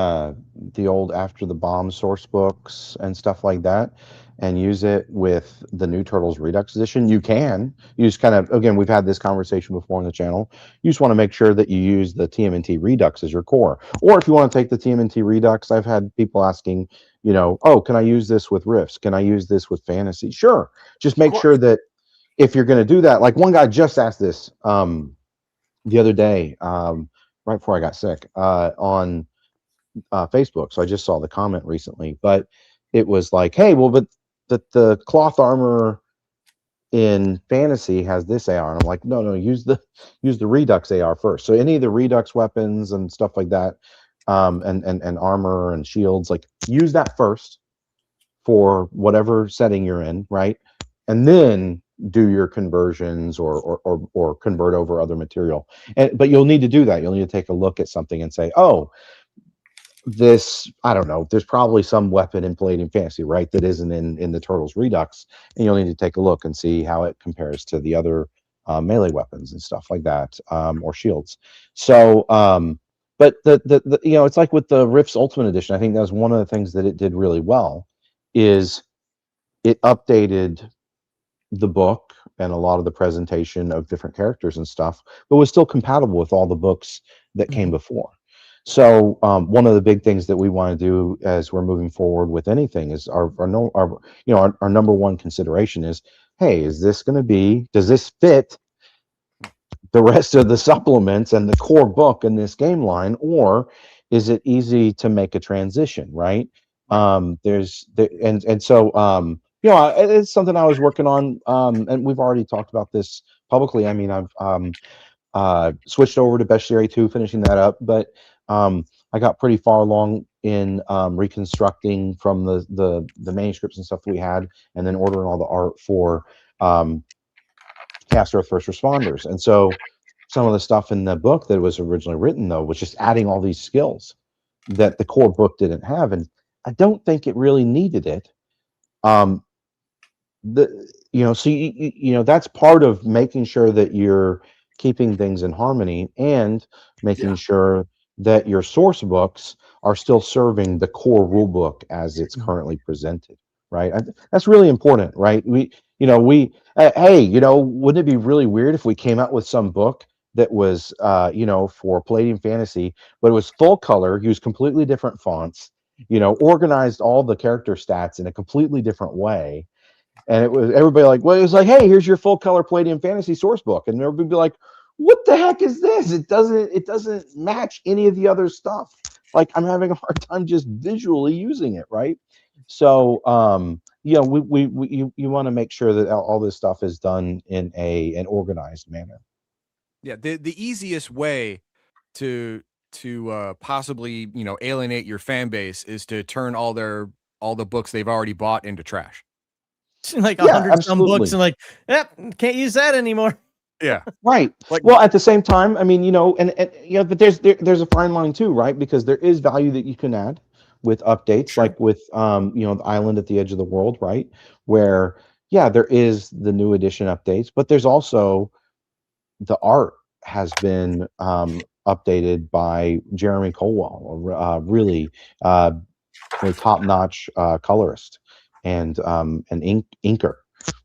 old After the Bomb source books and stuff like that and use it with the new Turtles Redux edition, you can. You just kind of, again, we've had this conversation before on the channel. You just want to make sure that you use the TMNT Redux as your core. Or if you want to take the TMNT Redux, I've had people asking, oh, can I use this with Rifts? Can I use this with Fantasy? Sure. Just make sure that if you're going to do that, like one guy just asked this the other day, right before I got sick, on Facebook. So I just saw the comment recently, but it was like, hey, well, but the cloth armor in Fantasy has this AR, and I'm like, no, use the Redux AR first. So any of the Redux weapons and stuff like that, and armor and shields, like use that first for whatever setting you're in, right? And then do your conversions or convert over other material. But you'll need to do that. You'll need to take a look at something and say, oh, this, I don't know, there's probably some weapon in Palladium Fantasy, right, that isn't in the Turtles Redux, and you'll need to take a look and see how it compares to the other melee weapons and stuff like that, or shields. So, but the it's like with the Rift's Ultimate Edition, I think that was one of the things that it did really well, is it updated the book and a lot of the presentation of different characters and stuff, but was still compatible with all the books that came before. So one of the big things that we want to do as we're moving forward with anything is our number one consideration is hey, is this going to be, does this fit the rest of the supplements and the core book in this game line, or is it easy to make a transition, right? And so it's something I was working on, and we've already talked about this publicly. I mean, I've switched over to Bestiary 2, finishing that up, but I got pretty far along in reconstructing from the manuscripts and stuff that we had, and then ordering all the art for Cast Earth First Responders. And so some of the stuff in the book that was originally written, though, was just adding all these skills that the core book didn't have, and I don't think it really needed it. So that's part of making sure that you're keeping things in harmony and making sure that your source books are still serving the core rule book as it's currently presented, right? That's really important, right? Hey, wouldn't it be really weird if we came out with some book that was for Palladium Fantasy, but it was full color, used completely different fonts, organized all the character stats in a completely different way. And it was everybody like, well, it was like, hey, here's your full color Palladium Fantasy source book. And everybody be like, what the heck is this? It doesn't match any of the other stuff. Like, I'm having a hard time just visually using it, right? So you want to make sure that all this stuff is done in an organized manner. Yeah, the easiest way to possibly alienate your fan base is to turn all the books they've already bought into trash. Like 100 some books, and like, yep, can't use that anymore. Yeah, right. Well, at the same time, I mean, but there's a fine line too, right? Because there is value that you can add with updates, like with the Island at the Edge of the World, right? Where there is the new edition updates, but there's also the art has been updated by Jeremy Colwell, a really top-notch colorist and an inker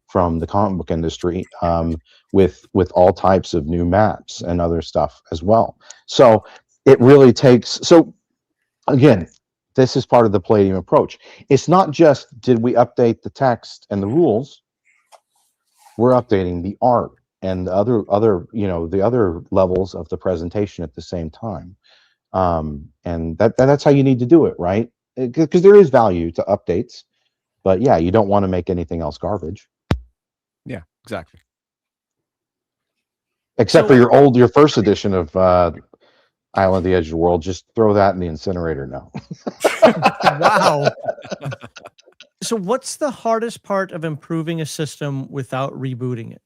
from the comic book industry, with all types of new maps and other stuff as well. So it really takes. So again, this is part of the Palladium approach. It's not just did we update the text and the rules. We're updating the art and the other levels of the presentation at the same time, and that's how you need to do it, right? Because there is value to updates, but you don't want to make anything else garbage. Yeah, exactly. Except for your first edition of Island of the Edge of the World, just throw that in the incinerator now. Wow. So what's the hardest part of improving a system without rebooting it?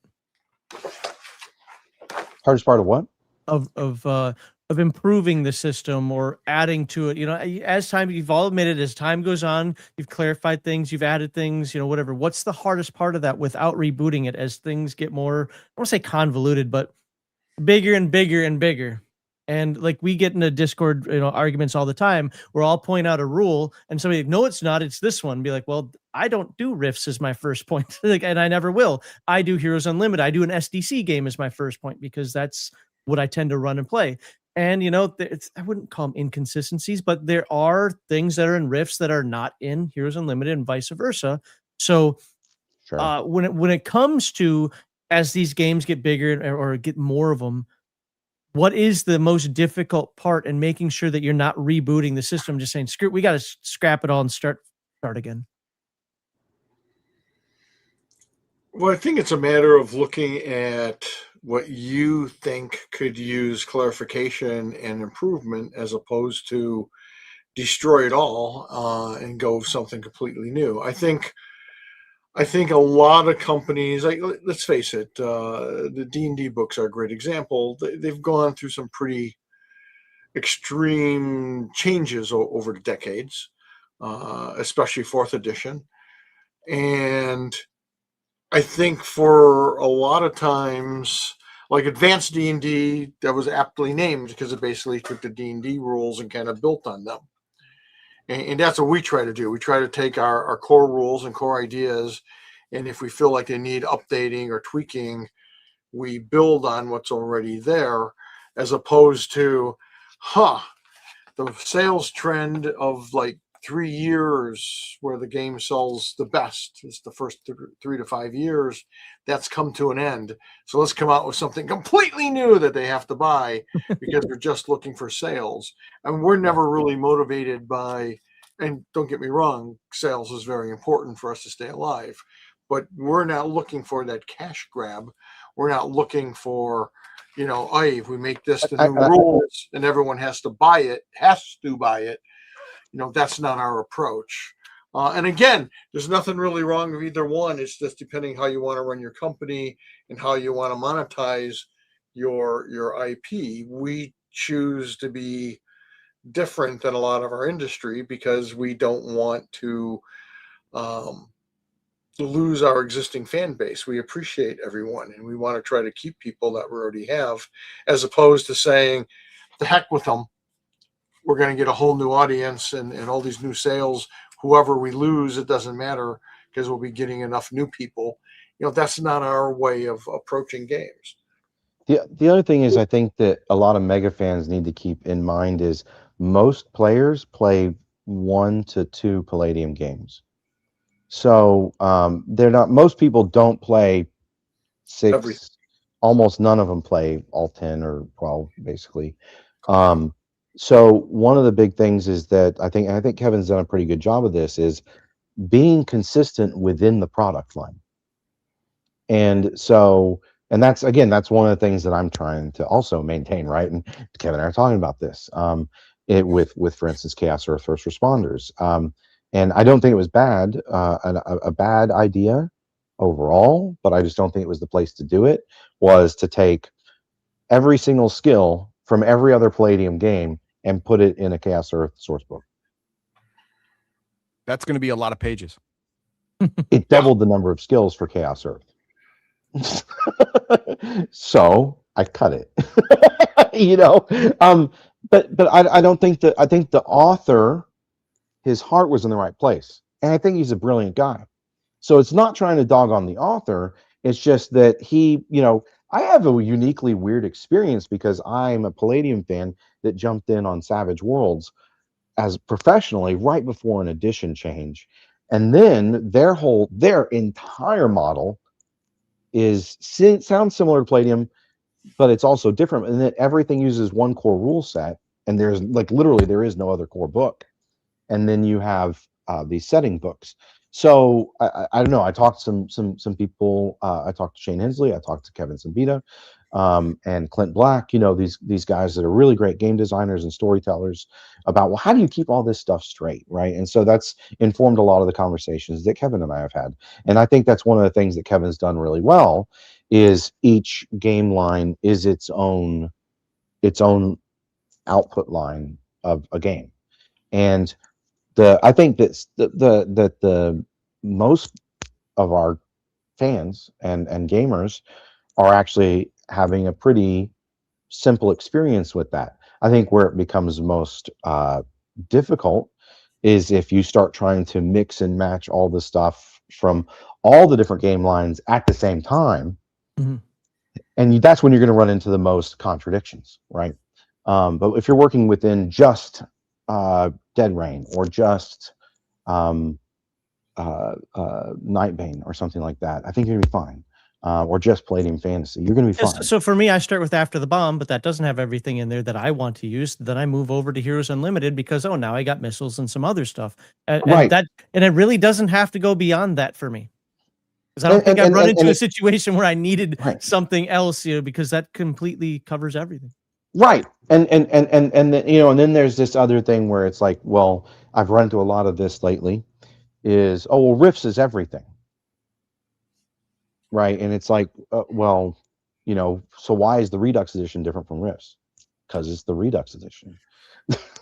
Hardest part of what? Of improving the system or adding to it, as time, you've all admitted, as time goes on, you've clarified things, you've added things, whatever. What's the hardest part of that without rebooting it as things get more, I don't want to say convoluted, but bigger and bigger and bigger? And like, we get into Discord, arguments all the time where I'll point out a rule and somebody like, no, it's not, it's this one. Be like, well, I don't do Rifts as my first point. And I never will. I do Heroes Unlimited. I do an SDC game as my first point because that's what I tend to run and play. And, I wouldn't call them inconsistencies, but there are things that are in Rifts that are not in Heroes Unlimited and vice versa. So when it comes to, as these games get bigger or get more of them, what is the most difficult part in making sure that you're not rebooting the system, just saying, screw, we got to scrap it all and start again? Well, I think it's a matter of looking at what you think could use clarification and improvement as opposed to destroy it all and go with something completely new. I think a lot of companies, let's face it, the D&D books are a great example. They've gone through some pretty extreme changes over the decades, especially 4th edition. And I think for a lot of times, like Advanced D&D, that was aptly named because it basically took the D&D rules and kind of built on them. And that's what we try to do. We try to take our core rules and core ideas, and if we feel like they need updating or tweaking, we build on what's already there, as opposed to, the sales trend of like 3 years where the game sells the best is the first 3 to 5 years. That's come to an end. So let's come out with something completely new that they have to buy because they're just looking for sales. And we're never really motivated by, and don't get me wrong, sales is very important for us to stay alive, but we're not looking for that cash grab. We're not looking for, hey, if we make this the new rules and everyone has to buy it, that's not our approach. And again, there's nothing really wrong with either one. It's just depending how you want to run your company and how you want to monetize your IP. We choose to be different than a lot of our industry because we don't want to lose our existing fan base. We appreciate everyone and we want to try to keep people that we already have, as opposed to saying, the heck with them. We're going to get a whole new audience and all these new sales. Whoever we lose, it doesn't matter because we'll be getting enough new people. That's not our way of approaching games. The other thing is, I think that a lot of mega fans need to keep in mind is most players play 1 to 2 Palladium games. So most people don't play 6. Everything. Almost none of them play all 10 or 12, basically. So one of the big things is that I think Kevin's done a pretty good job of this, is being consistent within the product line. And that's one of the things that I'm trying to also maintain, right? And Kevin and I are talking about this with for instance, Chaos Earth First Responders. And I don't think it was bad, a bad idea overall, but I just don't think it was the place to do it, was to take every single skill from every other Palladium game and put it in a Chaos Earth source book. That's going to be a lot of pages. It doubled the number of skills for Chaos Earth. So I cut it. But I don't think that, I think the author, his heart was in the right place. And I think he's a brilliant guy. So it's not trying to dog on the author. It's just that he, I have a uniquely weird experience because I'm a Palladium fan that jumped in on Savage Worlds as professionally right before an edition change. And then their entire model sounds similar to Palladium, but it's also different. And that everything uses one core rule set. And there's literally there is no other core book. And then you have these setting books. So I don't know. I talked to some people. I talked to Shane Hensley. I talked to Kevin Siembieda, and Clint Black. These guys that are really great game designers and storytellers about, well, how do you keep all this stuff straight, right? And so that's informed a lot of the conversations that Kevin and I have had. And I think that's one of the things that Kevin's done really well, is each game line is its own output line of a game. And I think that the most of our fans and gamers are actually having a pretty simple experience with that. I think where it becomes most difficult is if you start trying to mix and match all the stuff from all the different game lines at the same time. Mm-hmm. And that's when you're going to run into the most contradictions, right? But if you're working within just Dead Rain or just Nightbane or something like that, I think you're gonna be fine. Or just Palladium Fantasy, you're gonna be fine. So for me, I start with After the Bomb, but that doesn't have everything in there that I want to use. Then I move over to Heroes Unlimited because now I got missiles and some other stuff. Right. And it really doesn't have to go beyond that for me. Because I don't think I've run into a situation where I needed something else, because that completely covers everything. Right. And then, and then there's this other thing where it's like, well, I've run into a lot of this lately, is, oh, well, Rifts is everything. Right. And it's like, so why is the Redux edition different from Rifts? Because it's the Redux edition.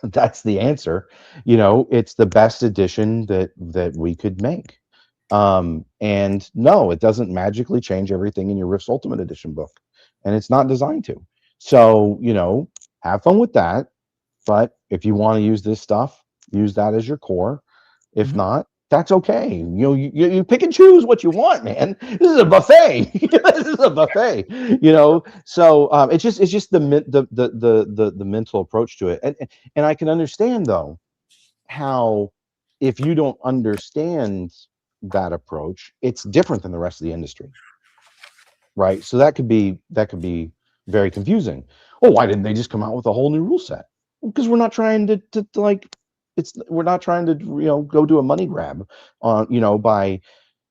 That's the answer. It's the best edition that we could make. And no, it doesn't magically change everything in your Rifts Ultimate Edition book. And it's not designed to. So, have fun with that. But if you want to use this stuff, use that as your core. If not, that's okay. You pick and choose what you want, man. This is a buffet. This is a buffet. So it's just the mental approach to it. And I can understand though how if you don't understand that approach, it's different than the rest of the industry, right? So that could be very confusing. Oh, why didn't they just come out with a whole new rule set? Because we're not trying to like, we're not trying to go do a money grab on by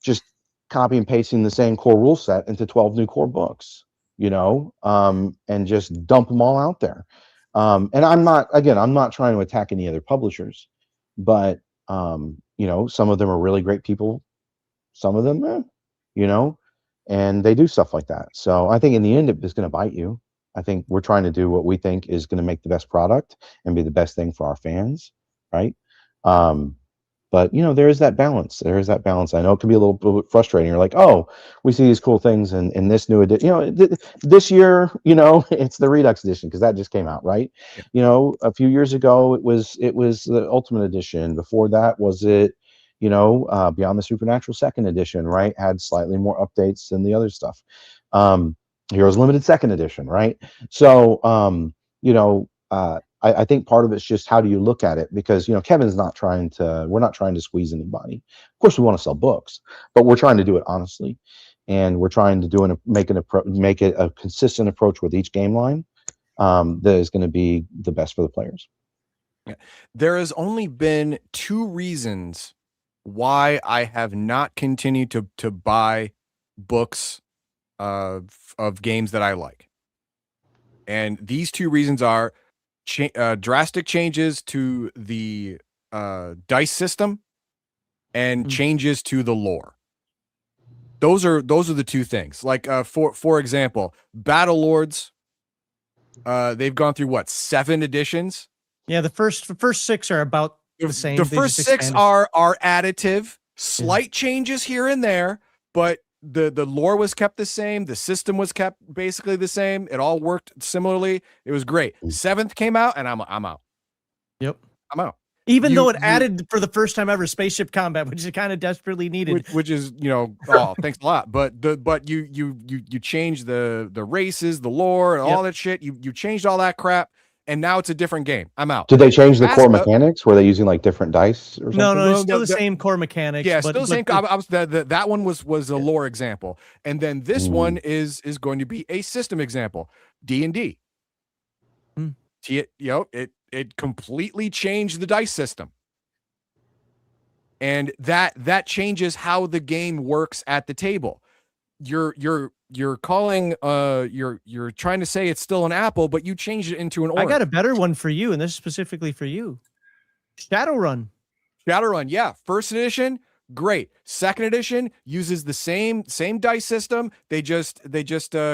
just copy and pasting the same core rule set into 12 new core books, and just dump them all out there. And I'm not trying to attack any other publishers, but some of them are really great people, some of them, and they do stuff like that. So I think in the end, it's going to bite you. I think we're trying to do what we think is going to make the best product and be the best thing for our fans, right? But there is that balance. There is that balance. I know it can be a little bit frustrating. You're like, oh, we see these cool things in this new edition. This year, it's the Redux edition because that just came out, right? Yeah. A few years ago, it was the Ultimate Edition. Before that, was it, Beyond the Supernatural Second Edition, right? Had slightly more updates than the other stuff. Heroes Limited Second Edition, right? So, I think part of it's just how do you look at it, because Kevin's not trying to, we're not trying to squeeze anybody. Of course, we want to sell books, but we're trying to do it honestly, and we're trying to make it a consistent approach with each game line that is going to be the best for the players. Yeah. There has only been 2 reasons why I have not continued to buy books of games that I like, and these 2 reasons are drastic changes to the dice system and changes to the lore. Those are the 2 things. Like for example, Battle Lords, they've gone through what, 7 editions? Yeah, the first 6 are about the same. The first 6 are additive, slight changes here and there, but the lore was kept the same. The system was kept basically the same. It all worked similarly. It was great. 7th came out, and I'm out. Yep, I'm out. Even though it added for the first time ever spaceship combat, which is kind of desperately needed. Which is oh, thanks a lot. But you changed the races, the lore, and all that shit. You changed all that crap. And now it's a different game. I'm out. Did they change the core mechanics? Were they using like different dice or something? No, it's still the same core mechanics. Yeah, still the same. That one was a lore example, and then this one is going to be a system example. D&D. It completely changed the dice system, and that changes how the game works at the table. You're calling you're trying to say it's still an apple, but you changed it into an orange. I got a better one for you, and this is specifically for you. Shadowrun, yeah. First edition, great. Second edition uses the same dice system. They just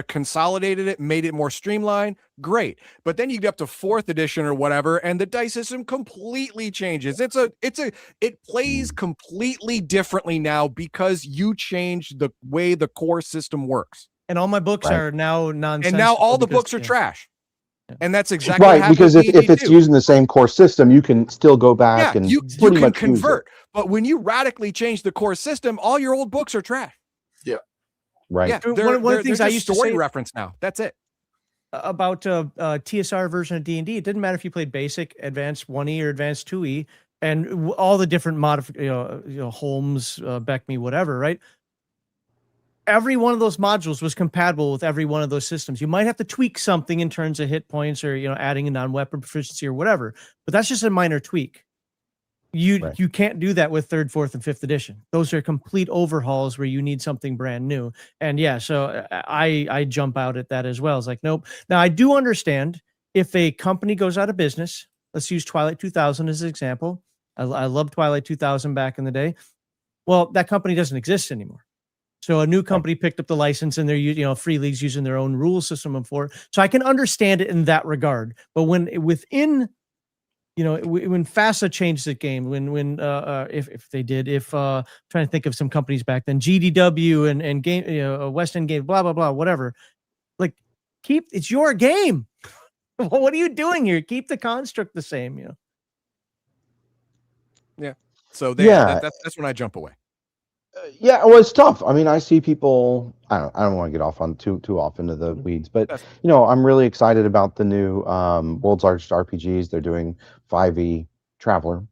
consolidated it, made it more streamlined. Great. But then you get up to 4th edition or whatever, and the dice system completely changes. It plays completely differently now because you changed the way the core system works. And all my books are now nonsense. And now all the books are trash. And that's exactly right, because if it's using the same core system, you can still go back and you can convert. But when you radically change the core system, all your old books are trash. Yeah. Right. Yeah. One of the things I used to story say reference now. That's it. About TSR version of D&D, it didn't matter if you played basic, advanced 1E, or advanced 2E, and all the different Holmes, Beckme, whatever, right? Every one of those modules was compatible with every one of those systems. You might have to tweak something in terms of hit points or adding a non-weapon proficiency or whatever, but that's just a minor tweak. You can't do that with 3rd, 4th, and 5th edition. Those are complete overhauls where you need something brand new. And yeah, so I jump out at that as well. It's like, nope. Now I do understand if a company goes out of business. Let's use Twilight 2000 as an example. I loved Twilight 2000 back in the day. Well, that company doesn't exist anymore. So a new company picked up the license, and they're Free League's using their own rule system for it. So I can understand it in that regard. But when FASA changed the game, if they did, trying to think of some companies back then, GDW and game, West End Game, blah blah blah, whatever. Like, it's your game. What are you doing here? Keep the construct the same. Yeah. So that's when I jump away. Yeah, well, it's tough. I mean, I see people. I don't want to get off on too off into the weeds, but I'm really excited about the new World's Largest RPGs. They're doing 5e Traveler.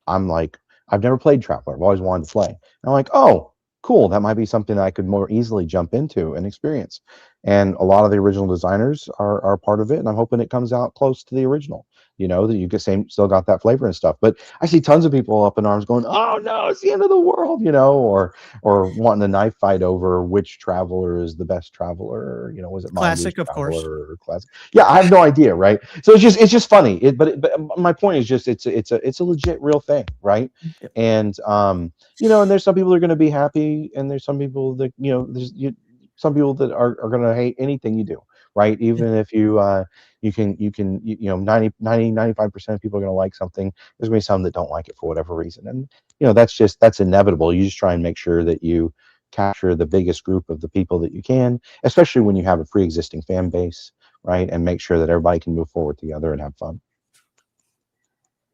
I'm like I've never played Traveler. I've always wanted to play. And I'm like, oh, cool. That might be something I could more easily jump into and experience. And a lot of the original designers are part of it, and I'm hoping it comes out close to the original. That you get still got that flavor and stuff. But I see tons of people up in arms going, "Oh no, it's the end of the world," or wanting a knife fight over which Traveler is the best Traveler. Was it Mongoose Classic, of course. Traveler or Classic? Yeah, I have no idea, right? So it's just funny. But my point is just it's a legit real thing, right? Yep. And and there's some people that are going to be happy, and there's some people that some people that are going to hate anything you do, right? Even if you can 95% of people are going to like something, there's going to be some that don't like it for whatever reason. And that's inevitable. You just try and make sure that you capture the biggest group of the people that you can, especially when you have a pre-existing fan base, right? And make sure that everybody can move forward together and have fun.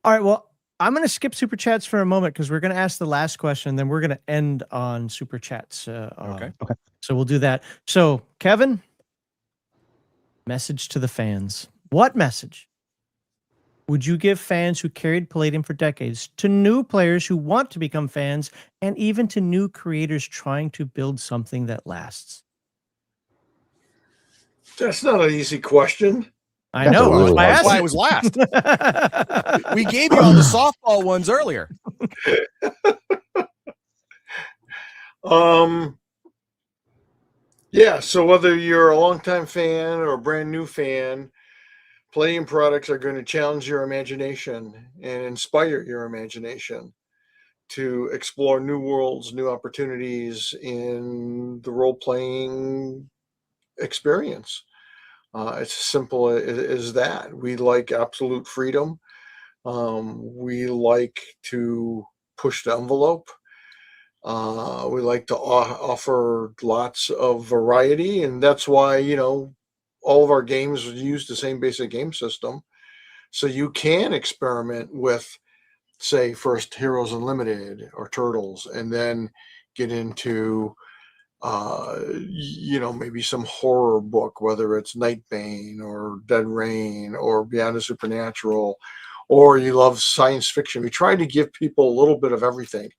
All right, well, I'm going to skip super chats for a moment because we're going to ask the last question, then we're going to end on super chats. Okay. So we'll do that. So, Kevin, message to the fans. What message would you give fans who carried Palladium for decades, to new players who want to become fans, and even to new creators trying to build something that lasts? That's not an easy question. I That's know. a really That's hard why it was last. We gave you all the softball ones earlier. Yeah, so whether you're a longtime fan or a brand new fan, Palladium products are going to challenge your imagination and inspire your imagination to explore new worlds, new opportunities in the role-playing experience. It's as simple as that. We like absolute freedom. We like to push the envelope. We like to offer lots of variety, and that's why all of our games use the same basic game system. So you can experiment with, say, first Heroes Unlimited or Turtles, and then get into maybe some horror book, whether it's Nightbane or Dead Rain or Beyond the Supernatural, or you love science fiction. We try to give people a little bit of everything.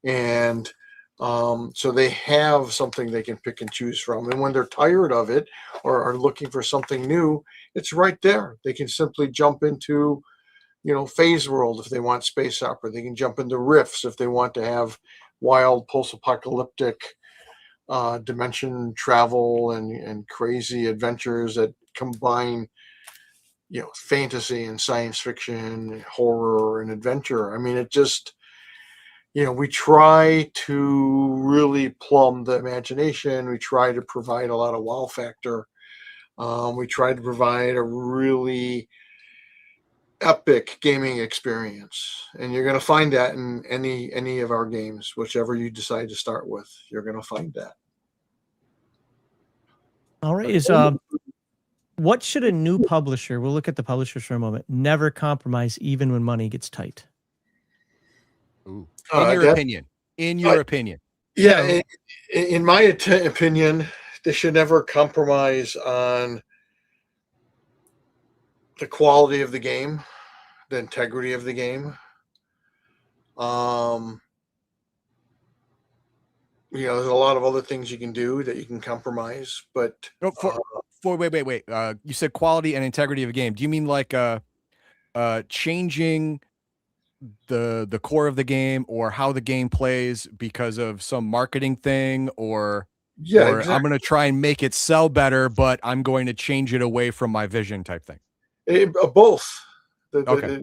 And so they have something they can pick and choose from. And when they're tired of it or are looking for something new, it's right there. They can simply jump into, Phase World if they want space opera. They can jump into Rifts if they want to have wild post-apocalyptic dimension travel and crazy adventures that combine, fantasy and science fiction, horror and adventure. I mean, it just, we try to really plumb the imagination. We try to provide a lot of wow factor. We try to provide a really epic gaming experience, and you're going to find that in any of our games, whichever you decide to start with. You're going to find that. All right. What should a new publisher, we'll look at the publishers for a moment, never compromise even when money gets tight? Ooh. In your opinion. Yeah, in my opinion, they should never compromise on the quality of the game, the integrity of the game. There's a lot of other things you can do that you can compromise, but Wait. You said quality and integrity of a game. Do you mean like changing the core of the game or how the game plays because of some marketing thing, or exactly. I'm going to try and make it sell better, but I'm going to change it away from my vision type thing? Both. Okay.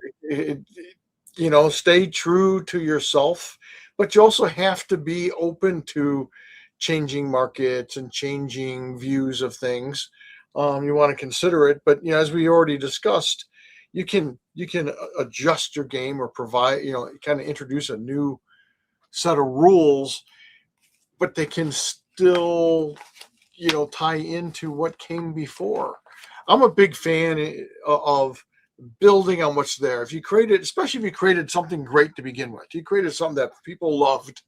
Stay true to yourself, but you also have to be open to changing markets and changing views of things. You want to consider it, but as we already discussed, you can adjust your game or provide, kind of introduce a new set of rules, but they can still, tie into what came before. I'm a big fan of building on what's there. If you especially if you created something great to begin with, you created something that people loved,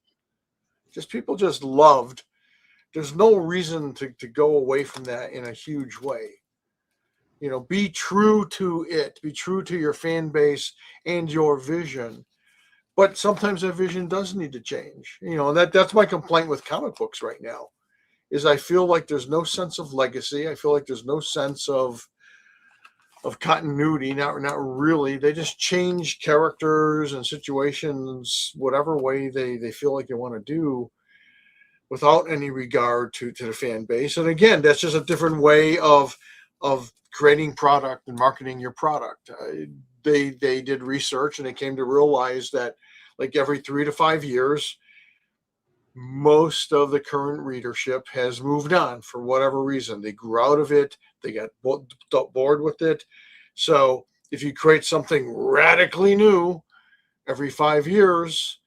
people just loved, there's no reason to go away from that in a huge way. Be true to it, be true to your fan base and your vision, but sometimes that vision does need to change. You know, and that's my complaint with comic books right now, is I feel like there's no sense of legacy. I feel like there's no sense of continuity. Not really. They just change characters and situations whatever way they feel like they want to do, without any regard to the fan base. And again, that's just a different way of creating product and marketing your product. They did research and they came to realize that, like, every 3 to 5 years, most of the current readership has moved on for whatever reason. They grew out of it. They got bored with it. So if you create something radically new every 5 years,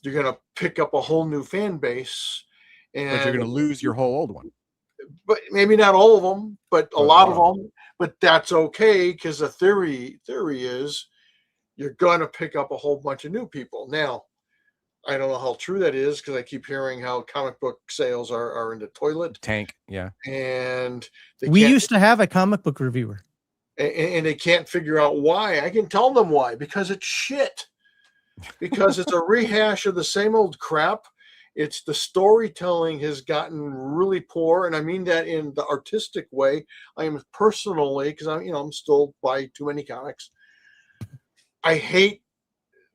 you're going to pick up a whole new fan base. And But you're going to lose your whole old one. But maybe not all of them, but a lot of them. But that's okay, because the theory is you're going to pick up a whole bunch of new people. Now, I don't know how true that is, because I keep hearing how comic book sales are in the toilet. Tank, yeah. And we used to have a comic book reviewer. And they can't figure out why. I can tell them why. Because it's shit. Because it's a rehash of the same old crap. It's the storytelling has gotten really poor, and I mean that in the artistic way. I am personally, because I'm still buy too many comics. I hate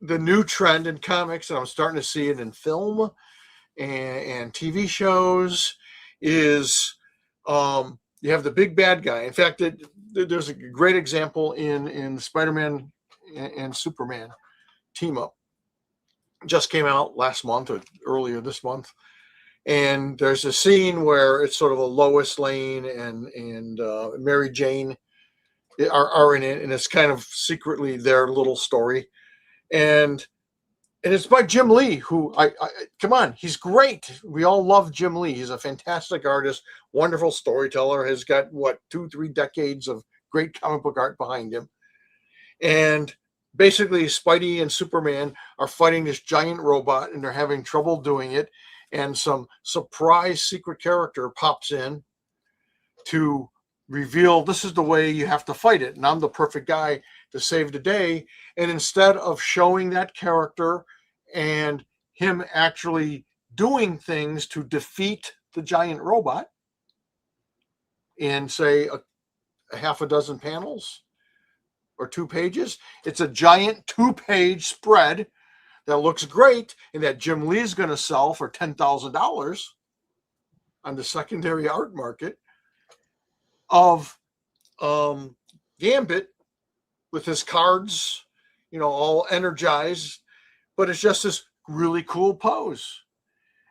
the new trend in comics, and I'm starting to see it in film and TV shows. Is you have the big bad guy. In fact, there's a great example in Spider-Man and Superman team up. Just came out last month or earlier this month, and there's a scene where it's sort of a Lois Lane and Mary Jane are in it, and it's kind of secretly their little story, and it's by Jim Lee, who I come on, he's great. We all love Jim Lee. He's a fantastic artist, wonderful storyteller. Has got 2-3 decades of great comic book art behind him, and basically, Spidey and Superman are fighting this giant robot, and they're having trouble doing it. And some surprise secret character pops in to reveal this is the way you have to fight it. And I'm the perfect guy to save the day. And instead of showing that character and him actually doing things to defeat the giant robot in, say, a half a dozen panels, or 2 pages. It's a giant 2-page spread that looks great and that Jim Lee's going to sell for $10,000 on the secondary art market, of Gambit with his cards, all energized, but it's just this really cool pose.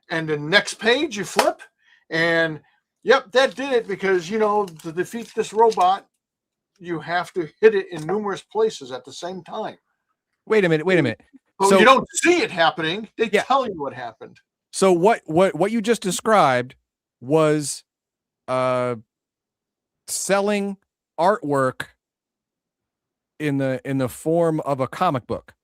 And the next page you flip, and yep, that did it, because, to defeat this robot, you have to hit it in numerous places at the same time. Wait a minute. But so you don't see it happening. They tell you what happened. So what you just described was selling artwork in the form of a comic book.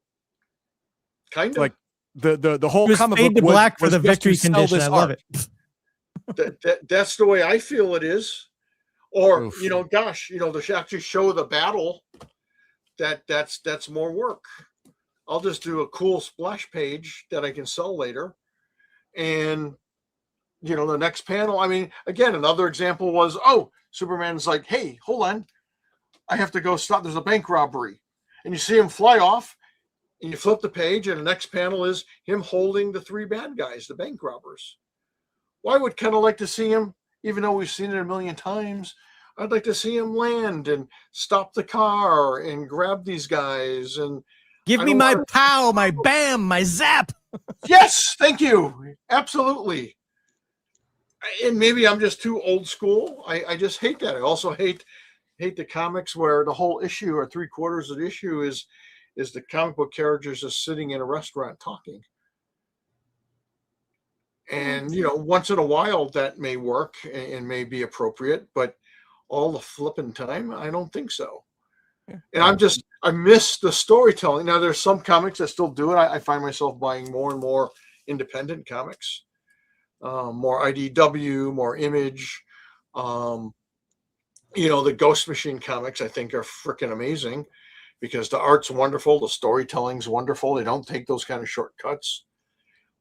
Kind of. Like the whole comic book to black for the victory condition. I love it. That's the way I feel it is. Or, Oof. To actually show the battle, that's more work. I'll just do a cool splash page that I can sell later. And, the next panel, I mean, again, another example was, Superman's like, hey, hold on. I have to go stop. There's a bank robbery. And you see him fly off, and you flip the page, and the next panel is him holding the 3 bad guys, the bank robbers. Well, I would kind of like to see him, even though we've seen it a million times, I'd like to see him land and stop the car and grab these guys and give me my pow, my bam, my zap. Yes, thank you. Absolutely. And maybe I'm just too old school. I just hate that. I also hate the comics where the whole issue or 3/4 of the issue is the comic book characters just sitting in a restaurant talking. And, once in a while that may work and may be appropriate, but all the flipping time, I don't think so. Yeah. And I miss the storytelling. Now, there's some comics that still do it. I find myself buying more and more independent comics, more IDW, more Image. The Ghost Machine comics, I think, are freaking amazing because the art's wonderful, the storytelling's wonderful. They don't take those kind of shortcuts.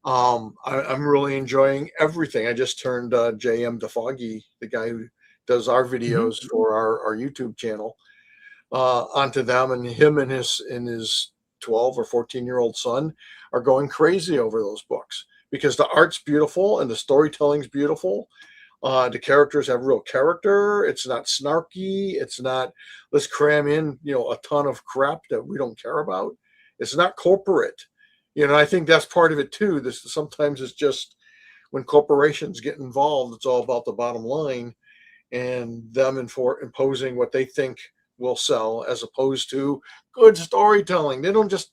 I'm really enjoying everything. I just turned JM DeFoggy, the guy who does our videos for our YouTube channel, onto them, and him and his 12 or 14-year-old son are going crazy over those books because the art's beautiful and the storytelling's beautiful. The characters have real character. It's not snarky. It's not, let's cram in, a ton of crap that we don't care about. It's not corporate. I think that's part of it too. Sometimes it's just when corporations get involved, it's all about the bottom line and them imposing what they think will sell as opposed to good storytelling. They don't just,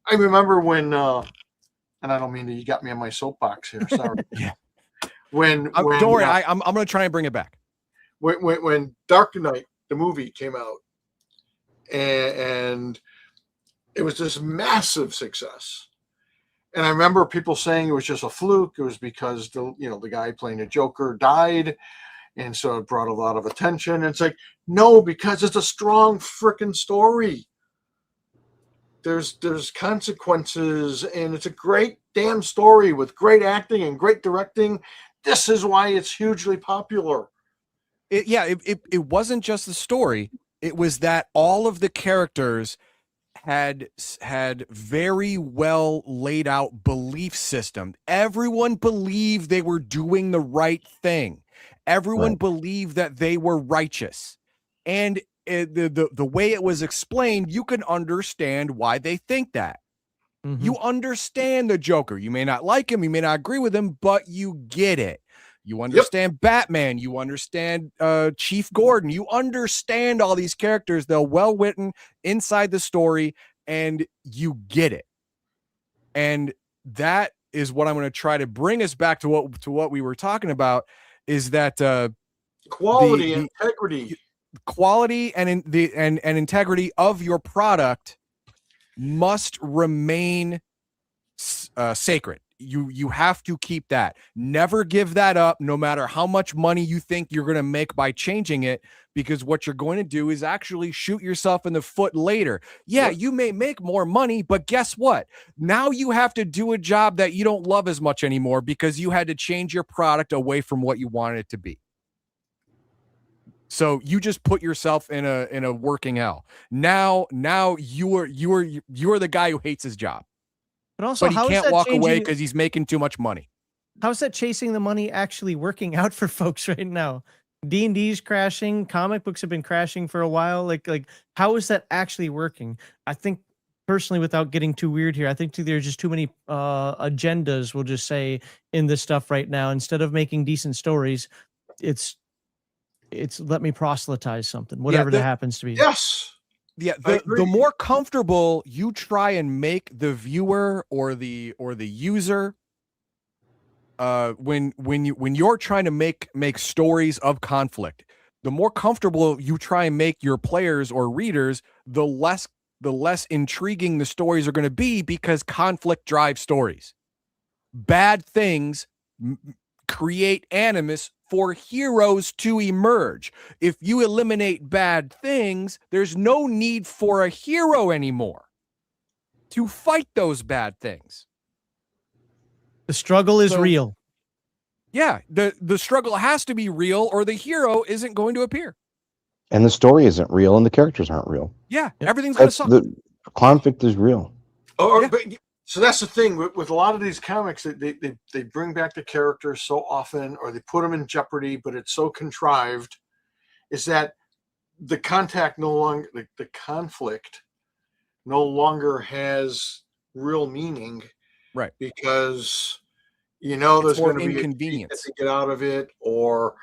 I remember when, and I don't mean that you got me on my soapbox here. Sorry. Yeah. When don't worry, I'm going to try and bring it back. When Dark Knight, the movie, came out, and it was this massive success. And I remember people saying it was just a fluke. It was because the guy playing the Joker died, and so it brought a lot of attention. And it's like, no, because it's a strong freaking story. There's consequences, and it's a great damn story with great acting and great directing. This is why it's hugely popular. It wasn't just the story. It was that all of the characters had very well laid out belief system. Everyone believed they were doing the right thing. Everyone believed that they were righteous. And the way it was explained, you can understand why they think that. You understand the Joker. You may not like him, you may not agree with him, but you get it. You understand Batman. You understand Chief Gordon. You understand all these characters. They're well-written inside the story, and you get it. And that is what I'm going to try to bring us back to what we were talking about. Is that quality and integrity, quality and integrity of your product must remain sacred. You have to keep that. Never give that up, no matter how much money you think you're going to make by changing it, because what you're going to do is actually shoot yourself in the foot later. Yeah, you may make more money, but guess what? Now you have to do a job that you don't love as much anymore because you had to change your product away from what you wanted it to be. So you just put yourself in a working hell. Now you're the guy who hates his job. But also, he can't walk away because he's making too much money. How's that chasing the money actually working out for folks right now? D&D's crashing. Comic books have been crashing for a while. Like how is that actually working? I think personally, without getting too weird here, I think there's just too many agendas, we'll just say, in this stuff right now. Instead of making decent stories, it's let me proselytize something, whatever that happens to be. Yes. Yeah, the more comfortable you try and make the viewer or the user, when you're trying to make stories of conflict, the more comfortable you try and make your players or readers, the less intriguing the stories are going to be, because conflict drives stories. Bad things create animus for heroes to emerge. If you eliminate bad things, there's no need for a hero anymore to fight those bad things. The struggle is real. Yeah, the struggle has to be real, or the hero isn't going to appear. And the story isn't real, and the characters aren't real. Yeah, everything's going to suck. The conflict is real. So that's the thing with a lot of these comics, they bring back the characters so often, or they put them in jeopardy, but it's so contrived, is that the conflict no longer has real meaning, right? Because there's going to be inconvenience to get out of it, or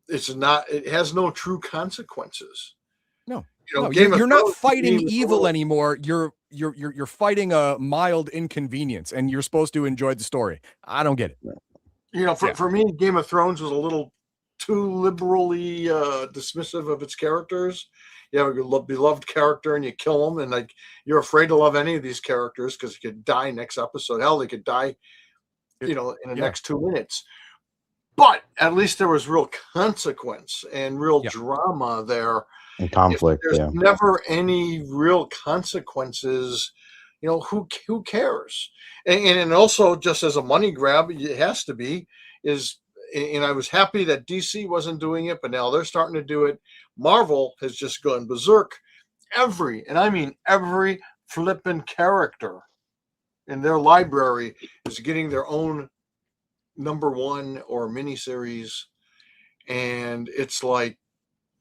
it has no true consequences. No. You're not fighting evil anymore. You're fighting a mild inconvenience, and you're supposed to enjoy the story. I don't get it. For me, Game of Thrones was a little too liberally dismissive of its characters. You have a beloved character and you kill them, and you're afraid to love any of these characters because they could die next episode. Hell, they could die, in the next 2 minutes. But at least there was real consequence and real drama there. And if conflict, there's yeah. never any real consequences, who cares? And also, just as a money grab, it has to be. And I was happy that DC wasn't doing it, but now they're starting to do it. Marvel has just gone berserk. Every flippin' character in their library is getting their own #1 or miniseries, and it's like,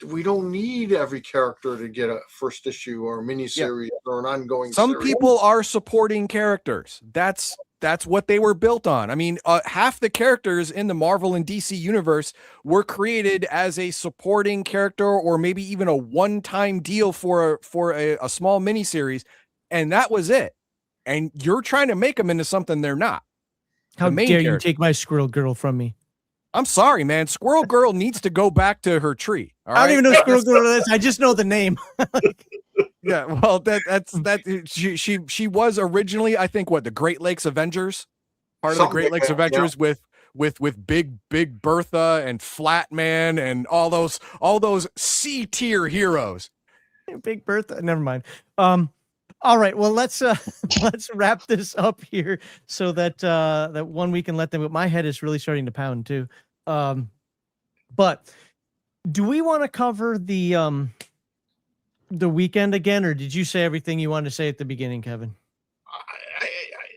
we don't need every character to get a first issue or a miniseries or an ongoing Some series. people are supporting characters. That's what they were built on. I mean, half the characters in the Marvel and DC universe were created as a supporting character, or maybe even a one-time deal for a small miniseries, and that was it. And you're trying to make them into something they're not. How main dare you character. take my Squirrel Girl from me? I'm sorry, man. Squirrel Girl needs to go back to her tree. All I don't right? even know Squirrel Girl is. I just know the name. Yeah, well, that's she was originally, I think, the Great Lakes Avengers, part of the Something Great like Lakes that, Avengers with Big Bertha and Flatman and all those C-tier heroes. Big Bertha. Never mind. All right. Well, let's wrap this up here so that that one we can let them. But my head is really starting to pound too. But do we want to cover the weekend again, or did you say everything you wanted to say at the beginning, Kevin?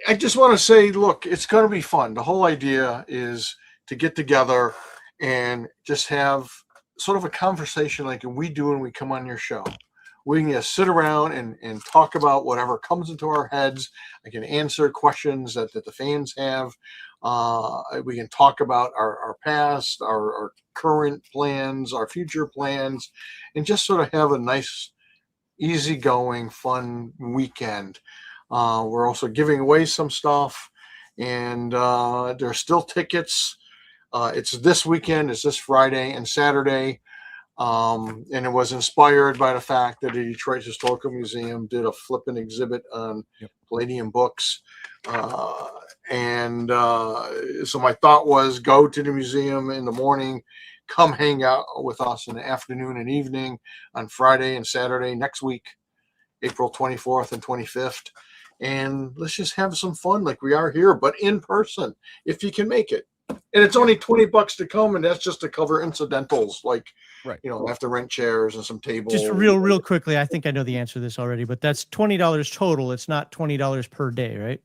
I just want to say, look, it's going to be fun. The whole idea is to get together and just have sort of a conversation like we do when we come on your show. We can just sit around and talk about whatever comes into our heads. I can answer questions that the fans have. We can talk about our past, our current plans, our future plans, and just sort of have a nice, easygoing, fun weekend. We're also giving away some stuff, and there's still tickets. It's this weekend. It's this Friday and Saturday. And it was inspired by the fact that the Detroit Historical Museum did a flippin' exhibit on Palladium Books. So my thought was, go to the museum in the morning, come hang out with us in the afternoon and evening on Friday and Saturday next week, April 24th and 25th. And let's just have some fun like we are here, but in person, if you can make it. And it's only $20 to come, and that's just to cover incidentals, like, Right. I have to rent chairs and some tables. Just real quickly, I think I know the answer to this already, but that's $20 total. It's not $20 per day, right?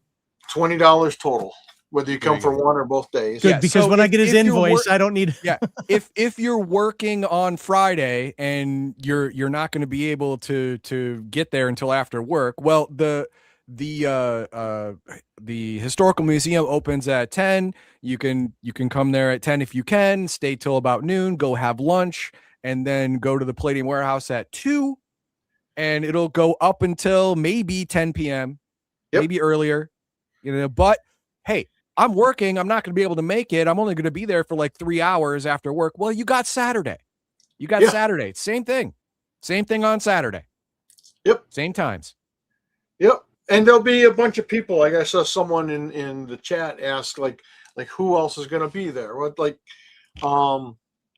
$20 total, whether you come for one or both days. Good, Yeah, because so when I get his if you're invoice, I don't need. Yeah, if you're working on Friday and you're not going to be able to get there until after work, well, the historical museum opens at 10. You can come there at 10 if you can. Stay till about noon. Go have lunch, and then go to the Palladium Warehouse at 2. And it'll go up until maybe 10 p.m. Maybe earlier. But hey, I'm working. I'm not going to be able to make it. I'm only going to be there for like 3 hours after work. Well, you got Saturday. Saturday. Same thing. Same thing on Saturday. Yep. Same times. Yep. And there'll be a bunch of people. Like I saw someone in the chat ask, like who else is going to be there?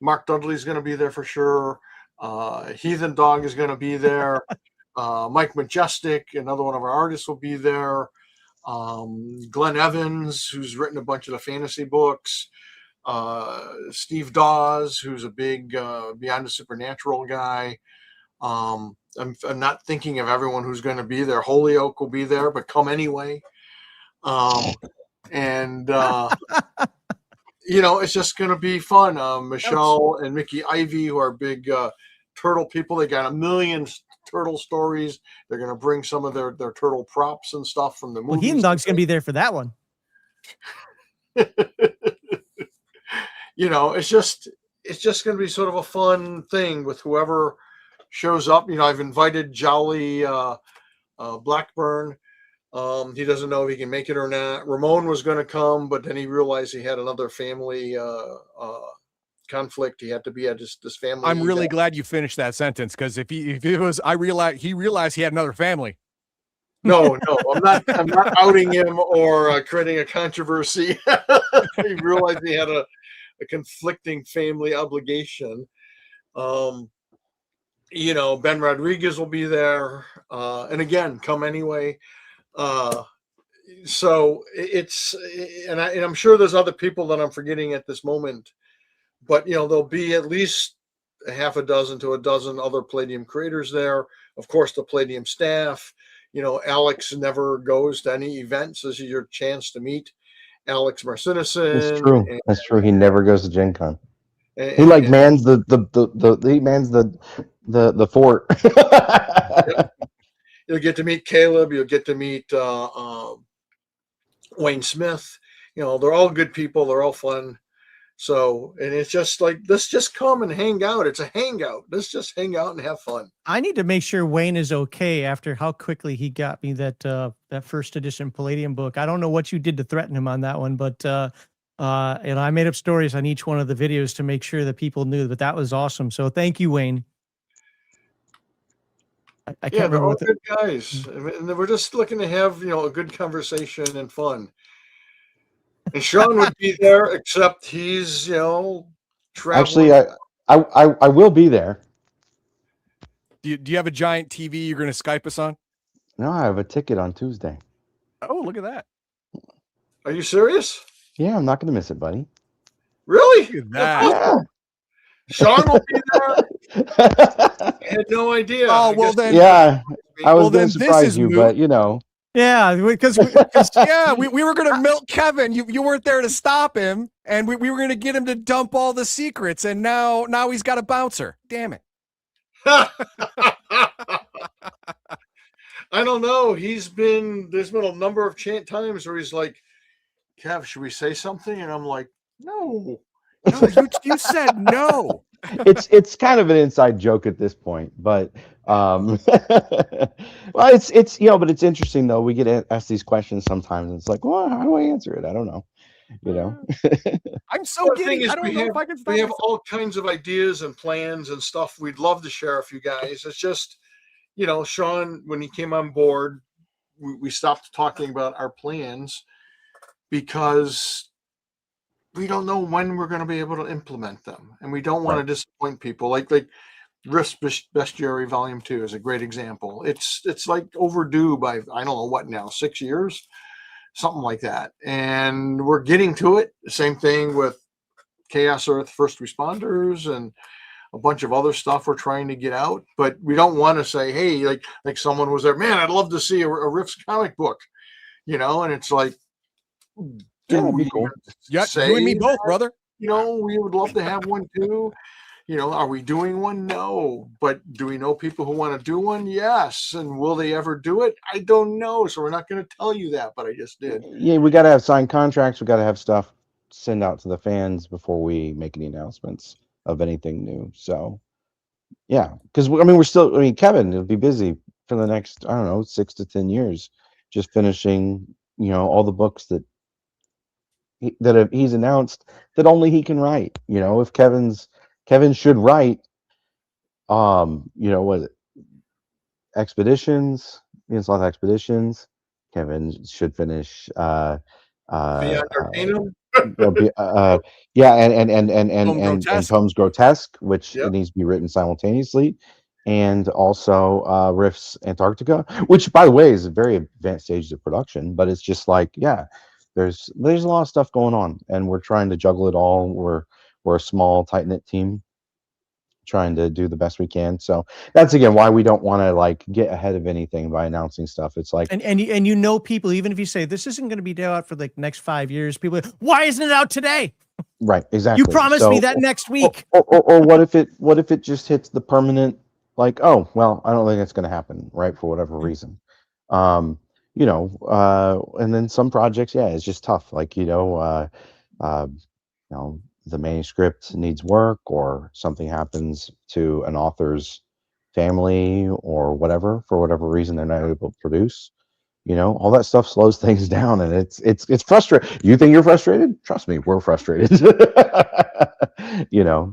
Mark Dudley's going to be there for sure. Heathen Dog is going to be there. Mike Majestic, another one of our artists, will be there. Glenn Evans, who's written a bunch of the fantasy books. Steve Dawes, who's a big Beyond the Supernatural guy. I'm not thinking of everyone who's going to be there. Holyoke will be there, but come anyway. It's just going to be fun. Michelle and Mickey Ivy, who are big turtle people, they got a million turtle stories. They're going to bring some of their turtle props and stuff from the movies. Well, Heathen Dog's going to be there for that one. It's just going to be sort of a fun thing with whoever shows up. I've invited Jolly Blackburn. He doesn't know if he can make it or not. Ramon was going to come, but then he realized he had another family conflict. He had to be at this family. I'm really glad you finished that sentence, because if it was, he realized he had another family. No, I'm not outing him or creating a controversy. He realized he had a conflicting family obligation. Ben Rodriguez will be there. And again, come anyway. So it's, and I'm sure there's other people that I'm forgetting at this moment, but there'll be at least a half a dozen to a dozen other Palladium creators there. Of course, the Palladium staff. Alex never goes to any events. This is your chance to meet Alex That's Marcinison. true. That's true. He never goes to Gen Con. He And, like and mans he mans the fort. you'll get to meet Caleb. You'll get to meet Wayne Smith. They're all good people. They're all fun. So, and it's just like, let's just come and hang out. It's a hangout. Let's just hang out and have fun. I need to make sure Wayne is okay after how quickly he got me that first edition Palladium book. I don't know what you did to threaten him on that one, but I made up stories on each one of the videos to make sure that people knew. But that was awesome. So thank you, Wayne. I can't They're remember all what good guys, and we're just looking to have a good conversation and fun. And Sean would be there, except he's traveling. Actually, I will be there. Do you have a giant TV you're going to Skype us on? No, I have a ticket on Tuesday. Oh, look at that. Are you serious? Yeah, I'm not going to miss it, buddy. Really? Look at that. Yeah. Sean will be there. I had no idea. Oh, I well guess- then. Yeah, I was Well, going then to this surprise is you, moot. but Yeah, because Yeah, we were going to milk Kevin. You weren't there to stop him, and we were going to get him to dump all the secrets, and now he's got a bouncer. Damn it. I don't know. There's been a number of times where he's like, Kev, should we say something? And I'm like, no. No, you said no. it's kind of an inside joke at this point, but well, it's but it's interesting though. We get asked these questions sometimes, and it's like, well, how do I answer it? I don't know. I'm so The thing giddy. is, I don't know if I can stop we have myself. all kinds of ideas and plans and stuff we'd love to share with you guys. It's just, Sean, when he came on board, we stopped talking about our plans because we don't know when we're going to be able to implement them, and we don't want to disappoint people. Like Rift's Bestiary Volume 2 is a great example. It's like overdue by, I don't know what now, 6 years, something like that, and we're getting to it. Same thing with Chaos Earth First Responders and a bunch of other stuff we're trying to get out, but we don't want to say, hey, like someone was there, man, I'd love to see a Rift's comic book, and it's like, Yeah, that'd be cool. Yeah, say you and me both, brother. we would love to have one too. Are we doing one? No. But do we know people who want to do one? Yes. And will they ever do it? I don't know. So we're not going to tell you that, but I just did. Yeah, we got to have signed contracts. We got to have stuff send out to the fans before we make any announcements of anything new. So, yeah, because Kevin will be busy for the next 6 to 10 years, just finishing all the books that he's announced that only he can write. If Kevin should write, what is it? Expeditions, Sloth Expeditions. Kevin should finish Beyond Arcanum. Yeah, and Poems Grotesque, which Yep. it needs to be written simultaneously, and also Rift's Antarctica, which by the way is a very advanced stage of production, but it's just like, yeah, there's a lot of stuff going on, and we're trying to juggle it all. We're a small, tight-knit team trying to do the best we can. So that's again why we don't want to get ahead of anything by announcing stuff. It's like, and people, even if you say this isn't going to be out for the next 5 years, people are, why isn't it out today? right, exactly. You promised me that next week. Or what if it just hits the permanent, oh, well, I don't think it's going to happen, right, for whatever reason. And then some projects, yeah, it's just tough. The manuscript needs work, or something happens to an author's family or whatever, for whatever reason they're not able to produce. All that stuff slows things down, and it's frustrating. You think you're frustrated? Trust me, we're frustrated.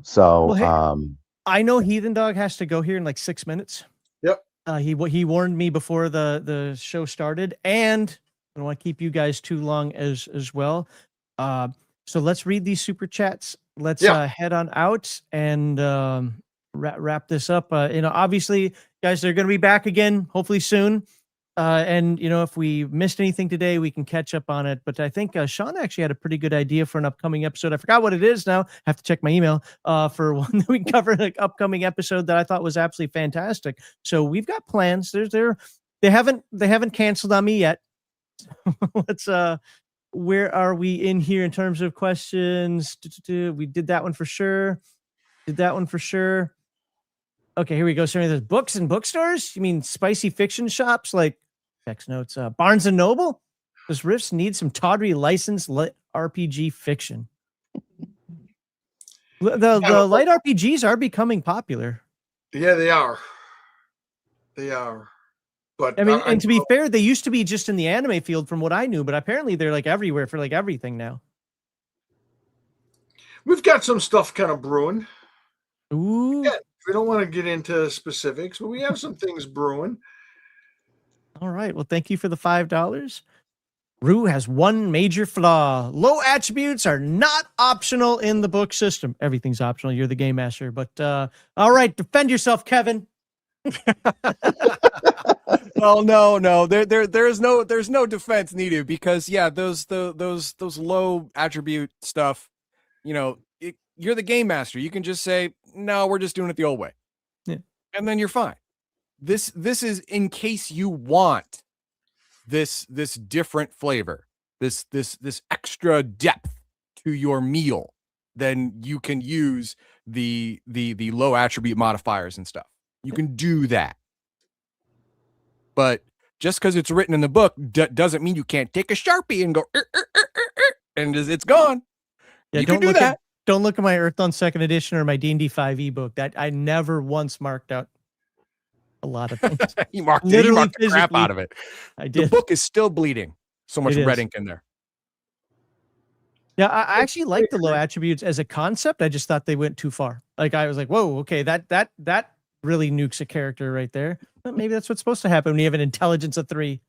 So Well, hey, I know Heathen Dog has to go here in 6 minutes. Yep. He warned me before the show started, and I don't want to keep you guys too long as well. So let's read these super chats. Let's head on out, and wrap this up. Obviously, guys, they're going to be back again, hopefully soon. And if we missed anything today, we can catch up on it. But I think Sean actually had a pretty good idea for an upcoming episode. I forgot what it is now. I have to check my email for one that we can cover an upcoming episode that I thought was absolutely fantastic. So we've got plans. They haven't canceled on me yet. Let's where are we in here in terms of questions? We did that one for sure. Okay, here we go. Sorry, there's books and bookstores. You mean spicy fiction shops like text notes? Barnes and Noble. Does Rifts need some tawdry licensed RPG fiction? The light RPGs are becoming popular. Yeah, they are. They are. But I mean, and to be fair, they used to be just in the anime field from what I knew, but apparently they're like everywhere for like everything now. We've got some stuff kind of brewing. Ooh. Yeah, we don't want to get into specifics, but we have some things brewing. All right. Well, thank you for the $5. Rue has one major flaw. Low attributes are not optional in the book system. Everything's optional. You're the game master. But all right, defend yourself, Kevin. Well, no. There's no defense needed because those low attribute stuff, you're the game master. You can just say, no, we're just doing it the old way. Yeah. And then you're fine. This is in case you want this different flavor, this extra depth to your meal, then you can use the low attribute modifiers and stuff. You can do that. But just because it's written in the book doesn't mean you can't take a Sharpie and go and it's gone. Yeah, you can do that. Don't look at my Earthdawn 2nd edition or my D&D 5 ebook. That I never once marked out a lot of things. You marked the crap out of it. I did. The book is still bleeding. So much It red is. ink in there. Yeah, I actually like the low attributes as a concept. I just thought they went too far. Like I was like, whoa, okay, that really nukes a character right there. But maybe that's what's supposed to happen when you have an intelligence of 3.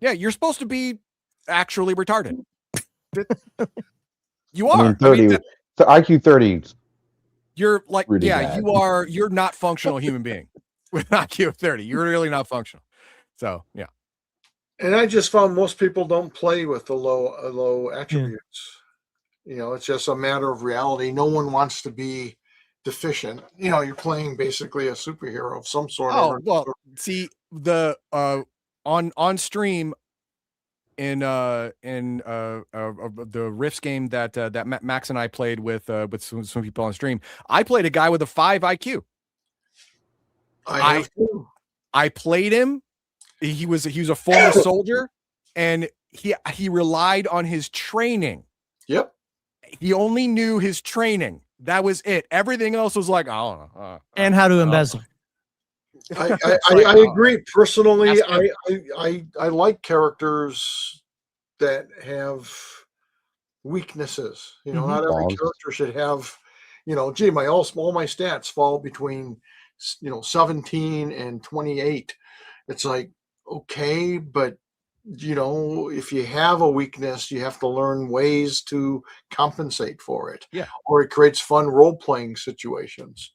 Yeah, you're supposed to be actually retarded. You are. I mean, 30. So IQ 30. You're like, Really bad. you're not functional human being with IQ of 30. You're really not functional. So, yeah. And I just found most people don't play with the low attributes. It's just a matter of reality. No one wants to be deficient. You're playing basically a superhero of some sort. Oh, well, see the on stream in the Rifts game that Max and I played with some people on stream. I played a guy with a 5 IQ. I played him. He was a former soldier, and he relied on his training. Yep. He only knew his training. That was it. Everything else was like, I don't know. And how to embezzle. I agree. Personally, I like characters that have weaknesses. Not every character should have, all my stats fall between 17 and 28. It's like, okay, but if you have a weakness, you have to learn ways to compensate for it. Yeah. Or it creates fun role-playing situations.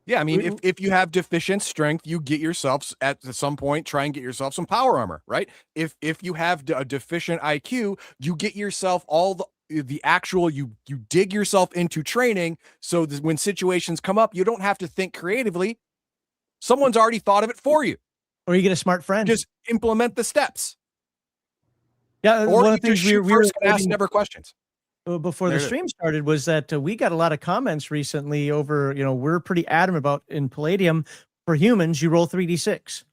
Yeah, I mean, if you have deficient strength, you get yourself at some point, try and get yourself some power armor, right? If you have a deficient IQ, you get yourself all the actual, you dig yourself into training so that when situations come up, you don't have to think creatively. Someone's already thought of it for you. Or you get a smart friend. Just implement the steps. Yeah, or one of the things we were ask never questions. Before the stream started was that we got a lot of comments recently over, we're pretty adamant about in Palladium for humans, you roll 3d6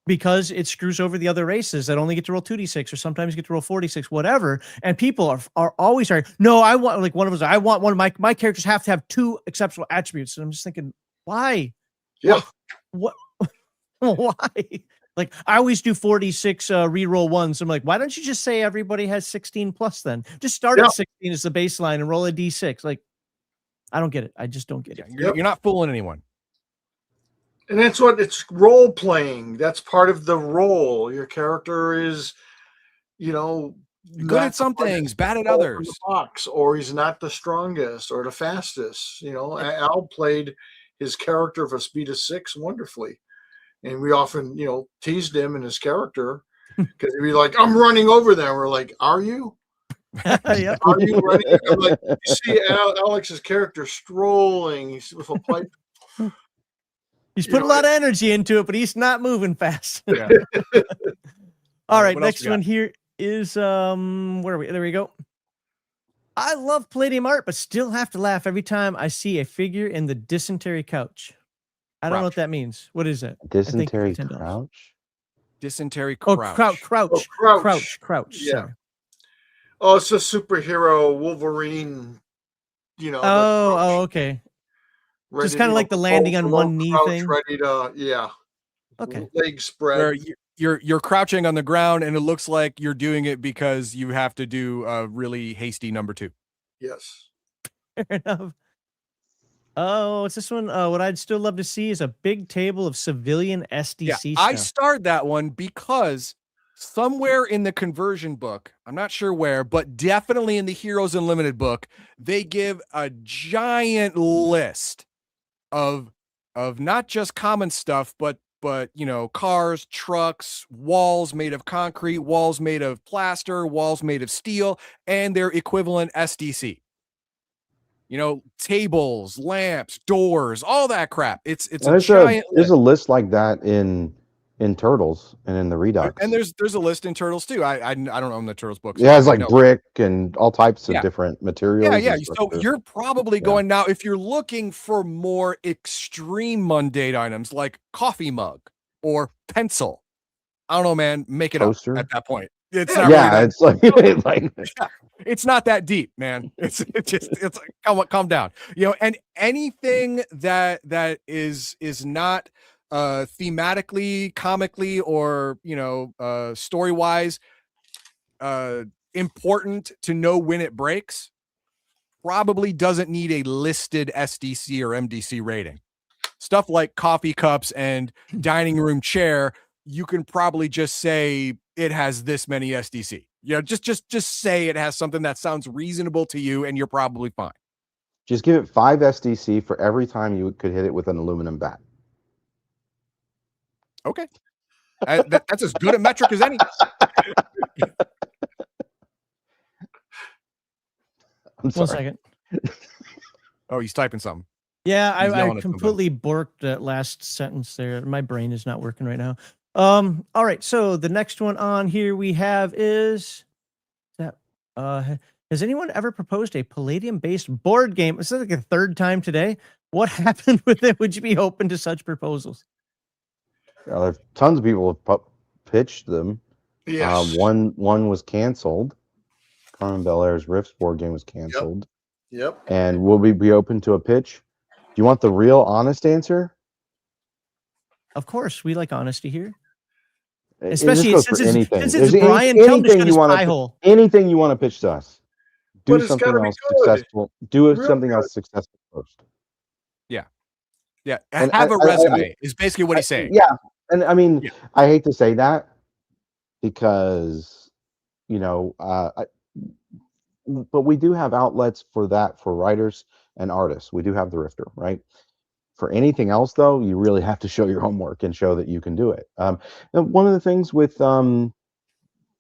because it screws over the other races that only get to roll 2d6 or sometimes get to roll 4d6, whatever. And people are always saying, no, I want, like one of us, I want one of my characters have to have 2 exceptional attributes. And I'm just thinking, why? Yeah. What? Why? Like I always do 46 reroll ones. I'm like, why don't you just say everybody has 16 plus then? Just start at 16 as the baseline and roll a d6. Like, I don't get it. I just don't get it. You're not fooling anyone. And that's what it's role playing. That's part of the role. Your character is, Good not at some the things, bad at ball in others. the box, or he's not the strongest or the fastest. Al played his character of a speed of 6 wonderfully, and we often teased him and his character because he'd be like, "I'm running over them." We're like, "Are you? Yep. Are you running?" I'm like, "You see Alex's character strolling with a pipe." He's put a lot of energy into it, but he's not moving fast. Yeah. All right, what else next we got? one here is where are we? There we go. I love Palladium art, but still have to laugh every time I see a figure in the dysentery couch. I don't know what Crouch. that means. What is that? Dysentery $10. crouch. Dysentery Oh, crouch. crouch. Crouch. Crouch. Yeah. Sorry. Oh, it's a superhero Wolverine. Oh, okay. Just kind of like the landing on one knee crouch, thing. ready to, yeah. Okay. Legs spread. Where you're crouching on the ground and it looks like you're doing it because you have to do a really hasty number 2. Yes. Fair enough. Oh, what's this one? What I'd still love to see is a big table of civilian SDC Yeah, I stuff. started that one because somewhere in the conversion book, I'm not sure where, but definitely in the Heroes Unlimited book, they give a giant list of not just common stuff, but cars, trucks, walls made of concrete, walls made of plaster, walls made of steel, and their equivalent SDC. Tables, lamps, doors, all that crap. It's a There's giant there's list. a list like that in Turtles and in the Redux. And there's a list in Turtles too. I don't own the Turtles books. Yeah, it's I like know. brick and all types of Yeah. different materials. Yeah. and So structure. you're probably Yeah. going now, if you're looking for more extreme mundane items like coffee mug or pencil, I don't know, man, make it Toaster? up at that point. It's Yeah. not really Yeah, that, it's like it's not that deep, man. It's like, calm down. And anything that is not thematically, comically, or story wise important to know when it breaks probably doesn't need a listed SDC or MDC rating. Stuff like coffee cups and dining room chair, you can probably just say it has this many SDC. Just say it has something that sounds reasonable to you, and you're probably fine. just give it 5 SDC for every time you could hit it with an aluminum bat. Okay. That's as good a metric as any. I'm sorry. 1 second. Oh, he's typing something. Yeah, He's I yelling at somebody. completely borked that last sentence there. My brain is not working right now. All right, so the next one on here we have is that has anyone ever proposed a Palladium-based board game? This is like a third time today. What happened with it? Would you be open to such proposals? Tons of people have pitched them. Yes. One was canceled. Carmen Belair's Rifts board game was canceled. Yep. And will we be open to a pitch? Do you want the real, honest answer? Of course, we like honesty here. This Especially goes since for it's, anything. since There's it's Brian, tell him to shut his wanna pie hole. anything you want to pitch to us. Do But it's something gotta be else good. successful. Do Real something good. else successful first. Yeah. And Have a I- resume is basically what he's saying. Yeah, and I mean, Yeah. I hate to say that because but we do have outlets for that for writers and artists. We do have the Rifter, right? For anything else, though, you really have to show your homework and show that you can do it. And one of the things with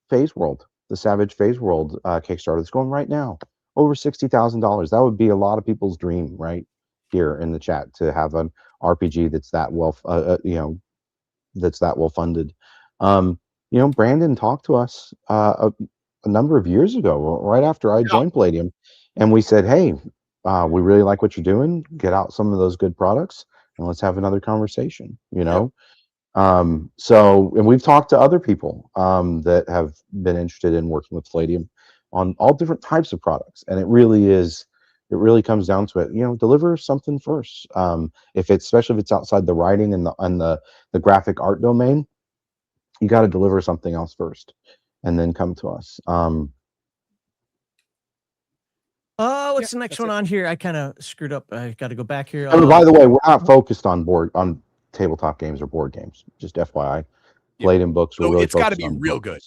Phase World, the Savage Phase World Kickstarter that's going right now, over $60,000. That would be a lot of people's dream, right? Here in the chat to have an RPG that's that well, that's that well funded. Brandon talked to us a number of years ago, right after I joined Palladium, and we said, "Hey, we really like what you're doing. Get out some of those good products, and let's have another conversation." And we've talked to other people that have been interested in working with Palladium on all different types of products, and it really comes down to it. Deliver something first. Especially if it's outside the writing and the graphic art domain, you got to deliver something else first, and then come to us. What's the next one on here? I kind of screwed up. I got to go back here. And by the way, we're not focused on tabletop games or board games. Just FYI, Palladium Books. So it's got to be real good.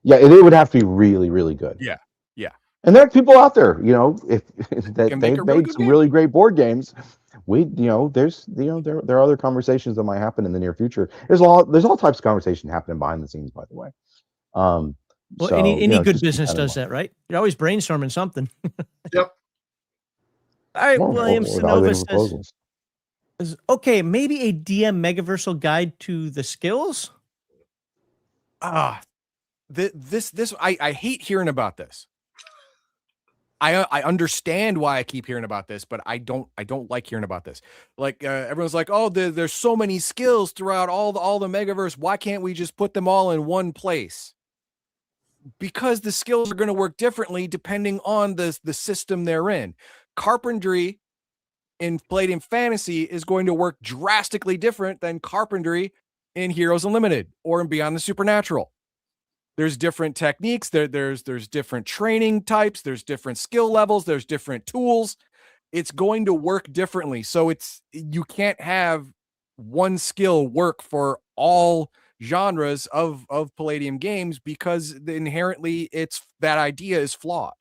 Yeah, it would have to be really, really good. Yeah. And there are people out there, if that Can make they've a really made good some game. really great board games. There's, there are other conversations that might happen in the near future. There's all types of conversation happening behind the scenes, by the way. Well, So, any good just keep business that in does mind. that, right? You're always brainstorming something. Yep. All right, Or William evaluating Sonova proposals. says, okay, maybe a DM megaversal guide to the skills. I hate hearing about this. I understand why I keep hearing about this, but I don't like hearing about this. Like everyone's like, oh, there's so many skills throughout all the megaverse. Why can't we just put them all in one place? Because the skills are going to work differently depending on the system they're in. Carpentry in Palladium Fantasy is going to work drastically different than carpentry in Heroes Unlimited or in Beyond the Supernatural. There's different techniques, there's different training types, there's different skill levels, there's different tools. It's going to work differently. So you can't have one skill work for all genres of Palladium games because inherently that idea is flawed.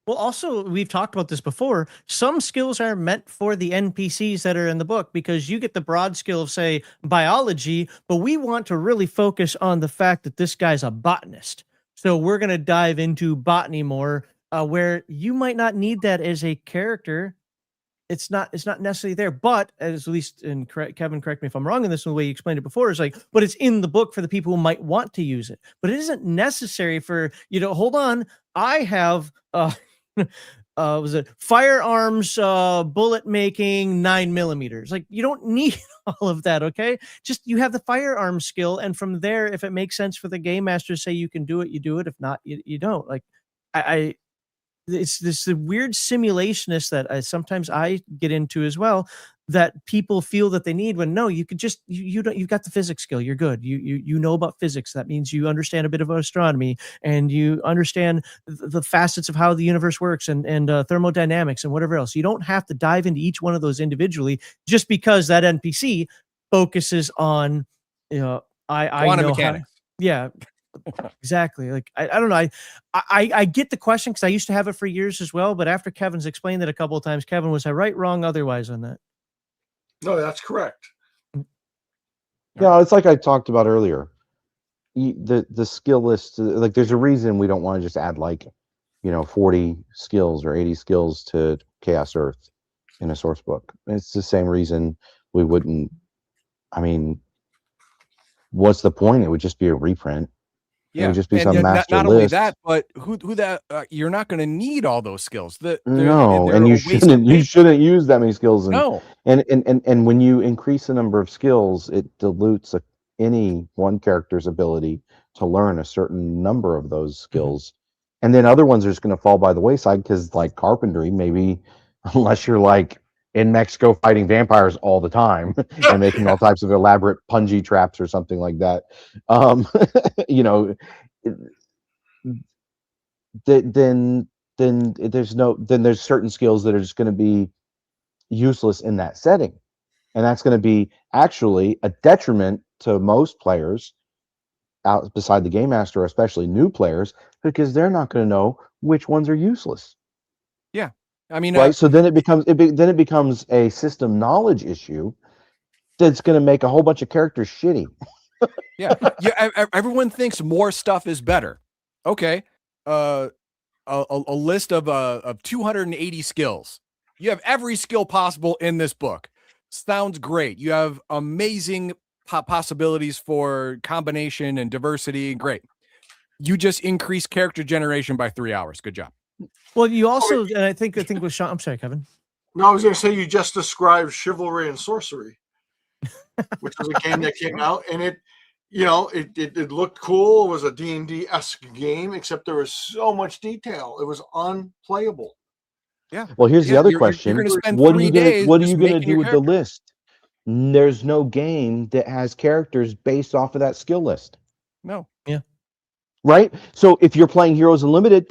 Well, also, we've talked about this before. Some skills are meant for the NPCs that are in the book because you get the broad skill of, say, biology, but we want to really focus on the fact that this guy's a botanist. So we're going to dive into botany more, where you might not need that as a character. It's not necessarily there, but at least, Kevin, correct me if I'm wrong in this, the way you explained it before, is like, but it's in the book for the people who might want to use it. But it isn't necessary for, hold on, I have was it firearms, bullet making 9mm. Like, you don't need all of that. Okay. Just, you have the firearm skill. And from there, if it makes sense for the game master to say you can do it, you do it. If not, you don't. Like, it's this weird simulationist that sometimes I get into as well, that people feel that they need, when no, you could just, you've got the physics skill. You're good. You know about physics. That means you understand a bit of astronomy and you understand the facets of how the universe works and thermodynamics and whatever else. You don't have to dive into each one of those individually just because that NPC focuses on, I Quantum know mechanics. yeah, exactly. Like, I don't know. I get the question because I used to have it for years as well. But after Kevin's explained it a couple of times, Kevin, was I right, wrong, otherwise on that? No, that's correct. Yeah, it's like I talked about earlier. The skill list, like, there's a reason we don't want to just add 40 skills or 80 skills to Chaos Earth in a source book. It's the same reason we wouldn't. I mean, what's the point? It would just be a reprint. It would just be some master not list. only that, but who that you're not going to need all those skills. No, and you shouldn't use that many skills. No. And when you increase the number of skills, it dilutes any one character's ability to learn a certain number of those skills. And then other ones are just going to fall by the wayside because, like carpentry, maybe unless you're like in Mexico fighting vampires all the time and making all types of elaborate punji traps or something like that, then there's certain skills that are just going to be useless in that setting, and that's going to be actually a detriment to most players out beside the game master, especially new players, because they're not going to know which ones are useless. Yeah, I mean, right. So then it becomes a system knowledge issue that's going to make a whole bunch of characters shitty. yeah. Everyone thinks more stuff is better. Okay, a list of 280 skills. You have every skill possible in this book. Sounds great. You have amazing possibilities for combination and diversity. Great. You just increase character generation by 3 hours. Good job. Well, you also, and I think with Sean, I'm sorry, Kevin. No, I was going to say, you just described Chivalry and Sorcery, which was a game that came out, and it looked cool. It was a D&D-esque game, except there was so much detail. It was unplayable. Yeah. Well, here's the other question. You're going to spend what 3 are days. What are you going to do with the list? There's no game that has characters based off of that skill list. No. Yeah. Right. So if you're playing Heroes Unlimited,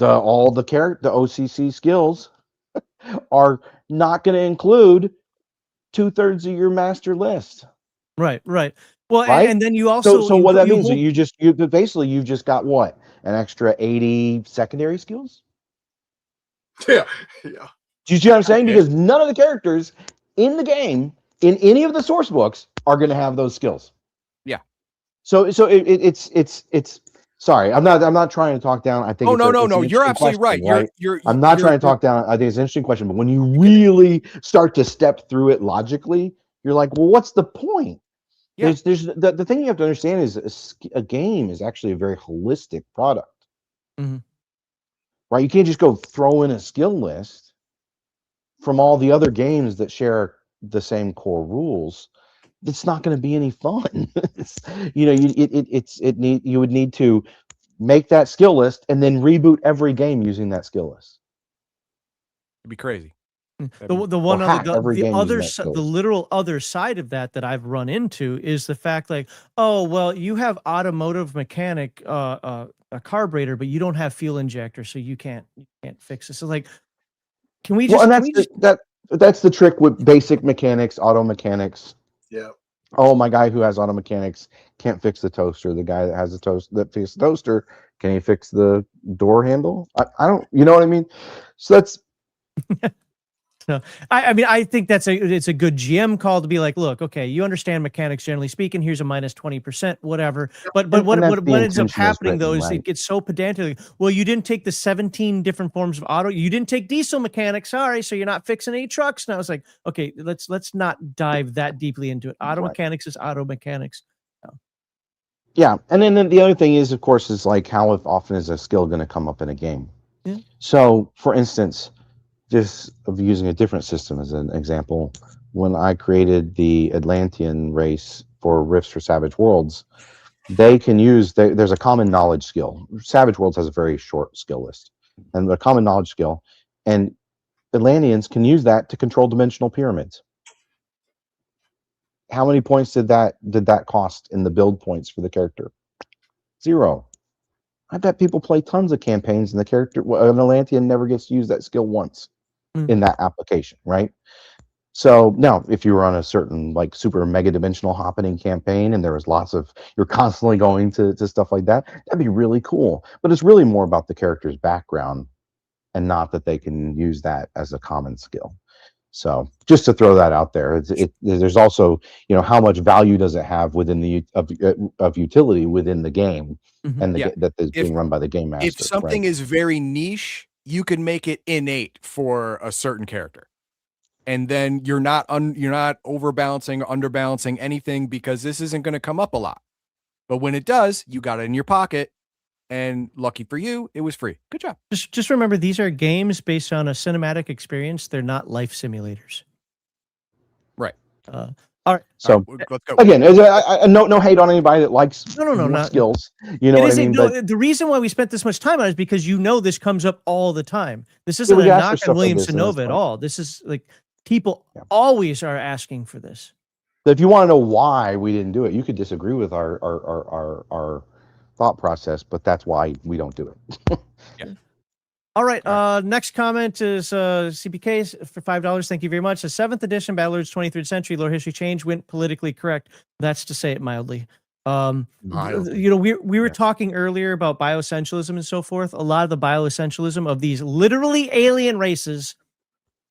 all the OCC skills are not going to include 2/3 of your master list. Right. Well, right? and then you also So what that means is hold- you've just got what, an extra 80 secondary skills. Yeah. Yeah. Do you see what I'm saying? Okay. Because none of the characters in the game, in any of the source books, are going to have those skills. Yeah. So it's. Sorry, I'm not trying to talk down. I think Oh, it's no, a, no, it's no. an You're interesting absolutely question, right. You're I'm not trying to you're- talk down. I think it's an interesting question, but when you really start to step through it logically, you're like, well, what's the point? Yeah. There's the thing you have to understand is a game is actually a very holistic product, Mhm. right? You can't just go throw in a skill list from all the other games that share the same core rules. It's not going to be any fun. You would need to make that skill list and then reboot every game using that skill list. It'd be crazy. The one hack other every the game using other that skill the list. literal other side of that I've run into is the fact like, oh well, you have automotive mechanic a carburetor, but you don't have fuel injector, so you can't fix it. So like, can we just Well, and that's the trick with basic mechanics, auto mechanics. Yeah. Oh, my guy who has auto mechanics can't fix the toaster. The guy that has that fixes the toaster, can he fix the door handle? I don't, you know what I mean? So that's No, I mean, I think it's a good GM call to be like, look, okay, you understand mechanics generally speaking. Here's a minus 20%, whatever. But and what that's the ends up intention as happening though written, is right? it gets so pedantic. Well, you didn't take the 17 different forms of auto. You didn't take diesel mechanics. Sorry, so you're not fixing any trucks. And I was like, okay, let's not dive that deeply into it. Auto Right. mechanics is auto mechanics. Yeah, and then the other thing is, of course, is like how often is a skill going to come up in a game? Yeah. So, for instance, just of using a different system as an example, when I created the Atlantean race for Rifts for Savage Worlds, they can use there's a common knowledge skill. Savage Worlds has a very short skill list, and a common knowledge skill, and Atlanteans can use that to control dimensional pyramids. How many points did that cost in the build points for the character? 0. I bet people play tons of campaigns and the character, an Atlantean never gets to use that skill once in that application, right? So now, if you were on a certain like super mega dimensional happening campaign and there was lots of, you're constantly going to stuff like that, that'd be really cool. But it's really more about the character's background and not that they can use that as a common skill. So just to throw that out there, there's also, how much value does it have within the of utility within the game, and that is being run by the game master. If something is very niche, you can make it innate for a certain character, and then you're not overbalancing or underbalancing anything because this isn't going to come up a lot. But when it does, you got it in your pocket. And lucky for you, it was free. Good job. Just remember, these are games based on a cinematic experience. They're not life simulators. Right. All right. So let's go. Again, no hate on anybody that likes more skills. You know what I mean? The reason why we spent this much time on it is because this comes up all the time. This isn't a knock on Williams Sonova at all. This is like people always are asking for this. So if you want to know why we didn't do it, you could disagree with our thought process, but that's why we don't do it. Yeah. All right. Next comment is CPK for $5. Thank you very much. The 7th edition Battlelords 23rd Century Lore History Change went politically correct. That's to say it mildly. We were talking earlier about bioessentialism and so forth. A lot of the bioessentialism of these literally alien races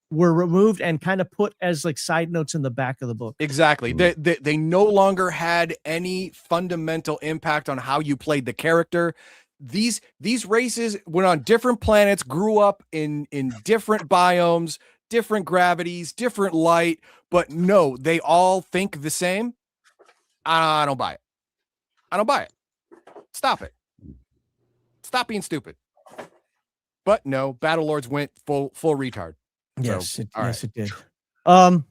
were removed and kind of put as like side notes in the back of the book. Exactly. They no longer had any fundamental impact on how you played the character. These races went on different planets, grew up in different biomes, different gravities, different light, but no, they all think the same. I don't buy it. I don't buy it. Stop it. Stop being stupid. But no, Battlelords went full retard. Yes, it did. All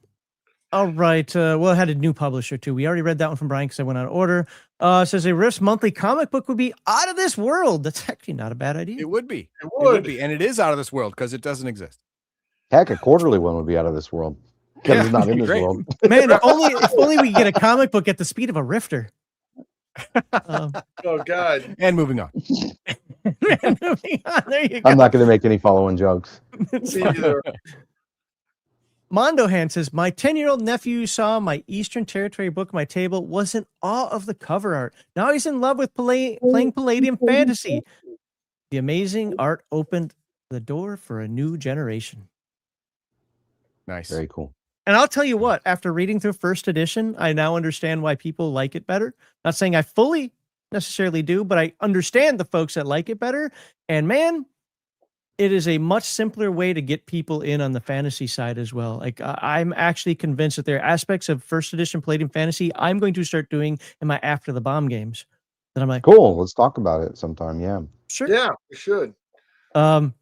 right. Well, it had a new publisher too. We already read that one from Brian because I went out of order. Says a Rifts monthly comic book would be out of this world. That's actually not a bad idea. It would be. It would be. And it is out of this world because it doesn't exist. Heck, a quarterly one would be out of this world because it's not in this world. Man, if only we could get a comic book at the speed of a Rifter. Oh God! And moving on. Moving on. There you go. I'm not going to make any following jokes. See either. Mondo Hand says, my 10-year-old nephew saw my Eastern Territory book, my table, was in awe of the cover art. Now he's in love with playing Palladium Fantasy. The amazing art opened the door for a new generation. Nice. Very cool. And I'll tell you what, after reading through first edition, I now understand why people like it better. Not saying I fully necessarily do, but I understand the folks that like it better. And man, it is a much simpler way to get people in on the fantasy side as well. Like I'm actually convinced that there are aspects of first edition Palladium Fantasy I'm going to start doing in my After the Bomb games. That I'm like, Cool. Let's talk about it sometime. Yeah. sure. Yeah, we should. And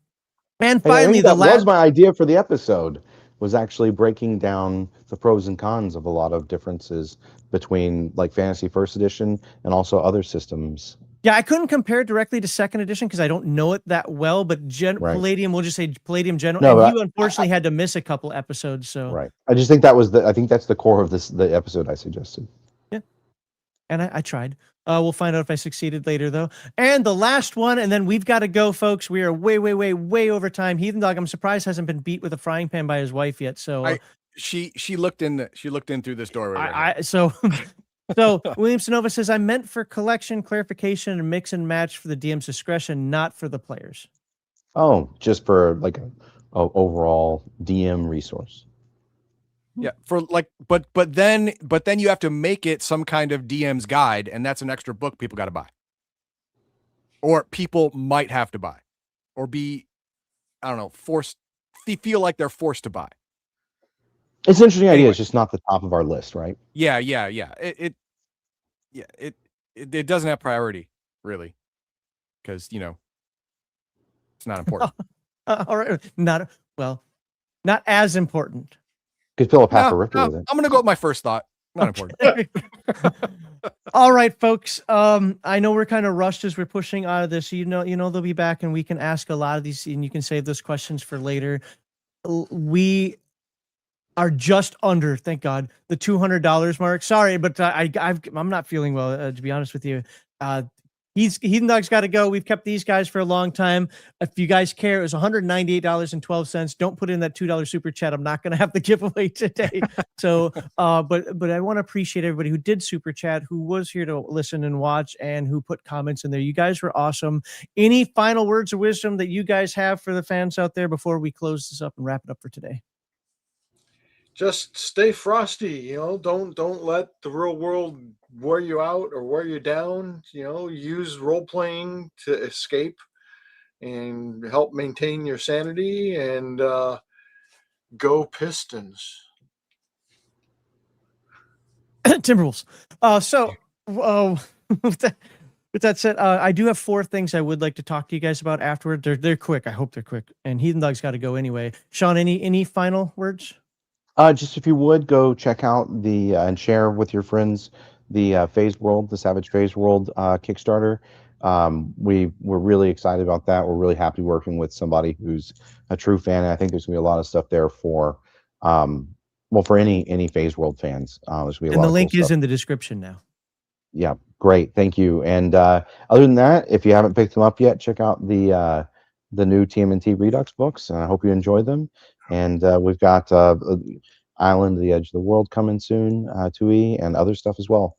Hey, I finally, think the that last. was my idea for the episode, was actually breaking down the pros and cons of a lot of differences between like fantasy first edition and also other systems. Yeah, I couldn't compare it directly to second edition because I don't know it that well, but Right. Palladium, we'll just say Palladium General. No, and but you unfortunately had to miss a couple episodes. So Right. I just think that was I think that's the core of the episode I suggested. yeah. And I tried. We'll find out if I succeeded later though. And the last one, and then we've got to go, folks. We are way over time. Heathen Dog, I'm surprised hasn't been beat with a frying pan by his wife yet. So She looked in through this doorway. Right So William Sonova says, I meant for collection, clarification, and mix and match for the DM's discretion, not for the players. Oh, just for like a overall DM resource. Yeah, for like, but then you have to make it some kind of DM's guide, and that's an extra book people got to buy, or people might have to buy, or be, I don't know, forced. They feel like they're forced to buy. It's an interesting idea. Anyway. It's just not the top of our list, right? Yeah. It doesn't have priority really, because it's not important. All right, not as important. Could fill a pack of No, Ripper with it. I'm gonna go with my first thought. Not important. All right, folks. I know we're kind of rushed as we're pushing out of this. You know, they'll be back and we can ask a lot of these and you can save those questions for later. We are just under, thank God, the $200 mark. Sorry, but I'm not feeling well, to be honest with you. Heathen Dog's got to go. We've kept these guys for a long time. If you guys care, it was $198.12. Don't put in that $2 super chat. I'm not going to have the giveaway today. So, but I want to appreciate everybody who did super chat, who was here to listen and watch, and who put comments in there. You guys were awesome. Any final words of wisdom that you guys have for the fans out there before we close this up and wrap it up for today? Just stay frosty, don't let the real world wear you out or wear you down. Use role playing to escape and help maintain your sanity, and go Pistons. Timberwolves. With that said, I do have 4 things I would like to talk to you guys about afterward. They're quick. I hope they're quick. And Heathen Dog's got to go anyway. Sean, any final words? Just if you would go check out and share with your friends the Phase World, the Savage Phase World Kickstarter. We're really excited about that. We're really happy working with somebody who's a true fan. And I think there's gonna be a lot of stuff there for for any Phase World fans. There's gonna be a lot. And the of link cool is stuff. in the description now. Yeah, great, thank you. And other than that, if you haven't picked them up yet, check out the new TMNT Redux books. And I hope you enjoy them. And we've got Island, the Edge of the World coming soon, 2E, and other stuff as well.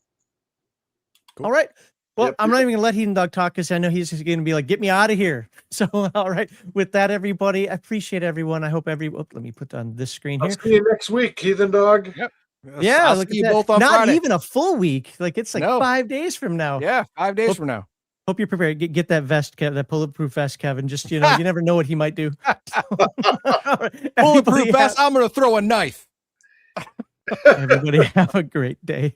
Cool. All right. Well, Yep. I'm not even going to let Heathen Dog talk because I know he's going to be like, get me out of here. So, all right. With that, everybody, I appreciate everyone. I hope let me put on this screen I'll here. see you next week, Heathen Dog. Yep. Yeah, I'll look see at you that. both on Not Friday. even a full week. Like it's like No. 5 days from now. Yeah, 5 days from now. Hope you're prepared. Get that vest, Kevin, that bulletproof vest, Kevin. Just, you never know what he might do. Bulletproof vest. I'm gonna throw a knife. Everybody have a great day.